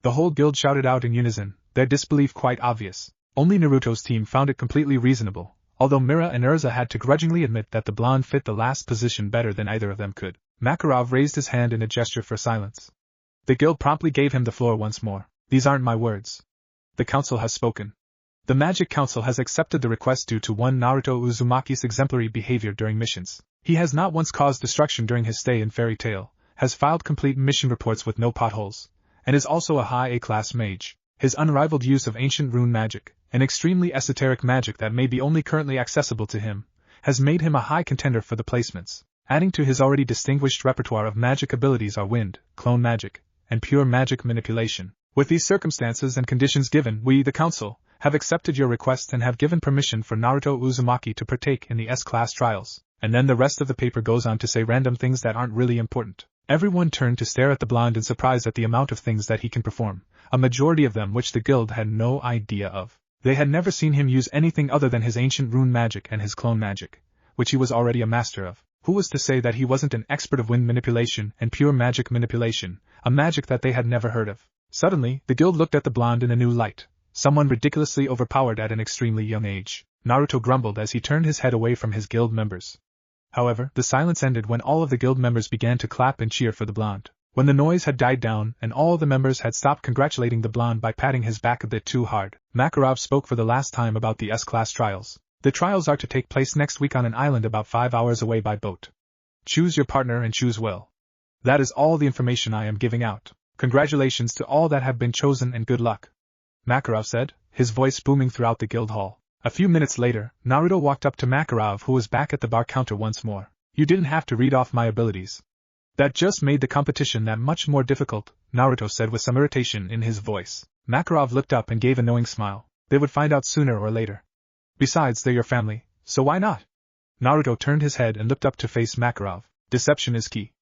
The whole guild shouted out in unison, their disbelief quite obvious. Only Naruto's team found it completely reasonable, although Mira and Urza had to grudgingly admit that the blonde fit the last position better than either of them could. Makarov raised his hand in a gesture for silence. The guild promptly gave him the floor once more. These aren't my words. The council has spoken. The Magic Council has accepted the request due to one Naruto Uzumaki's exemplary behavior during missions. He has not once caused destruction during his stay in Fairy Tail, has filed complete mission reports with no potholes, and is also a high A-class mage. His unrivaled use of ancient rune magic, an extremely esoteric magic that may be only currently accessible to him, has made him a high contender for the placements. Adding to his already distinguished repertoire of magic abilities are wind, clone magic, and pure magic manipulation. With these circumstances and conditions given, we, the council, have accepted your request and have given permission for Naruto Uzumaki to partake in the S-class trials. And then the rest of the paper goes on to say random things that aren't really important. Everyone turned to stare at the blonde in surprise at the amount of things that he can perform, a majority of them which the guild had no idea of. They had never seen him use anything other than his ancient rune magic and his clone magic, which he was already a master of. Who was to say that he wasn't an expert of wind manipulation and pure magic manipulation, a magic that they had never heard of? Suddenly, the guild looked at the blonde in a new light. Someone ridiculously overpowered at an extremely young age. Naruto grumbled as he turned his head away from his guild members. However, the silence ended when all of the guild members began to clap and cheer for the blonde. When the noise had died down and all the members had stopped congratulating the blonde by patting his back a bit too hard, Makarov spoke for the last time about the S-class trials. The trials are to take place next week on an island about 5 hours away by boat. Choose your partner and choose well. That is all the information I am giving out. Congratulations to all that have been chosen and good luck, Makarov said, his voice booming throughout the guild hall. A few minutes later, Naruto walked up to Makarov who was back at the bar counter once more. You didn't have to read off my abilities. That just made the competition that much more difficult, Naruto said with some irritation in his voice. Makarov looked up and gave a knowing smile. They would find out sooner or later. Besides, they're your family, so why not? Naruto turned his head and looked up to face Makarov. Deception is key.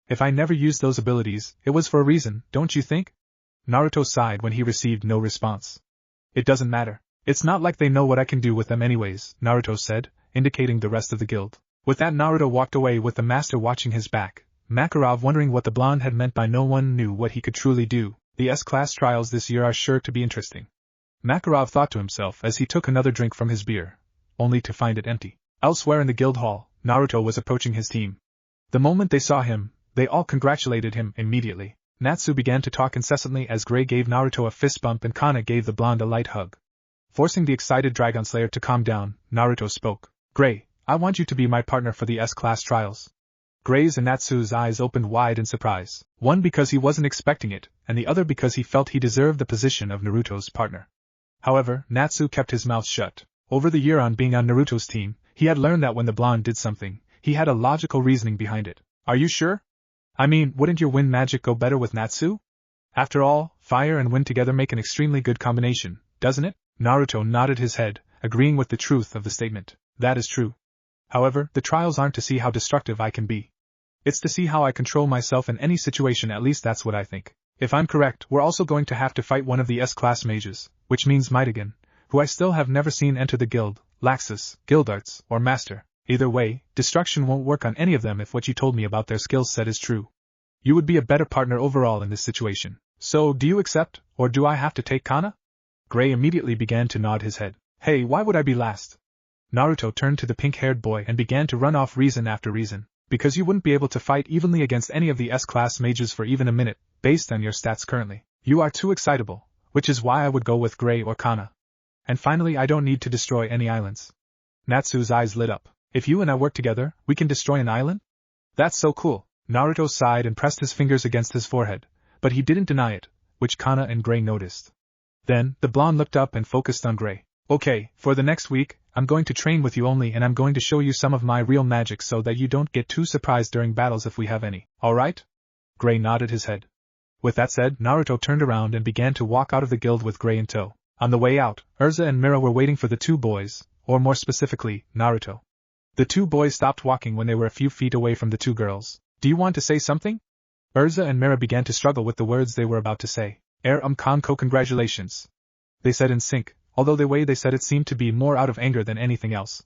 If I never used those abilities, it was for a reason, don't you think? Naruto sighed when he received no response. It doesn't matter. It's not like they know what I can do with them anyways, Naruto said, indicating the rest of the guild. With that, Naruto walked away with the master watching his back, Makarov wondering what the blonde had meant by no one knew what he could truly do. The S-class trials this year are sure to be interesting. Makarov thought to himself as he took another drink from his beer, only to find it empty. Elsewhere in the guild hall, Naruto was approaching his team. The moment they saw him, they all congratulated him immediately. Natsu began to talk incessantly as Gray gave Naruto a fist bump and Kana gave the blonde a light hug. Forcing the excited Dragon Slayer to calm down, Naruto spoke. Gray, I want you to be my partner for the S-class trials. Gray's and Natsu's eyes opened wide in surprise, one because he wasn't expecting it, and the other because he felt he deserved the position of Naruto's partner. However, Natsu kept his mouth shut. Over the year on being on Naruto's team, he had learned that when the blonde did something, he had a logical reasoning behind it. Are you sure? I mean, wouldn't your wind magic go better with Natsu? After all, fire and wind together make an extremely good combination, doesn't it? Naruto nodded his head, agreeing with the truth of the statement. That is true. However, the trials aren't to see how destructive I can be. It's to see how I control myself in any situation, at least that's what I think. If I'm correct, we're also going to have to fight one of the S-class mages, which means Mitagan, who I still have never seen enter the guild, Laxus, Guildarts, or Master. Either way, destruction won't work on any of them if what you told me about their skill set is true. You would be a better partner overall in this situation. So, do you accept, or do I have to take Kana? Gray immediately began to nod his head. Hey, why would I be last? Naruto turned to the pink-haired boy and began to run off reason after reason. Because you wouldn't be able to fight evenly against any of the S-class mages for even a minute, based on your stats currently. You are too excitable, which is why I would go with Gray or Kana. And finally, I don't need to destroy any islands. Natsu's eyes lit up. If you and I work together, we can destroy an island? That's so cool. Naruto sighed and pressed his fingers against his forehead, but he didn't deny it, which Kana and Gray noticed. Then, the blonde looked up and focused on Gray. Okay, for the next week, I'm going to train with you only and I'm going to show you some of my real magic so that you don't get too surprised during battles if we have any. Alright? Gray nodded his head. With that said, Naruto turned around and began to walk out of the guild with Gray in tow. On the way out, Urza and Mira were waiting for the two boys, or more specifically, Naruto. The two boys stopped walking when they were a few feet away from the two girls. Do you want to say something? Urza and Mira began to struggle with the words they were about to say. Kanko congratulations. They said in sync, although the way they said it seemed to be more out of anger than anything else.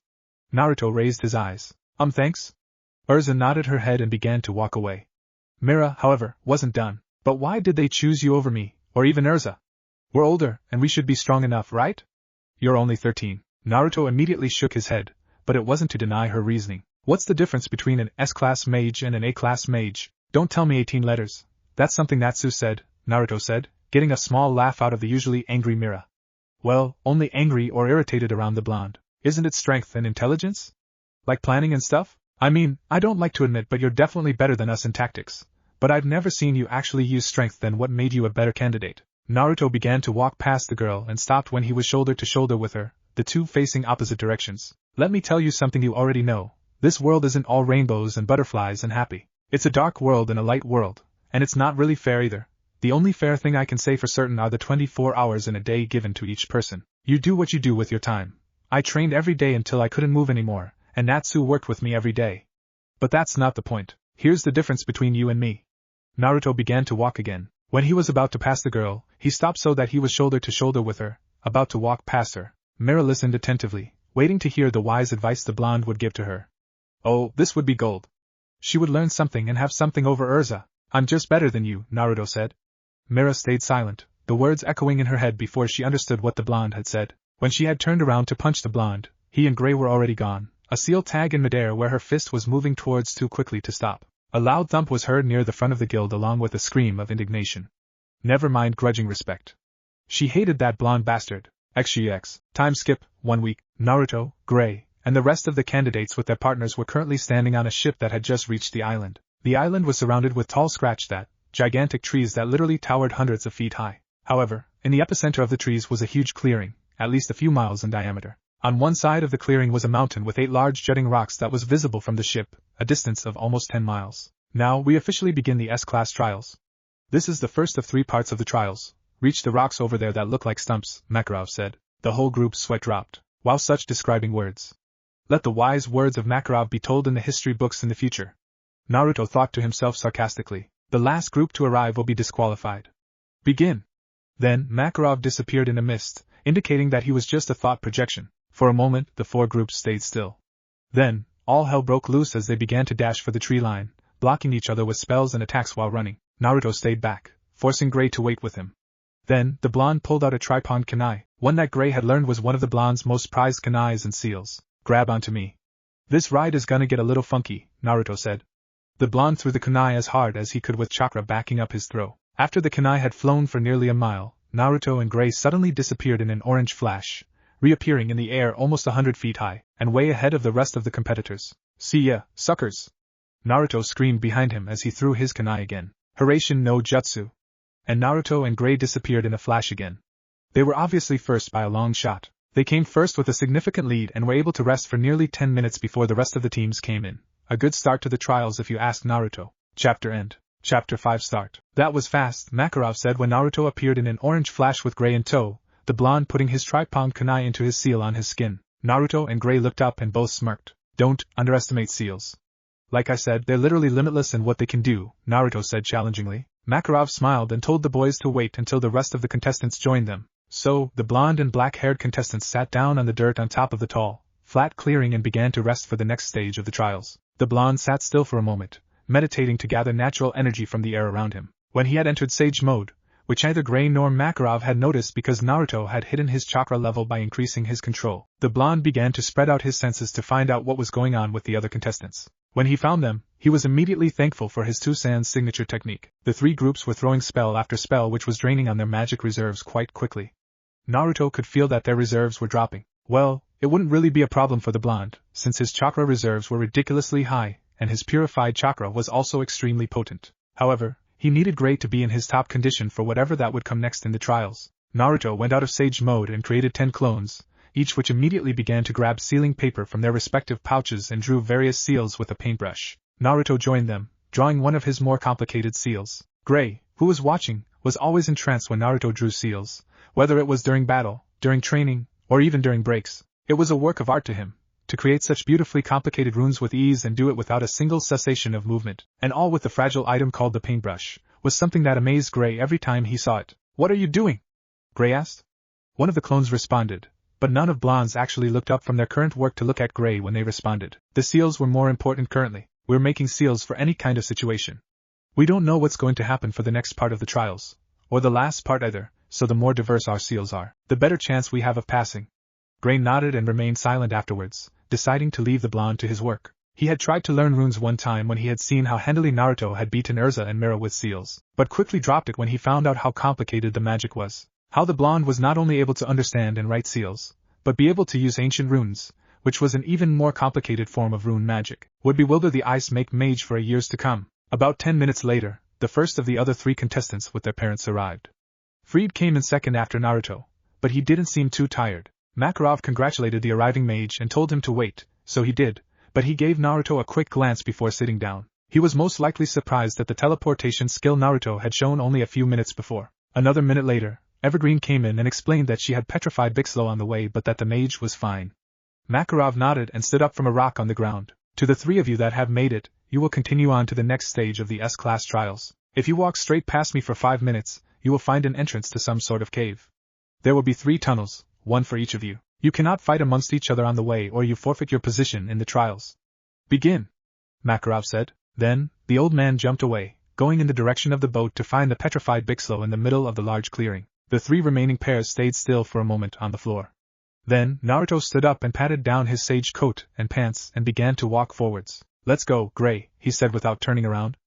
Naruto raised his eyes. Thanks? Urza nodded her head and began to walk away. Mira, however, wasn't done. But why did they choose you over me, or even Urza? We're older, and we should be strong enough, right? You're only 13. Naruto immediately shook his head, but it wasn't to deny her reasoning. What's the difference between an S-class mage and an A-class mage? Don't tell me 18 letters. That's something Natsu said, Naruto said, getting a small laugh out of the usually angry Mira. Well, only angry or irritated around the blonde. Isn't it strength and intelligence? Like planning and stuff? I mean, I don't like to admit but you're definitely better than us in tactics. But I've never seen you actually use strength. Then what made you a better candidate? Naruto began to walk past the girl and stopped when he was shoulder to shoulder with her, the two facing opposite directions. Let me tell you something you already know. This world isn't all rainbows and butterflies and happy. It's a dark world and a light world, and it's not really fair either. The only fair thing I can say for certain are the 24 hours in a day given to each person. You do what you do with your time. I trained every day until I couldn't move anymore, and Natsu worked with me every day. But that's not the point. Here's the difference between you and me. Naruto began to walk again. When he was about to pass the girl, he stopped so that he was shoulder to shoulder with her, about to walk past her. Mira listened attentively, waiting to hear the wise advice the blonde would give to her. Oh, this would be gold. She would learn something and have something over Urza. I'm just better than you, Naruto said. Mira stayed silent, the words echoing in her head before she understood what the blonde had said. When she had turned around to punch the blonde, he and Gray were already gone, a seal tag in midair where her fist was moving towards too quickly to stop. A loud thump was heard near the front of the guild along with a scream of indignation. Never mind grudging respect. She hated that blonde bastard. XGX. Time skip, 1 week. Naruto, Gray, and the rest of the candidates with their partners were currently standing on a ship that had just reached the island. The island was surrounded with tall gigantic trees that literally towered hundreds of feet high. However, in the epicenter of the trees was a huge clearing, at least a few miles in diameter. On one side of the clearing was a mountain with 8 large jutting rocks that was visible from the ship, a distance of almost 10 miles. Now we officially begin the S-class trials. This is the first of 3 parts of the trials. Reach the rocks over there that look like stumps, Makarov said. The whole group's sweat dropped. Wow, such describing words. Let the wise words of Makarov be told in the history books in the future. Naruto thought to himself sarcastically. The last group to arrive will be disqualified. Begin. Then, Makarov disappeared in a mist, indicating that he was just a thought projection. For a moment, the 4 groups stayed still. Then, all hell broke loose as they began to dash for the tree line, blocking each other with spells and attacks while running. Naruto stayed back, forcing Gray to wait with him. Then, the blonde pulled out a tripod kunai, one that Gray had learned was one of the blonde's most prized kunais and seals. Grab onto me. This ride is gonna get a little funky, Naruto said. The blonde threw the kunai as hard as he could with chakra backing up his throw. After the kunai had flown for nearly a mile, Naruto and Gray suddenly disappeared in an orange flash, reappearing in the air almost 100 feet high, and way ahead of the rest of the competitors. See ya, suckers! Naruto screamed behind him as he threw his kunai again. Hiraishin no Jutsu! And Naruto and Gray disappeared in a flash again. They were obviously first by a long shot. They came first with a significant lead and were able to rest for nearly 10 minutes before the rest of the teams came in. A good start to the trials if you ask Naruto. Chapter end. Chapter 5 start. That was fast, Makarov said when Naruto appeared in an orange flash with Gray in tow, the blonde putting his tripod kunai into his seal on his skin. Naruto and Gray looked up and both smirked. Don't underestimate seals. Like I said, they're literally limitless in what they can do, Naruto said challengingly. Makarov smiled and told the boys to wait until the rest of the contestants joined them. So, the blonde and black-haired contestants sat down on the dirt on top of the tall, flat clearing and began to rest for the next stage of the trials. The blonde sat still for a moment, meditating to gather natural energy from the air around him. When he had entered sage mode, which neither Gray nor Makarov had noticed because Naruto had hidden his chakra level by increasing his control, the blonde began to spread out his senses to find out what was going on with the other contestants. When he found them, he was immediately thankful for his Tusan's signature technique. The three groups were throwing spell after spell which was draining on their magic reserves quite quickly. Naruto could feel that their reserves were dropping. Well, it wouldn't really be a problem for the blonde, since his chakra reserves were ridiculously high, and his purified chakra was also extremely potent. However, he needed Gray to be in his top condition for whatever that would come next in the trials. Naruto went out of sage mode and created 10 clones, each which immediately began to grab sealing paper from their respective pouches and drew various seals with a paintbrush. Naruto joined them, drawing one of his more complicated seals. Gray, who was watching, was always entranced when Naruto drew seals, whether it was during battle, during training, or even during breaks. It was a work of art to him, to create such beautifully complicated runes with ease and do it without a single cessation of movement, and all with the fragile item called the paintbrush, was something that amazed Gray every time he saw it. What are you doing? Gray asked. One of the clones responded, but none of blondes actually looked up from their current work to look at Gray when they responded. The seals were more important currently. We're making seals for any kind of situation. We don't know what's going to happen for the next part of the trials, or the last part either, so the more diverse our seals are, the better chance we have of passing. Gray nodded and remained silent afterwards, deciding to leave the blonde to his work. He had tried to learn runes one time when he had seen how handily Naruto had beaten Urza and Mira with seals, but quickly dropped it when he found out how complicated the magic was. How the blonde was not only able to understand and write seals, but be able to use ancient runes, which was an even more complicated form of rune magic, would bewilder the ice make mage for years to come. About 10 minutes later, the first of the other three contestants with their parents arrived. Fried came in second after Naruto, but he didn't seem too tired. Makarov congratulated the arriving mage and told him to wait, so he did, but he gave Naruto a quick glance before sitting down. He was most likely surprised at the teleportation skill Naruto had shown only a few minutes before. Another minute later, Evergreen came in and explained that she had petrified Bixlo on the way but that the mage was fine. Makarov nodded and stood up from a rock on the ground. To the three of you that have made it, you will continue on to the next stage of the S-class trials. If you walk straight past me for 5 minutes, you will find an entrance to some sort of cave. There will be 3 tunnels, one for each of you. You cannot fight amongst each other on the way or you forfeit your position in the trials. Begin, Makarov said. Then, the old man jumped away, going in the direction of the boat to find the petrified Bixlo in the middle of the large clearing. The 3 remaining pairs stayed still for a moment on the floor. Then, Naruto stood up and patted down his sage coat and pants and began to walk forwards. Let's go, Gray, he said without turning around.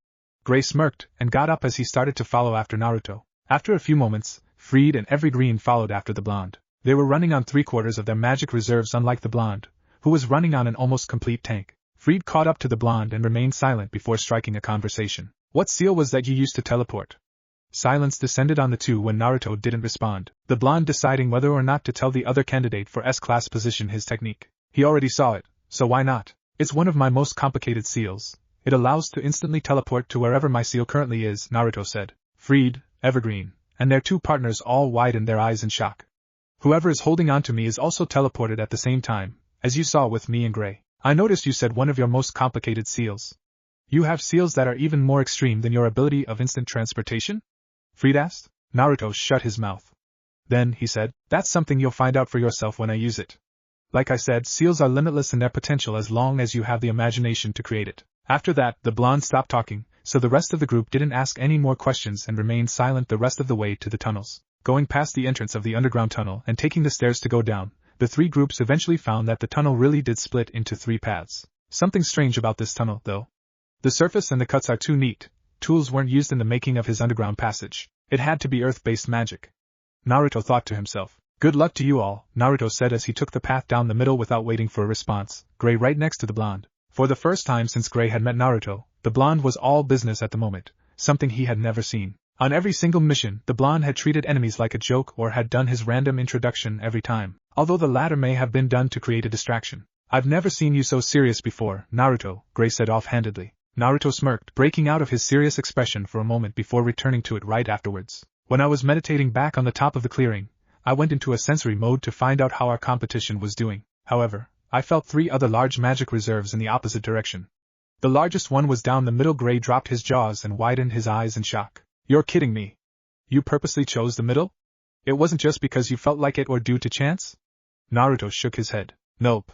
Gray smirked and got up as he started to follow after Naruto. After a few moments, Fried and Evergreen followed after the blonde. They were running on 3/4 of their magic reserves unlike the blonde, who was running on an almost complete tank. Fried caught up to the blonde and remained silent before striking a conversation. What seal was that you used to teleport? Silence descended on the two when Naruto didn't respond, the blonde deciding whether or not to tell the other candidate for S-class position his technique. He already saw it, so why not? It's one of my most complicated seals. It allows to instantly teleport to wherever my seal currently is, Naruto said. Fried, Evergreen, and their 2 partners all widened their eyes in shock. Whoever is holding on to me is also teleported at the same time, as you saw with me and Gray. I noticed you said one of your most complicated seals. You have seals that are even more extreme than your ability of instant transportation? Fried asked. Naruto shut his mouth. Then, he said, that's something you'll find out for yourself when I use it. Like I said, seals are limitless in their potential as long as you have the imagination to create it. After that, the blonde stopped talking, so the rest of the group didn't ask any more questions and remained silent the rest of the way to the tunnels. Going past the entrance of the underground tunnel and taking the stairs to go down, the three groups eventually found that the tunnel really did split into three paths. Something strange about this tunnel, though. The surface and the cuts are too neat. Tools weren't used in the making of his underground passage. It had to be earth-based magic. Naruto thought to himself. Good luck to you all, Naruto said as he took the path down the middle without waiting for a response, Gray right next to the blonde. For the first time since Gray had met Naruto, the blonde was all business at the moment, something he had never seen. On every single mission, the blonde had treated enemies like a joke or had done his random introduction every time, although the latter may have been done to create a distraction. I've never seen you so serious before, Naruto, Gray said offhandedly. Naruto smirked, breaking out of his serious expression for a moment before returning to it right afterwards. When I was meditating back on the top of the clearing, I went into a sensory mode to find out how our competition was doing. However, I felt three other large magic reserves in the opposite direction. The largest one was down the middle. Gray dropped his jaws and widened his eyes in shock. You're kidding me. You purposely chose the middle? It wasn't just because you felt like it or due to chance? Naruto shook his head. Nope.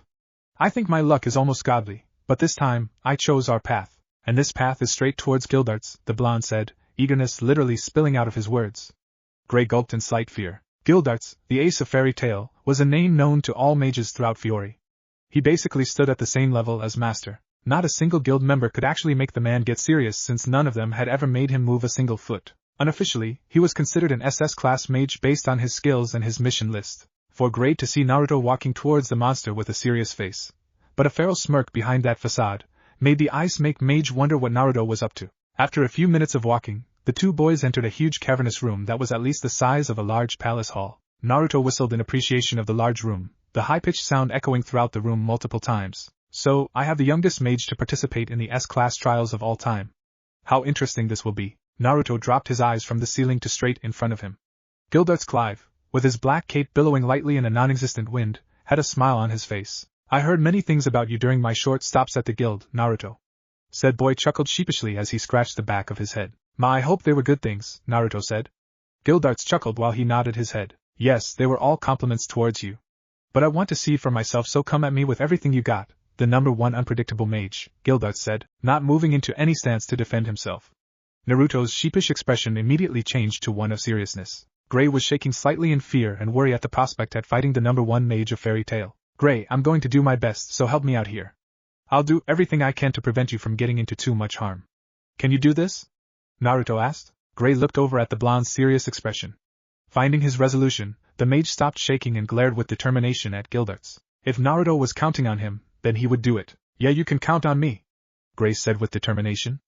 I think my luck is almost godly, but this time, I chose our path. And this path is straight towards Gildarts, the blonde said, eagerness literally spilling out of his words. Gray gulped in slight fear. Gildarts, the ace of fairy tale, was a name known to all mages throughout Fiori. He basically stood at the same level as Master. Not a single guild member could actually make the man get serious since none of them had ever made him move a single foot. Unofficially, he was considered an SS-class mage based on his skills and his mission list. For Gray to see Naruto walking towards the monster with a serious face, but a feral smirk behind that facade, made the ice make mage wonder what Naruto was up to. After a few minutes of walking, the two boys entered a huge cavernous room that was at least the size of a large palace hall. Naruto whistled in appreciation of the large room, the high-pitched sound echoing throughout the room multiple times. So, I have the youngest mage to participate in the S-class trials of all time. How interesting this will be. Naruto dropped his eyes from the ceiling to straight in front of him. Gildarts Clive, with his black cape billowing lightly in a non-existent wind, had a smile on his face. I heard many things about you during my short stops at the guild, Naruto. Said boy chuckled sheepishly as he scratched the back of his head. I hope they were good things, Naruto said. Gildarts chuckled while he nodded his head. Yes, they were all compliments towards you. But I want to see for myself, so come at me with everything you got. The number one unpredictable mage, Gildarts said, not moving into any stance to defend himself. Naruto's sheepish expression immediately changed to one of seriousness. Gray was shaking slightly in fear and worry at the prospect at fighting the number one mage of fairy tale. Gray, I'm going to do my best, so help me out here. I'll do everything I can to prevent you from getting into too much harm. Can you do this? Naruto asked. Gray looked over at the blonde's serious expression. Finding his resolution, the mage stopped shaking and glared with determination at Gildarts. If Naruto was counting on him, then he would do it. Yeah, you can count on me, Gray said with determination.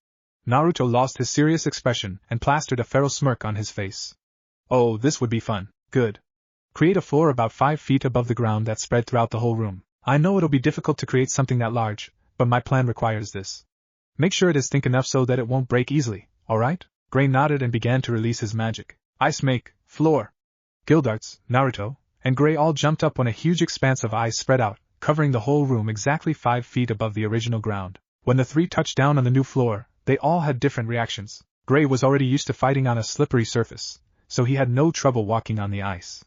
Naruto lost his serious expression and plastered a feral smirk on his face. Oh, this would be fun. Good. Create a floor about 5 feet above the ground that spread throughout the whole room. I know it'll be difficult to create something that large, but my plan requires this. Make sure it is thick enough so that it won't break easily, alright? Gray nodded and began to release his magic. Ice make, floor. Gildarts, Naruto, and Gray all jumped up when a huge expanse of ice spread out, covering the whole room exactly 5 feet above the original ground. When the three touched down on the new floor, they all had different reactions. Gray was already used to fighting on a slippery surface, so he had no trouble walking on the ice.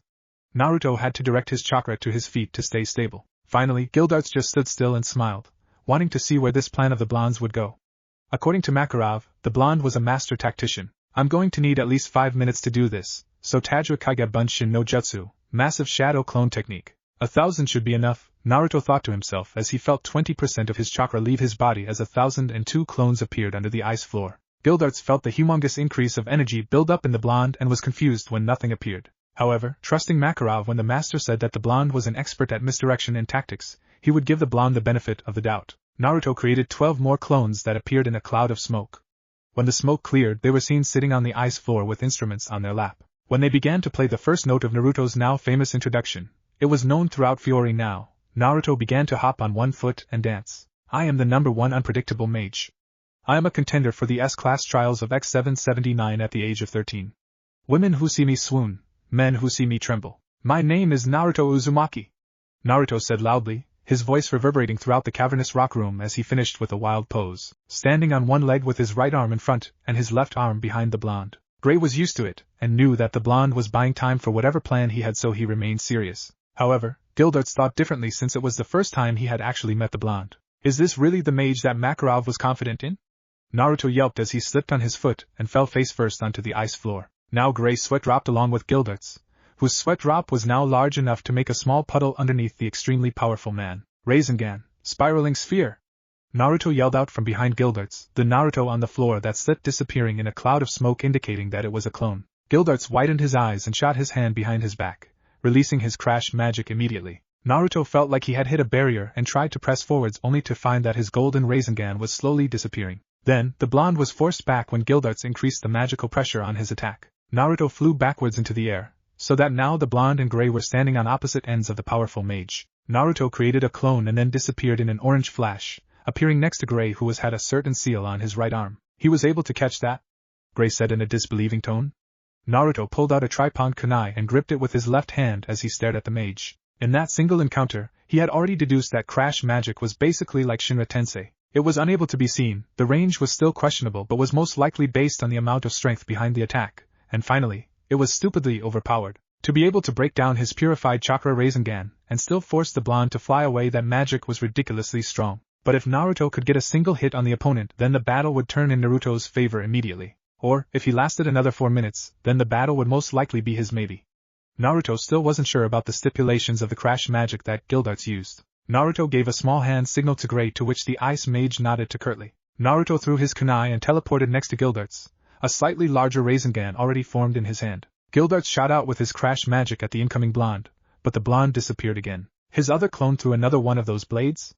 Naruto had to direct his chakra to his feet to stay stable. Finally, Gildarts just stood still and smiled, wanting to see where this plan of the blonde's would go. According to Makarov, the blonde was a master tactician. I'm going to need at least 5 minutes to do this, so Tajra Kaiga Bunshin no Jutsu, massive shadow clone technique. 1,000 should be enough, Naruto thought to himself as he felt 20% of his chakra leave his body as 1,002 clones appeared under the ice floor. Gildarts felt the humongous increase of energy build up in the blonde and was confused when nothing appeared. However, trusting Makarov when the master said that the blonde was an expert at misdirection and tactics, he would give the blonde the benefit of the doubt. Naruto created 12 more clones that appeared in a cloud of smoke. When the smoke cleared, they were seen sitting on the ice floor with instruments on their lap. When they began to play the first note of Naruto's now famous introduction, it was known throughout Fiori now, Naruto began to hop on one foot and dance. I am the number one unpredictable mage. I am a contender for the S-class trials of X779 at the age of 13. Women who see me swoon. Men who see me tremble. My name is Naruto Uzumaki. Naruto said loudly, his voice reverberating throughout the cavernous rock room as he finished with a wild pose, standing on one leg with his right arm in front and his left arm behind the blonde. Gray was used to it, and knew that the blonde was buying time for whatever plan he had, so he remained serious. However, Gildarts thought differently since it was the first time he had actually met the blonde. Is this really the mage that Makarov was confident in? Naruto yelped as he slipped on his foot and fell face first onto the ice floor. Now Gray's sweat dropped along with Gildart's, whose sweat drop was now large enough to make a small puddle underneath the extremely powerful man. Rasengan, spiraling sphere! Naruto yelled out from behind Gildart's, the Naruto on the floor that slipped, disappearing in a cloud of smoke indicating that it was a clone. Gildart's widened his eyes and shot his hand behind his back, releasing his crash magic immediately. Naruto felt like he had hit a barrier and tried to press forwards only to find that his golden Rasengan was slowly disappearing. Then, the blonde was forced back when Gildart's increased the magical pressure on his attack. Naruto flew backwards into the air, so that now the blonde and Gray were standing on opposite ends of the powerful mage. Naruto created a clone and then disappeared in an orange flash, appearing next to Gray, who had a certain seal on his right arm. He was able to catch that? Gray said in a disbelieving tone. Naruto pulled out a tripod kunai and gripped it with his left hand as he stared at the mage. In that single encounter, he had already deduced that crash magic was basically like Shinra Tensei. It was unable to be seen, the range was still questionable but was most likely based on the amount of strength behind the attack, and finally, it was stupidly overpowered. To be able to break down his purified chakra Rasengan and still force the blonde to fly away, that magic was ridiculously strong. But if Naruto could get a single hit on the opponent, then the battle would turn in Naruto's favor immediately. Or, if he lasted another 4 minutes, then the battle would most likely be his maybe. Naruto still wasn't sure about the stipulations of the crash magic that Gildart's used. Naruto gave a small hand signal to Gray, to which the ice mage nodded to curtly. Naruto threw his kunai and teleported next to Gildart's, a slightly larger Rasengan already formed in his hand. Gildarts shot out with his crash magic at the incoming blonde, but the blonde disappeared again. His other clone threw another one of those blades?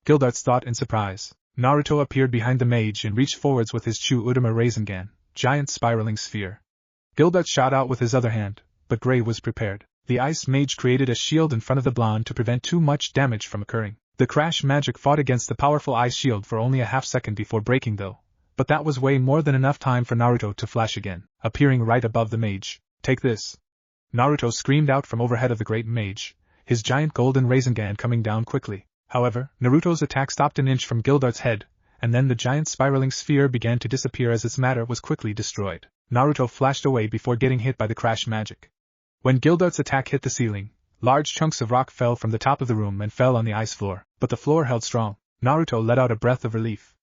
Gildarts thought in surprise. Naruto appeared behind the mage and reached forwards with his Chu Udama Rasengan, giant spiraling sphere. Gildarts shot out with his other hand, but Gray was prepared. The ice mage created a shield in front of the blonde to prevent too much damage from occurring. The crash magic fought against the powerful ice shield for only a half second before breaking though, but that was way more than enough time for Naruto to flash again, appearing right above the mage. Take this! Naruto screamed out from overhead of the great mage, his giant golden Rasengan coming down quickly. However, Naruto's attack stopped an inch from Gildart's head, and then the giant spiraling sphere began to disappear as its matter was quickly destroyed. Naruto flashed away before getting hit by the crash magic. When Gildart's attack hit the ceiling, large chunks of rock fell from the top of the room and fell on the ice floor, but the floor held strong. Naruto let out a breath of relief.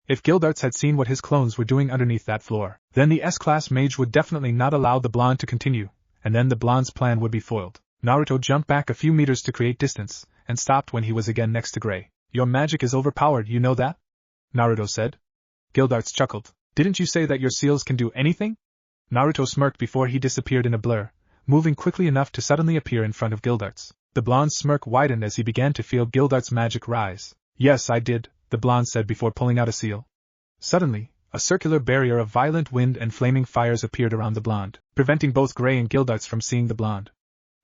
If Gildarts had seen what his clones were doing underneath that floor, then the S-class mage would definitely not allow the blonde to continue, and then the blonde's plan would be foiled. Naruto jumped back a few meters to create distance, and stopped when he was again next to Gray. Your magic is overpowered, you know that? Naruto said. Gildarts chuckled. Didn't you say that your seals can do anything? Naruto smirked before he disappeared in a blur, moving quickly enough to suddenly appear in front of Gildarts. The blonde's smirk widened as he began to feel Gildart's magic rise. Yes, I did, the blonde said before pulling out a seal. Suddenly, a circular barrier of violent wind and flaming fires appeared around the blonde, preventing both Gray and Gildarts from seeing the blonde.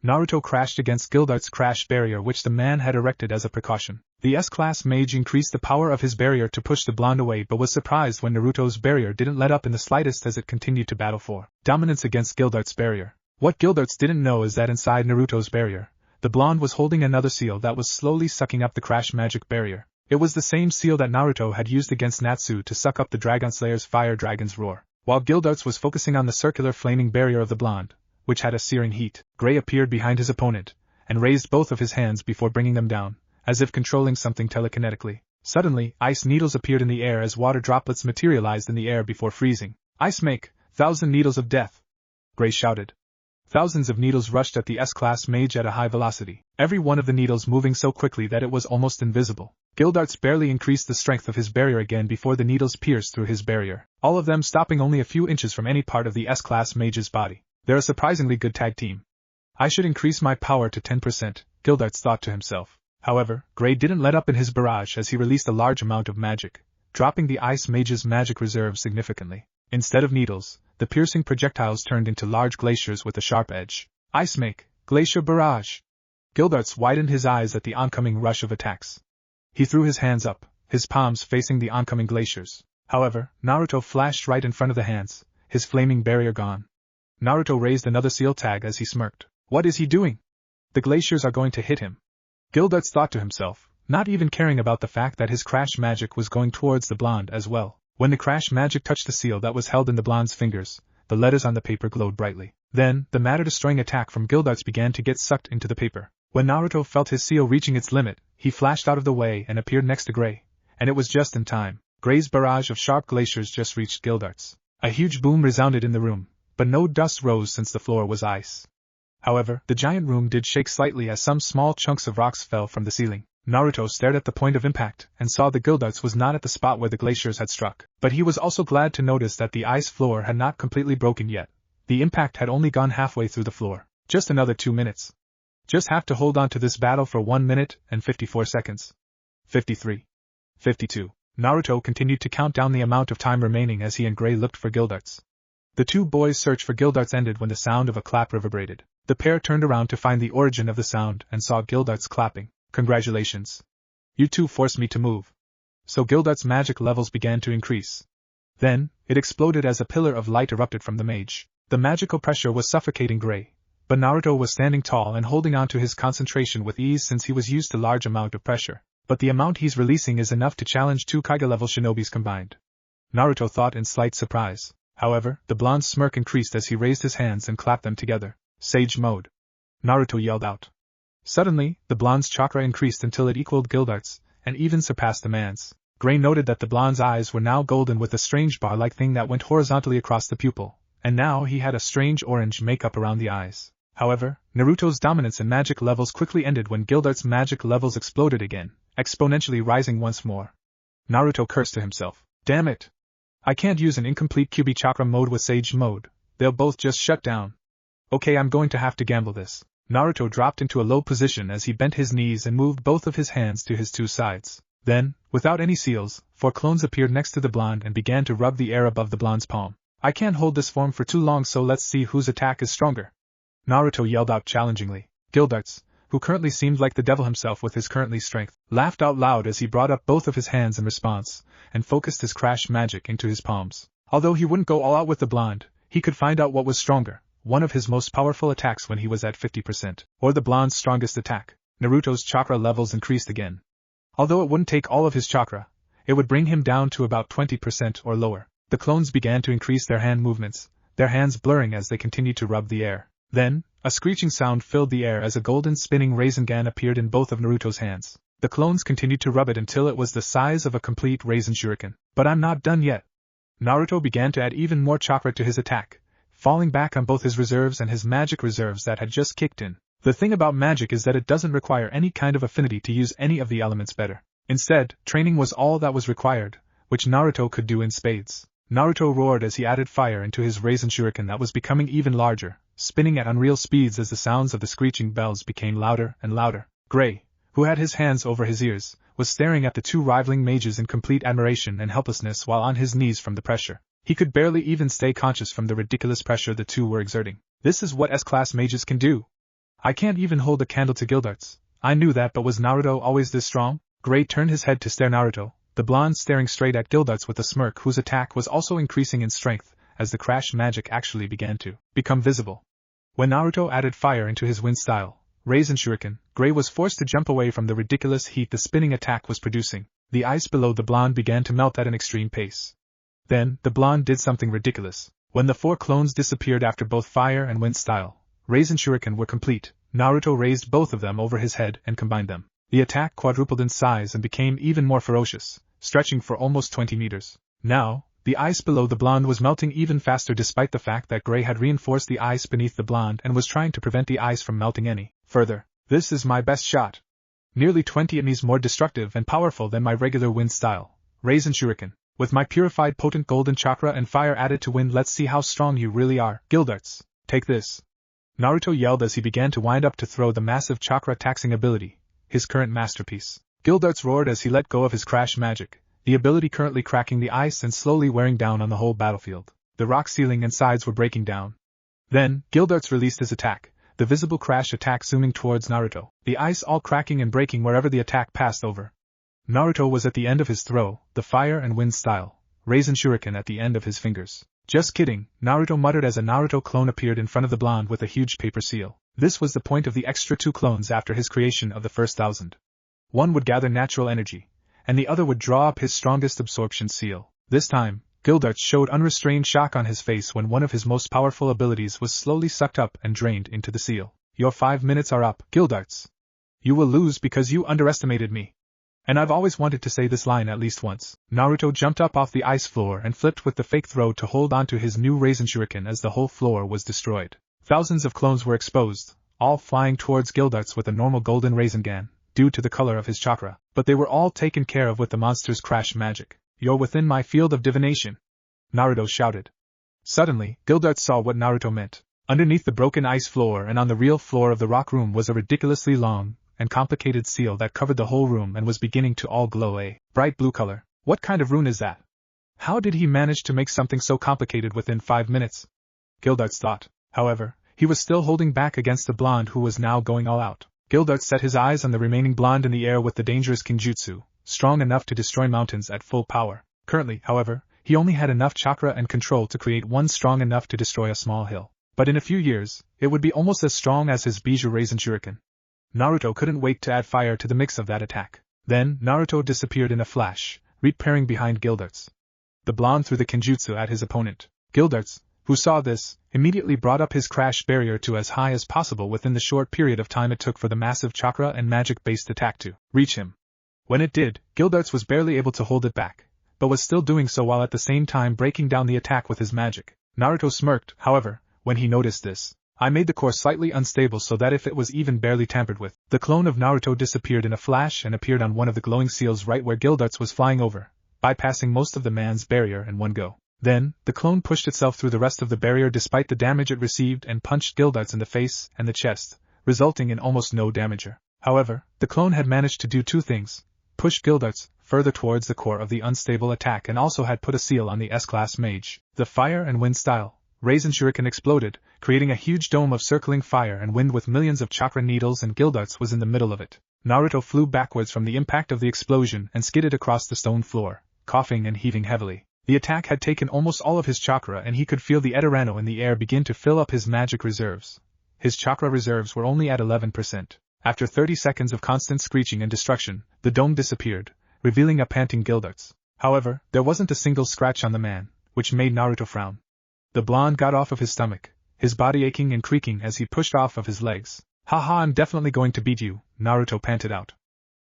Naruto crashed against Gildart's crash barrier, which the man had erected as a precaution. The S-class mage increased the power of his barrier to push the blonde away, but was surprised when Naruto's barrier didn't let up in the slightest as it continued to battle for dominance against Gildart's barrier. What Gildarts didn't know is that inside Naruto's barrier, the blonde was holding another seal that was slowly sucking up the crash magic barrier. It was the same seal that Naruto had used against Natsu to suck up the Dragon Slayer's fire dragon's roar. While Gildarts was focusing on the circular flaming barrier of the blonde, which had a searing heat, Gray appeared behind his opponent, and raised both of his hands before bringing them down, as if controlling something telekinetically. Suddenly, ice needles appeared in the air as water droplets materialized in the air before freezing. Ice make, 1,000 needles of death! Gray shouted. Thousands of needles rushed at the S-class mage at a high velocity, every one of the needles moving so quickly that it was almost invisible. Gildarts barely increased the strength of his barrier again before the needles pierced through his barrier, all of them stopping only a few inches from any part of the S-class mage's body. They're a surprisingly good tag team. I should increase my power to 10%, Gildarts thought to himself. However, Gray didn't let up in his barrage as he released a large amount of magic, dropping the ice mage's magic reserve significantly. Instead of needles, the piercing projectiles turned into large glaciers with a sharp edge. Ice make, glacier barrage! Gildarts widened his eyes at the oncoming rush of attacks. He threw his hands up, his palms facing the oncoming glaciers. However, Naruto flashed right in front of the hands, his flaming barrier gone. Naruto raised another seal tag as he smirked. What is he doing? The glaciers are going to hit him. Gildarts thought to himself, not even caring about the fact that his crash magic was going towards the blonde as well. When the crash magic touched the seal that was held in the blonde's fingers, the letters on the paper glowed brightly. Then, the matter-destroying attack from Gildarts began to get sucked into the paper. When Naruto felt his seal reaching its limit, he flashed out of the way and appeared next to Gray, and it was just in time. Gray's barrage of sharp glaciers just reached Gildart's. A huge boom resounded in the room, but no dust rose since the floor was ice. However, the giant room did shake slightly as some small chunks of rocks fell from the ceiling. Naruto stared at the point of impact and saw the Gildart's was not at the spot where the glaciers had struck. But he was also glad to notice that the ice floor had not completely broken yet. The impact had only gone halfway through the floor. Just another 2 minutes. Just have to hold on to this battle for 1 minute and 54 seconds. 53. 52. Naruto continued to count down the amount of time remaining as he and Gray looked for Gildart's. The two boys' search for Gildart's ended when the sound of a clap reverberated. The pair turned around to find the origin of the sound and saw Gildart's clapping. Congratulations. You two forced me to move. So Gildart's magic levels began to increase. Then, it exploded as a pillar of light erupted from the mage. The magical pressure was suffocating Gray, but Naruto was standing tall and holding on to his concentration with ease since he was used to large amount of pressure. But the amount he's releasing is enough to challenge 2 Kage-level shinobis combined. Naruto thought in slight surprise. However, the blonde's smirk increased as he raised his hands and clapped them together. Sage mode. Naruto yelled out. Suddenly, the blonde's chakra increased until it equaled Gildart's, and even surpassed the man's. Gray noted that the blonde's eyes were now golden with a strange bar-like thing that went horizontally across the pupil, and now he had a strange orange makeup around the eyes. However, Naruto's dominance in magic levels quickly ended when Gildart's magic levels exploded again, exponentially rising once more. Naruto cursed to himself. Damn it! I can't use an incomplete Kyuubi chakra mode with Sage mode. They'll both just shut down. Okay, I'm going to have to gamble this. Naruto dropped into a low position as he bent his knees and moved both of his hands to his 2 sides. Then, without any seals, 4 clones appeared next to the blonde and began to rub the air above the blonde's palm. I can't hold this form for too long, so let's see whose attack is stronger. Naruto yelled out challengingly. Gildart's, who currently seemed like the devil himself with his currently strength, laughed out loud as he brought up both of his hands in response, and focused his crash magic into his palms. Although he wouldn't go all out with the blonde, he could find out what was stronger. One of his most powerful attacks when he was at 50%, or the blonde's strongest attack. Naruto's chakra levels increased again. Although it wouldn't take all of his chakra, it would bring him down to about 20% or lower. The clones began to increase their hand movements, their hands blurring as they continued to rub the air. Then, a screeching sound filled the air as a golden spinning Rasengan appeared in both of Naruto's hands. The clones continued to rub it until it was the size of a complete Rasen Shuriken. But I'm not done yet. Naruto began to add even more chakra to his attack, falling back on both his reserves and his magic reserves that had just kicked in. The thing about magic is that it doesn't require any kind of affinity to use any of the elements better. Instead, training was all that was required, which Naruto could do in spades. Naruto roared as he added fire into his Rasen Shuriken that was becoming even larger, spinning at unreal speeds as the sounds of the screeching bells became louder and louder. Gray, who had his hands over his ears, was staring at the 2 rivaling mages in complete admiration and helplessness while on his knees from the pressure. He could barely even stay conscious from the ridiculous pressure the two were exerting. This is what S-class mages can do. I can't even hold a candle to Gildart's. I knew that, but was Naruto always this strong? Gray turned his head to stare Naruto, the blonde staring straight at Gildart's with a smirk whose attack was also increasing in strength as the crash magic actually began to become visible. When Naruto added fire into his wind style, Rasen Shuriken, Gray was forced to jump away from the ridiculous heat the spinning attack was producing. The ice below the blonde began to melt at an extreme pace. Then, the blonde did something ridiculous. When the 4 clones disappeared after both fire and wind style, Rasen Shuriken were complete, Naruto raised both of them over his head and combined them. The attack quadrupled in size and became even more ferocious, stretching for almost 20 meters. Now, the ice below the blonde was melting even faster despite the fact that Gray had reinforced the ice beneath the blonde and was trying to prevent the ice from melting any further. This is my best shot. Nearly 20 enemies more destructive and powerful than my regular wind style, Rasen Shuriken. With my purified potent golden chakra and fire added to wind, let's see how strong you really are. Gildart's, take this. Naruto yelled as he began to wind up to throw the massive chakra-taxing ability, his current masterpiece. Gildart's roared as he let go of his crash magic, the ability currently cracking the ice and slowly wearing down on the whole battlefield. The rock ceiling and sides were breaking down. Then, Gildart's released his attack, the visible crash attack zooming towards Naruto, the ice all cracking and breaking wherever the attack passed over. Naruto was at the end of his throw, the fire and wind style, Rasen Shuriken at the end of his fingers. Just kidding, Naruto muttered as a Naruto clone appeared in front of the blonde with a huge paper seal. This was the point of the extra 2 clones after his creation of the first 1,000. One would gather natural energy, and the other would draw up his strongest absorption seal. This time, Gildart's showed unrestrained shock on his face when one of his most powerful abilities was slowly sucked up and drained into the seal. Your 5 minutes are up, Gildart's. You will lose because you underestimated me. And I've always wanted to say this line at least once. Naruto jumped up off the ice floor and flipped with the fake throw to hold onto his new Raisin Shuriken as the whole floor was destroyed. Thousands of clones were exposed, all flying towards Gildarts with a normal golden Rasengan, due to the color of his chakra, but they were all taken care of with the monster's crash magic. You're within my field of divination, Naruto shouted. Suddenly, Gildarts saw what Naruto meant. Underneath the broken ice floor and on the real floor of the rock room was a ridiculously long and complicated seal that covered the whole room and was beginning to all glow a bright blue color. What kind of rune is that? How did he manage to make something so complicated within 5 minutes? Gildarts thought. However, he was still holding back against the blonde who was now going all out. Gildarts set his eyes on the remaining blonde in the air with the dangerous Kenjutsu, strong enough to destroy mountains at full power. Currently, however, he only had enough chakra and control to create one strong enough to destroy a small hill. But in a few years, it would be almost as strong as his Bijou Raisin Shuriken. Naruto couldn't wait to add fire to the mix of that attack. Then, Naruto disappeared in a flash, reappearing behind Gildarts. The blonde threw the Kenjutsu at his opponent. Gildarts, who saw this, immediately brought up his crash barrier to as high as possible within the short period of time it took for the massive chakra and magic-based attack to reach him. When it did, Gildarts was barely able to hold it back, but was still doing so while at the same time breaking down the attack with his magic. Naruto smirked, however, when he noticed this. I made the core slightly unstable so that if it was even barely tampered with, the clone of Naruto disappeared in a flash and appeared on one of the glowing seals right where Gildarts was flying over, bypassing most of the man's barrier in one go. Then, the clone pushed itself through the rest of the barrier despite the damage it received and punched Gildarts in the face and the chest, resulting in almost no damage. However, the clone had managed to do two things: push Gildarts further towards the core of the unstable attack and also had put a seal on the S-class mage. The fire and wind style Raisin Shuriken exploded, creating a huge dome of circling fire and wind with millions of chakra needles, and Gildarts was in the middle of it. Naruto flew backwards from the impact of the explosion and skidded across the stone floor, coughing and heaving heavily. The attack had taken almost all of his chakra and he could feel the Eterano in the air begin to fill up his magic reserves. His chakra reserves were only at 11%. After 30 seconds of constant screeching and destruction, the dome disappeared, revealing a panting Gildarts. However, there wasn't a single scratch on the man, which made Naruto frown. The blonde got off of his stomach, his body aching and creaking as he pushed off of his legs. Haha, I'm definitely going to beat you, Naruto panted out.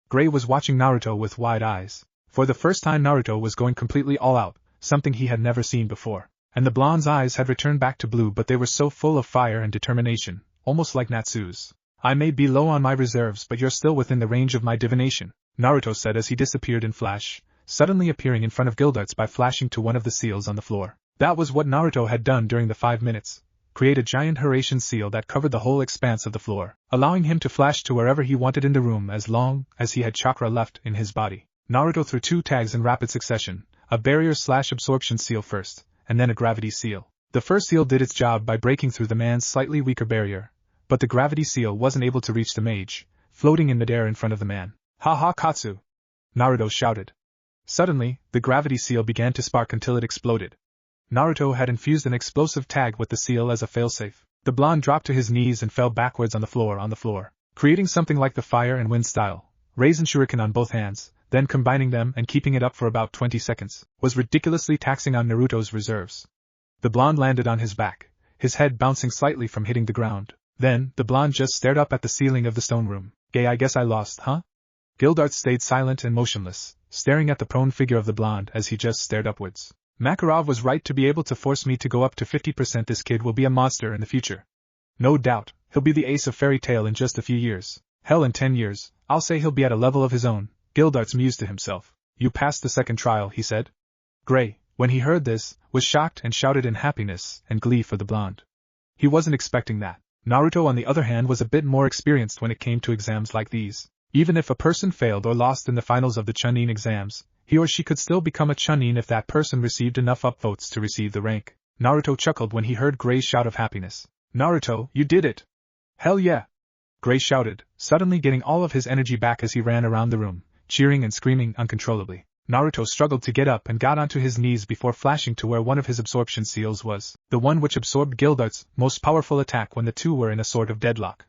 Gray was watching Naruto with wide eyes. For the first time Naruto was going completely all out, something he had never seen before. And the blonde's eyes had returned back to blue, but they were so full of fire and determination, almost like Natsu's. I may be low on my reserves, but you're still within the range of my divination, Naruto said as he disappeared in flash, suddenly appearing in front of Gildarts by flashing to one of the seals on the floor. That was what Naruto had done during the 5 minutes. Create a giant Hiraishin seal that covered the whole expanse of the floor, allowing him to flash to wherever he wanted in the room as long as he had chakra left in his body. Naruto threw 2 tags in rapid succession, a barrier/absorption seal first, and then a gravity seal. The first seal did its job by breaking through the man's slightly weaker barrier, but the gravity seal wasn't able to reach the mage, floating in midair in front of the man. Ha ha Katsu! Naruto shouted. Suddenly, the gravity seal began to spark until it exploded. Naruto had infused an explosive tag with the seal as a failsafe. The blonde dropped to his knees and fell backwards on the floor, creating something like the fire and wind style. Raisin Shuriken on both hands, then combining them and keeping it up for about 20 seconds, was ridiculously taxing on Naruto's reserves. The blonde landed on his back, his head bouncing slightly from hitting the ground. Then, the blonde just stared up at the ceiling of the stone room. Gay, I guess I lost, huh? Gildarts stayed silent and motionless, staring at the prone figure of the blonde as he just stared upwards. Makarov was right to be able to force me to go up to 50%. This kid will be a monster in the future. No doubt, he'll be the ace of Fairy Tail in just a few years. Hell, in 10 years, I'll say he'll be at a level of his own. Gildarts mused to himself. You passed the second trial, he said. Gray, when he heard this, was shocked and shouted in happiness and glee for the blonde. He wasn't expecting that. Naruto, on the other hand, was a bit more experienced when it came to exams like these. Even if a person failed or lost in the finals of the Chunin exams, he or she could still become a Chunin if that person received enough upvotes to receive the rank. Naruto chuckled when he heard Gray's shout of happiness. Naruto, you did it! Hell yeah! Gray shouted, suddenly getting all of his energy back as he ran around the room, cheering and screaming uncontrollably. Naruto struggled to get up and got onto his knees before flashing to where one of his absorption seals was, the one which absorbed Gildarts' most powerful attack when the two were in a sort of deadlock.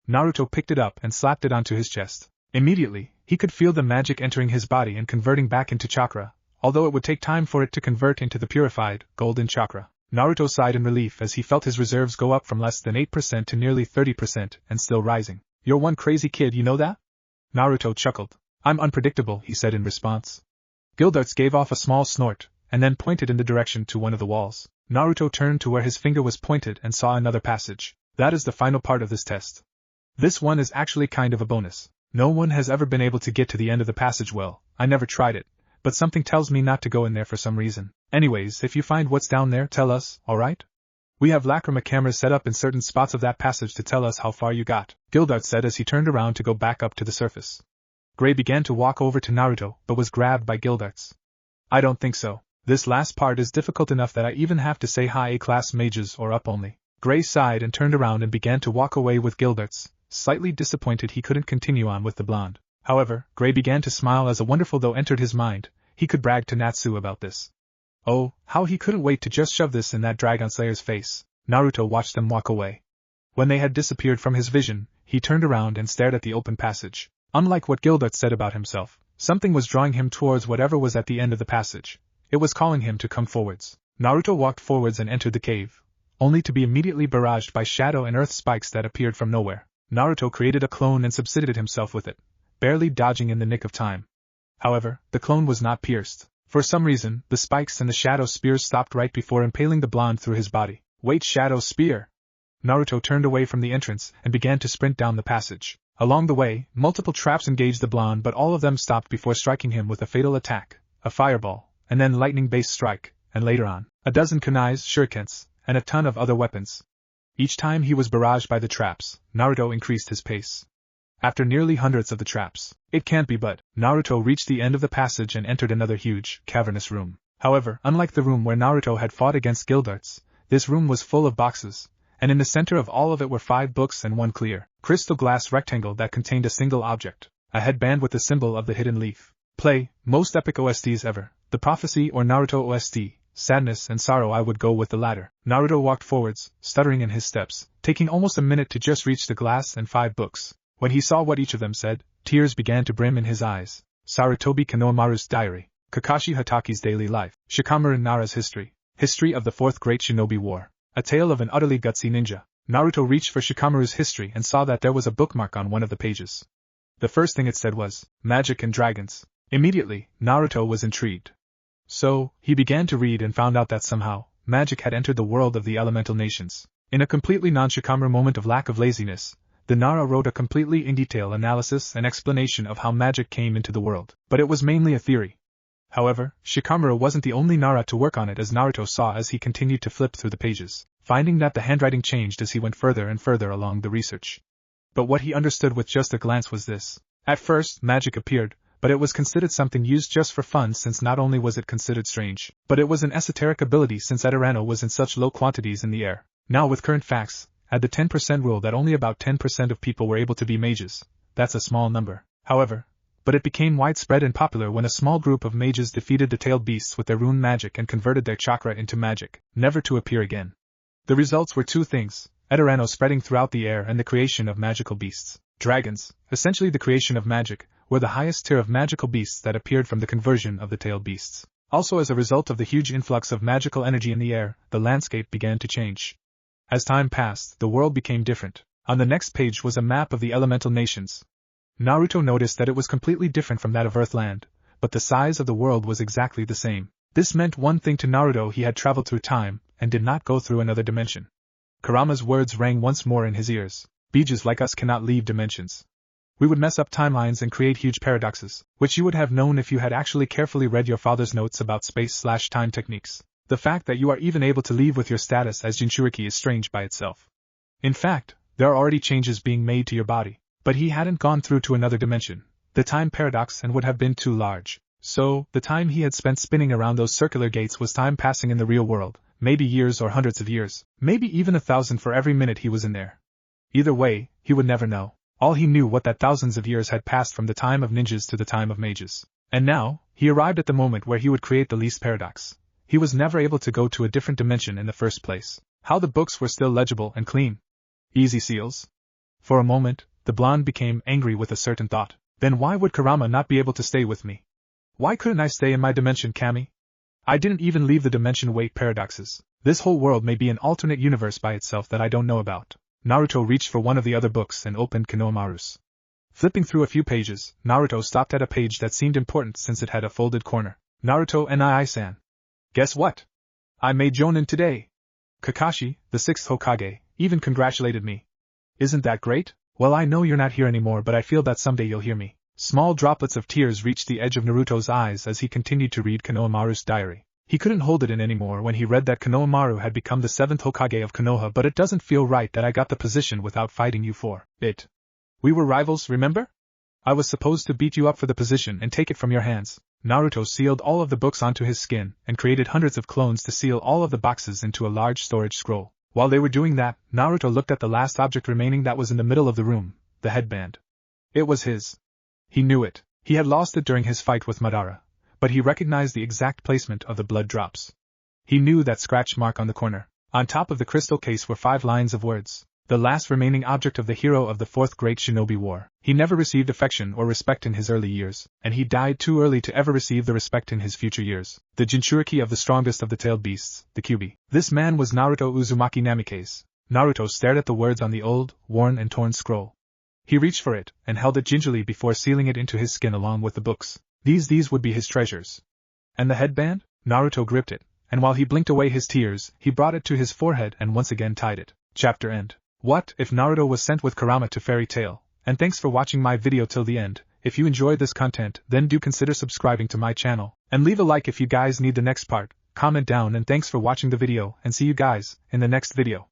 Naruto picked it up and slapped it onto his chest. Immediately, he could feel the magic entering his body and converting back into chakra, although it would take time for it to convert into the purified, golden chakra. Naruto sighed in relief as he felt his reserves go up from less than 8% to nearly 30% and still rising. You're one crazy kid, you know that? Naruto chuckled. I'm unpredictable, he said in response. Gildarts gave off a small snort, and then pointed in the direction to one of the walls. Naruto turned to where his finger was pointed and saw another passage. That is the final part of this test. This one is actually kind of a bonus. No one has ever been able to get to the end of the passage. Well, I never tried it, but something tells me not to go in there for some reason. Anyways, if you find what's down there, tell us, alright? We have lacrima cameras set up in certain spots of that passage to tell us how far you got, Gildarts said as he turned around to go back up to the surface. Gray began to walk over to Naruto, but was grabbed by Gildarts. I don't think so. This last part is difficult enough that I even have to say high A-class mages or up only. Gray sighed and turned around and began to walk away with Gildarts, slightly disappointed he couldn't continue on with the blonde. However, Gray began to smile as a wonderful thought entered his mind. He could brag to Natsu about this. Oh, how he couldn't wait to just shove this in that Dragon Slayer's face. Naruto watched them walk away. When they had disappeared from his vision, he turned around and stared at the open passage. Unlike what Gildarts said about himself, something was drawing him towards whatever was at the end of the passage. It was calling him to come forwards. Naruto walked forwards and entered the cave, only to be immediately barraged by shadow and earth spikes that appeared from nowhere. Naruto created a clone and substituted himself with it, barely dodging in the nick of time. However, the clone was not pierced. For some reason, the spikes and the shadow spears stopped right before impaling the blonde through his body. Wait, shadow spear! Naruto turned away from the entrance and began to sprint down the passage. Along the way, multiple traps engaged the blonde, but all of them stopped before striking him with a fatal attack, a fireball, and then lightning-based strike, and later on, a dozen kunais, shurikens, and a ton of other weapons. Each time he was barraged by the traps, Naruto increased his pace. After nearly hundreds of the traps, it can't be but, Naruto reached the end of the passage and entered another huge, cavernous room. However, unlike the room where Naruto had fought against Gildarts, this room was full of boxes, and in the center of all of it were 5 books and one clear, crystal glass rectangle that contained a single object, a headband with the symbol of the hidden leaf. Play, most epic OSTs ever, The Prophecy or Naruto OST, Sadness and Sorrow. I would go with the latter. Naruto walked forwards, stuttering in his steps, taking almost a minute to just reach the glass and 5 books. When he saw what each of them said, tears began to brim in his eyes. Sarutobi Kanomaru's diary, Kakashi Hataki's daily life, Shikamaru Nara's history, history of the 4th Great Shinobi War, a tale of an utterly gutsy ninja. Naruto reached for Shikamaru's history and saw that there was a bookmark on one of the pages. The first thing it said was, Magic and Dragons. Immediately, Naruto was intrigued. So, he began to read and found out that somehow, magic had entered the world of the elemental nations. In a completely non-Shikamaru moment of lack of laziness, the Nara wrote a completely in detail analysis and explanation of how magic came into the world, but it was mainly a theory. However, Shikamaru wasn't the only Nara to work on it, as Naruto saw as he continued to flip through the pages, finding that the handwriting changed as he went further and further along the research. But what he understood with just a glance was this. At first, magic appeared, but it was considered something used just for fun, since not only was it considered strange, but it was an esoteric ability since Eterano was in such low quantities in the air. Now with current facts, add the 10% rule that only about 10% of people were able to be mages. That's a small number. However, but it became widespread and popular when a small group of mages defeated the tailed beasts with their rune magic and converted their chakra into magic, never to appear again. The results were 2 things, Eterano spreading throughout the air and the creation of magical beasts. Dragons, essentially the creation of magic, were the highest tier of magical beasts that appeared from the conversion of the tailed beasts. Also, as a result of the huge influx of magical energy in the air, the landscape began to change. As time passed, the world became different. On the next page was a map of the elemental nations. Naruto noticed that it was completely different from that of Earthland, but the size of the world was exactly the same. This meant one thing to Naruto: he had traveled through time, and did not go through another dimension. Kurama's words rang once more in his ears. Beaches like us cannot leave dimensions. We would mess up timelines and create huge paradoxes, which you would have known if you had actually carefully read your father's notes about space/time techniques. The fact that you are even able to leave with your status as Jinchuriki is strange by itself. In fact, there are already changes being made to your body, but he hadn't gone through to another dimension, the time paradox, and would have been too large. So, the time he had spent spinning around those circular gates was time passing in the real world, maybe years or hundreds of years, maybe even 1,000 for every minute he was in there. Either way, he would never know. All he knew was that thousands of years had passed from the time of ninjas to the time of mages. And now, he arrived at the moment where he would create the least paradox. He was never able to go to a different dimension in the first place. How the books were still legible and clean. Easy seals? For a moment, the blonde became angry with a certain thought. Then why would Kurama not be able to stay with me? Why couldn't I stay in my dimension, Kami? I didn't even leave the dimension. Wait, paradoxes. This whole world may be an alternate universe by itself that I don't know about. Naruto reached for one of the other books and opened Konohamaru's Flipping through a few pages, Naruto stopped at a page that seemed important since it had a folded corner. Naruto Nii-san. Guess what? I made Jonin today. Kakashi, the 6th Hokage, even congratulated me. Isn't that great? Well, I know you're not here anymore, but I feel that someday you'll hear me. Small droplets of tears reached the edge of Naruto's eyes as he continued to read Konohamaru's diary. He couldn't hold it in anymore when he read that Konohamaru had become the 7th Hokage of Konoha. But it doesn't feel right that I got the position without fighting you for it. We were rivals, remember? I was supposed to beat you up for the position and take it from your hands. Naruto sealed all of the books onto his skin and created hundreds of clones to seal all of the boxes into a large storage scroll. While they were doing that, Naruto looked at the last object remaining that was in the middle of the room, the headband. It was his. He knew it. He had lost it during his fight with Madara, but he recognized the exact placement of the blood drops. He knew that scratch mark on the corner. On top of the crystal case were 5 lines of words. The last remaining object of the hero of the 4th Great Shinobi War. He never received affection or respect in his early years, and he died too early to ever receive the respect in his future years. The Jinchuriki of the strongest of the tailed beasts, the Kyuubi. This man was Naruto Uzumaki Namikaze. Naruto stared at the words on the old, worn and torn scroll. He reached for it, and held it gingerly before sealing it into his skin along with the books. These would be his treasures. And the headband? Naruto gripped it, and while he blinked away his tears, he brought it to his forehead and once again tied it. Chapter end. What if Naruto was sent with kurama to Fairy Tail? And thanks for watching my video till the end. If you enjoyed this content, then do consider subscribing to my channel, and leave a like if you guys need the next part. Comment down, and thanks for watching the video, and see you guys in the next video.